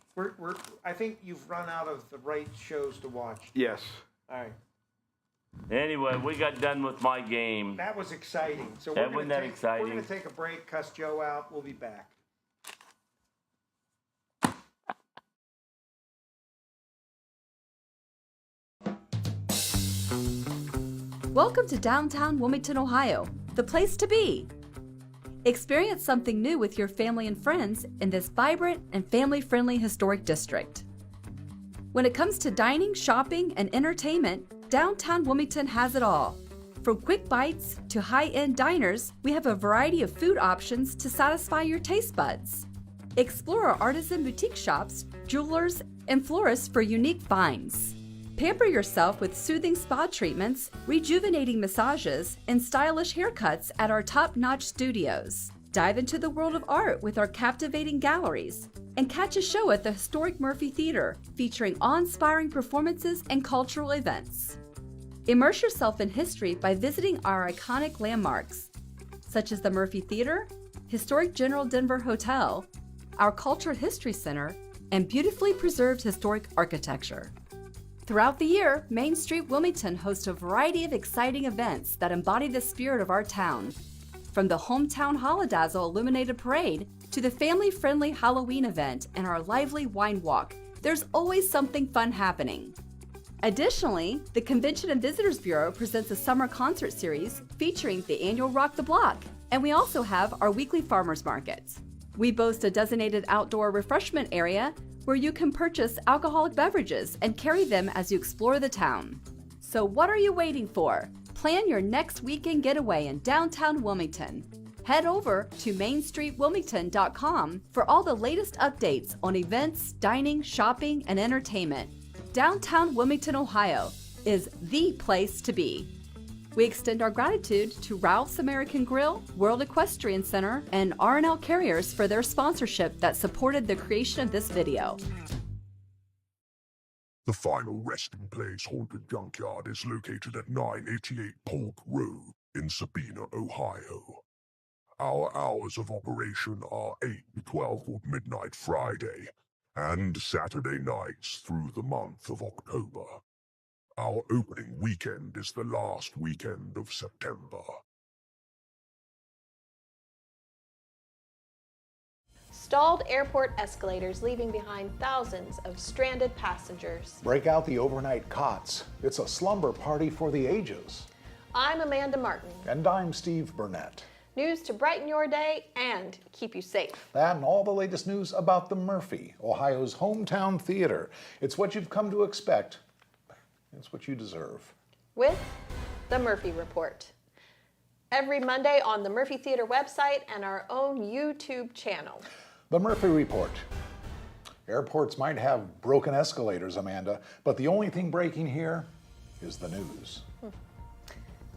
S4: I think you've run out of the right shows to watch.
S2: Yes.
S4: All right.
S10: Anyway, we got done with my game.
S4: That was exciting. So
S10: That
S4: we're
S10: wasn't
S4: going
S10: that exciting.
S4: to take a break, cuss Joe out. We'll be back.
S7: Welcome to downtown Wilmington, Ohio, the place to be. Experience something new with your family and friends in this vibrant and family-friendly historic district. When it comes to dining, shopping, and entertainment, downtown Wilmington has it all. From quick bites to high-end diners, we have a variety of food options to satisfy your taste buds. Explore our artisan boutique shops, jewelers, and florists for unique finds. Pamper yourself with soothing spa treatments, rejuvenating massages, and stylish haircuts at our top-notch studios. Dive into the world of art with our captivating galleries. And catch a show at the historic Murphy Theater, featuring awe-inspiring performances and cultural events. Immerse yourself in history by visiting our iconic landmarks, such as the Murphy Theater, historic General Denver Hotel, our Cultural History Center, and beautifully preserved historic architecture. Throughout the year, Main Street Wilmington hosts a variety of exciting events that embody the spirit of our town. From the Hometown Holodazzle Illuminated Parade to the family-friendly Halloween event and our lively wine walk, there's always something fun happening. Additionally, the Convention and Visitors Bureau presents a summer concert series featuring the annual Rock the Block, and we also have our weekly farmers markets. We boast a designated outdoor refreshment area where you can purchase alcoholic beverages and carry them as you explore the town. So what are you waiting for? Plan your next weekend getaway in downtown Wilmington. Head over to mainstreetwilmington.com for all the latest updates on events, dining, shopping, and entertainment. Downtown Wilmington, Ohio is the place to be. We extend our gratitude to Ralph's American Grill, World Equestrian Center, and R&L Carriers for their sponsorship that supported the creation of this video.
S5: The final resting place haunted junkyard is located at 988 Polk Road in Sabina, Ohio. Our hours of operation are 8 to 12 or midnight Friday and Saturday nights through the month of October. Our opening weekend is the last weekend of September.
S8: Stalled airport escalators leaving behind thousands of stranded passengers.
S9: Break out the overnight cots. It's a slumber party for the ages.
S8: I'm Amanda Martin.
S9: And I'm Steve Burnett.
S8: News to brighten your day and keep you safe.
S9: That and all the latest news about the Murphy, Ohio's hometown theater. It's what you've come to expect. It's what you deserve.
S8: With the Murphy Report. Every Monday on the Murphy Theater website and our own YouTube channel.
S9: The Murphy Report. Airports might have broken escalators, Amanda, but the only thing breaking here is the news.
S8: Have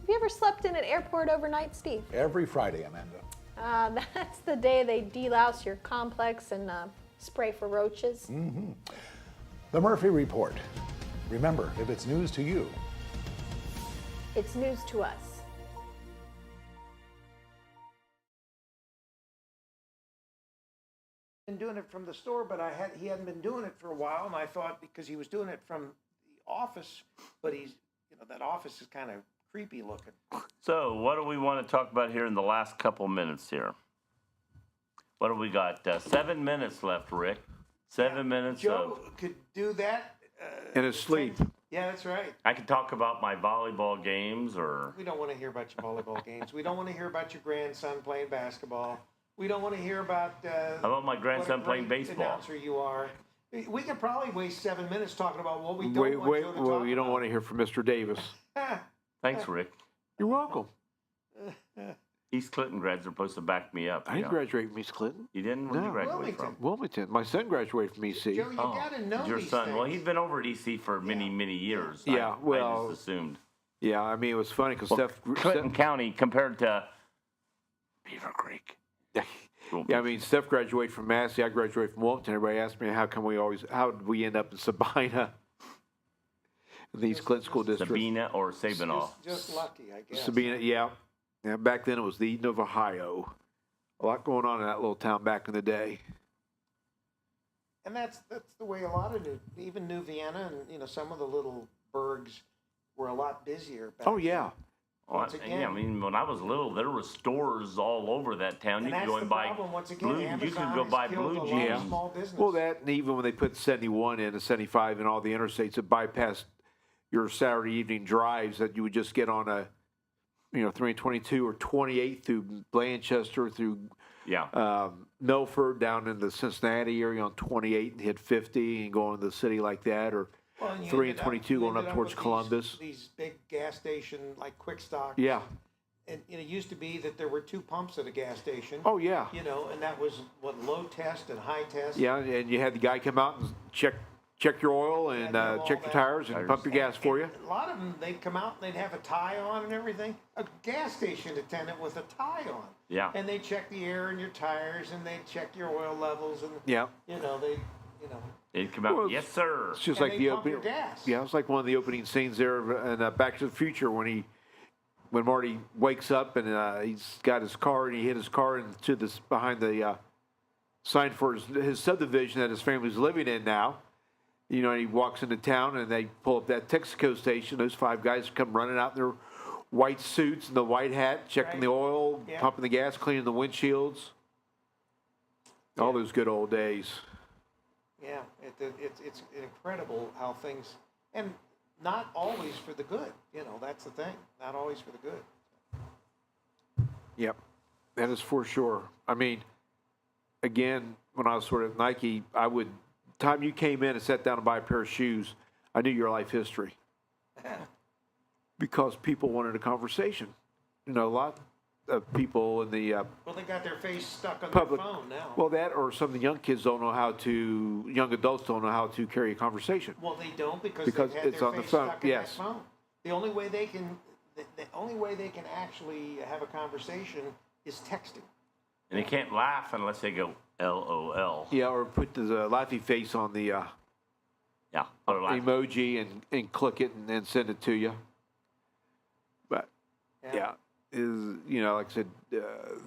S8: you ever slept in an airport overnight, Steve?
S9: Every Friday, Amanda.
S8: That's the day they delouse your complex and spray for roaches.
S9: The Murphy Report. Remember, if it's news to you,
S8: it's news to us.
S4: Been doing it from the store, but he hadn't been doing it for a while, and I thought because he was doing it from the office, but that office is kind of creepy looking.
S10: So what do we want to talk about here in the last couple minutes here? What do we got? 7 minutes left, Rick. 7 minutes.
S4: Joe could do that.
S2: In his sleep.
S4: Yeah, that's right.
S10: I could talk about my volleyball games or...
S4: We don't want to hear about your volleyball games. We don't want to hear about your grandson playing basketball. We don't want to hear about...
S10: How about my grandson playing baseball?
S4: Announcer you are. We could probably waste 7 minutes talking about what we don't want Joe to talk about.
S2: You don't want to hear from Mr. Davis.
S10: Thanks, Rick.
S2: You're welcome.
S10: East Clinton grads are supposed to back me up.
S2: I didn't graduate from East Clinton.
S10: You didn't? Where did you graduate from?
S2: Wilmington. My son graduated from EC.
S4: Joe, you gotta know
S10: your
S4: these
S10: son.
S4: things.
S10: Well, he's been over at EC for many years.
S2: Yeah,
S10: I just assumed.
S2: Yeah, I mean, it was funny because
S10: Clinton County compared to Beaver Creek.
S2: Yeah, I mean, Steph graduated from Massey. I graduated from Wilmington. Everybody asked me how did we end up in Sabina? The East Clinton School District.
S10: Sabina or Sabinal?
S4: Just lucky, I guess.
S2: Sabina, yeah. Yeah, back then it was the Eden of Ohio. A lot going on in that little town back in the day.
S4: And that's the way a lot of even New Vienna and some of the little burgs were a lot busier back
S2: yeah.
S4: Once again,
S10: I mean, when I was little, there were stores all over that town. You could go and buy blue jeans.
S2: Well, that and even when they put 71 in and 75 in all the interstates, it bypassed your Saturday evening drives that you would just get on a 322 or 28 through Blanchester through Milford down in the Cincinnati area on 28 and hit 50 and go into the city like that, or 3 and 22 going up towards Columbus.
S4: These big gas station like Quick Stock.
S2: Yeah.
S4: and it used to be that there were 2 pumps at a gas station.
S2: Oh, yeah.
S4: You know, and that was what, low test and high test.
S2: Yeah, and you had the guy come out and check your oil and
S4: Yeah, do all
S2: check your
S4: that.
S2: tires and pump your gas for you.
S4: A lot of them, they'd come out and they'd have a tie on and everything. A gas station attendant with a tie on.
S10: Yeah.
S4: And they'd check the air in your tires and they'd check your oil levels and,
S2: Yeah.
S4: you know,
S10: They'd come out,
S2: Well,
S10: yes, sir.
S2: It's just
S4: and
S2: like
S4: they
S2: the
S4: pump your
S2: opening.
S4: gas.
S2: Yeah, it's like one of the opening scenes there in Back to the Future when Marty wakes up and he's got his car and he hit his car into this behind the sign for his subdivision that his family's living in now. You know, and he walks into town and they pull up that Texaco station. Those 5 guys come running out in their white suits and the white hat, checking the oil,
S4: Yeah.
S2: pumping the gas, cleaning the windshields. All those good old days.
S4: Yeah, it's incredible how things, and not always for the good. You know, that's the thing. Not always for the good.
S2: Yep, that is for sure. I mean, again, when I was sort of Nike, time you came in and sat down to buy a pair of shoes, I knew your life history because people wanted a conversation. You know, a lot of people in the
S4: Well, they got their face stuck on
S2: public,
S4: their phone now.
S2: well, that or some of the young kids don't know young adults don't know how to carry a conversation.
S4: Well, they don't because
S2: Because
S4: they've had
S2: it's
S4: their
S2: on the
S4: face
S2: phone,
S4: stuck in
S2: yes.
S4: that phone. The only way they can, the only way they can actually have a conversation is texting.
S10: And they can't laugh unless they go LOL.
S2: Yeah, or put the laughy face on the
S10: Yeah. Or laugh.
S2: emoji and click it and then send it to you. But yeah, like I said,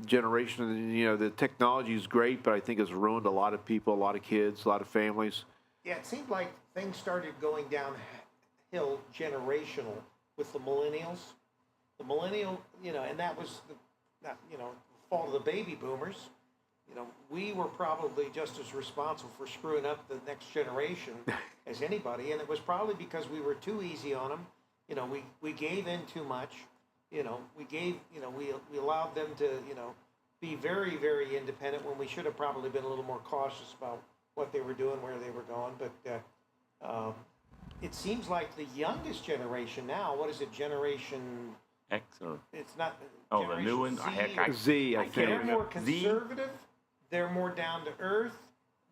S2: generation. You know, the technology is great, but I think it's ruined a lot of people, a lot of kids, a lot of families.
S4: Yeah, it seemed like things started going downhill generational with the millennials. The millennial, and that was the fault of the baby boomers. We were probably just as responsible for screwing up the next generation as anybody, and it was probably because we were too easy on them. We gave in too much. We allowed them to, be very, very independent when we should have probably been a little more cautious about what they were doing, where they were going. But it seems like the youngest generation now, what is it, Generation
S10: X or
S4: It's not.
S10: oh, the new one.
S4: Generation Z,
S2: Z, I
S10: can't
S2: think.
S4: They're more
S10: remember. Z?
S4: conservative. They're more down to earth.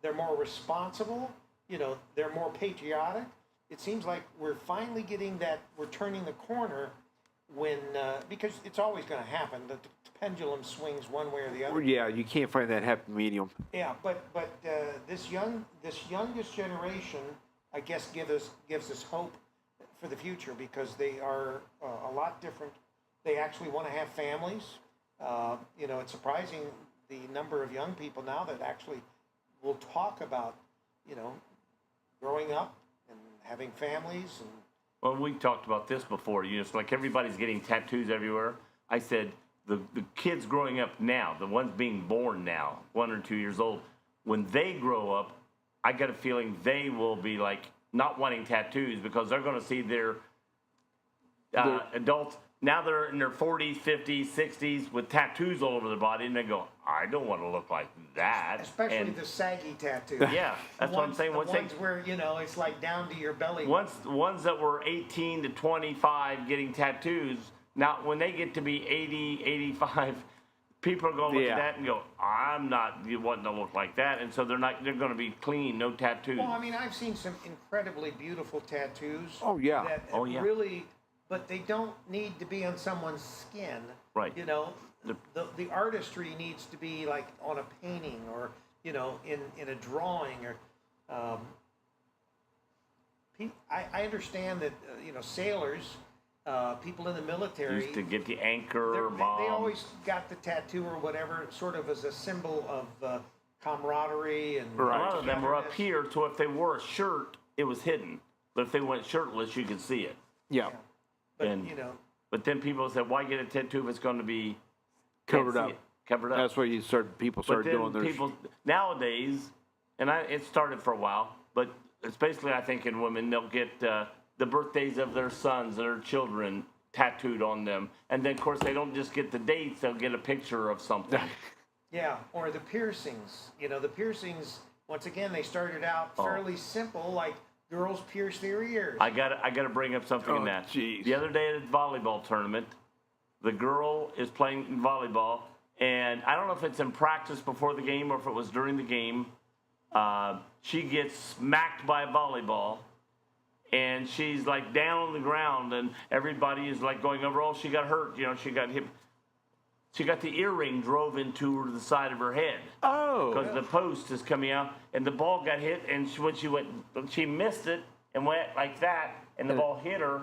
S4: They're more responsible. They're more patriotic. It seems like we're finally getting that. We're turning the corner when because it's always going to happen. The pendulum swings one way or the other.
S2: Yeah, you can't find that happy medium.
S4: Yeah, but this youngest generation, I guess, gives us hope for the future because they are a lot different. They actually want to have families. It's surprising the number of young people now that actually will talk about, growing up and having families and.
S10: Well, we talked about this before. It's like everybody's getting tattoos everywhere. I said the kids growing up now, the ones being born now, 1 or 2 years old, when they grow up, I got a feeling they will be like not wanting tattoos because they're going to see their adults. Now they're in their 40s, 50s, 60s with tattoos all over their body, and they go, I don't want to look like that.
S4: Especially the saggy tattoos.
S10: Yeah, that's what I'm saying.
S4: The ones where, it's like down to your belly.
S10: Ones that were 18 to 25 getting tattoos, now when they get to be 80, 85, people are going to look at that and go, I'm not wanting to look like that. And so they're going to be clean, no tattoos.
S4: Well, I mean, I've seen some incredibly beautiful tattoos.
S2: Oh, yeah.
S4: That really, but they don't need to be on someone's skin.
S10: Right.
S4: The artistry needs to be like on a painting or, in a drawing or, I understand that, sailors, people in the military.
S10: Used to get the anchor,
S4: they always got the tattoo or whatever sort of as a symbol of camaraderie and.
S10: A lot of them were up here, so if they wore a shirt, it was hidden. But if they went shirtless, you could see it.
S2: Yeah.
S4: But,
S10: But then people said, why get a tattoo if it's going to be
S2: Covered up.
S10: Covered up.
S2: That's what people started doing their.
S10: People nowadays, and it started for a while, but especially I think in women, they'll get the birthdays of their sons, their children tattooed on them, and then of course they don't just get the dates; they'll get a picture of something.
S4: Yeah, or the piercings. The piercings. Once again, they started out fairly simple, like girls pierce their ears.
S10: I got to bring up something in that.
S2: Geez.
S10: The other day at a volleyball tournament, the girl is playing volleyball, and I don't know if it's in practice before the game or if it was during the game. She gets smacked by a volleyball, and she's like down on the ground, and everybody is like going over. Oh, she got hurt. She got hit. She got the earring drove into the side of her head.
S2: Oh.
S10: Because the post is coming out, and the ball got hit, and she missed it and went like that, and the ball hit her,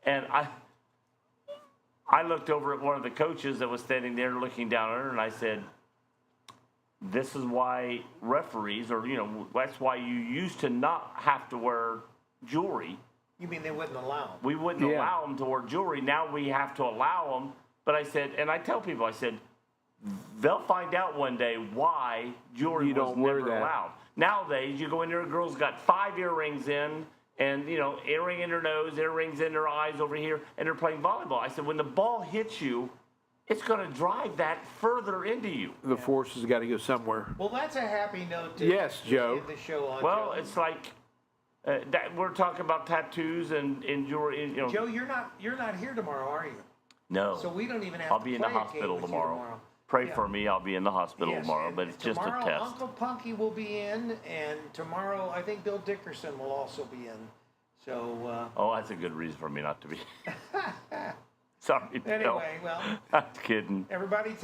S10: and I looked over at one of the coaches that was standing there looking down at her, and I said, this is why referees, or, that's why you used to not have to wear jewelry.
S4: You mean they wouldn't allow them?
S10: We wouldn't allow them to wear jewelry. Now we have to allow them. But I said, and I tell people, I said, they'll find out one day why jewelry was never allowed. Nowadays, you go in there, a girl's got 5 earrings in, and, earring in her nose, earrings in her eyes over here, and they're playing volleyball. I said, when the ball hits you, it's going to drive that further into you.
S2: The force has got to go somewhere.
S4: Well, that's a happy note to
S2: Yes, Joe.
S4: end the show on.
S10: Well,
S4: Joe.
S10: it's like that we're talking about tattoos and jewelry.
S4: Joe, you're not here tomorrow, are you?
S10: No.
S4: So we don't even have
S10: I'll
S4: to
S10: be in
S4: play
S10: the
S4: a game
S10: hospital
S4: with you
S10: tomorrow. Pray for me. I'll be in the hospital
S4: Yes,
S10: tomorrow,
S4: and
S10: but it's just a
S4: tomorrow,
S10: test.
S4: Uncle Punky will be in, and tomorrow I think Bill Dickerson will also be in. So.
S10: Oh, that's a good reason for me not to be. Sorry, Bill.
S4: Anyway, well.
S10: I'm kidding.
S4: Everybody.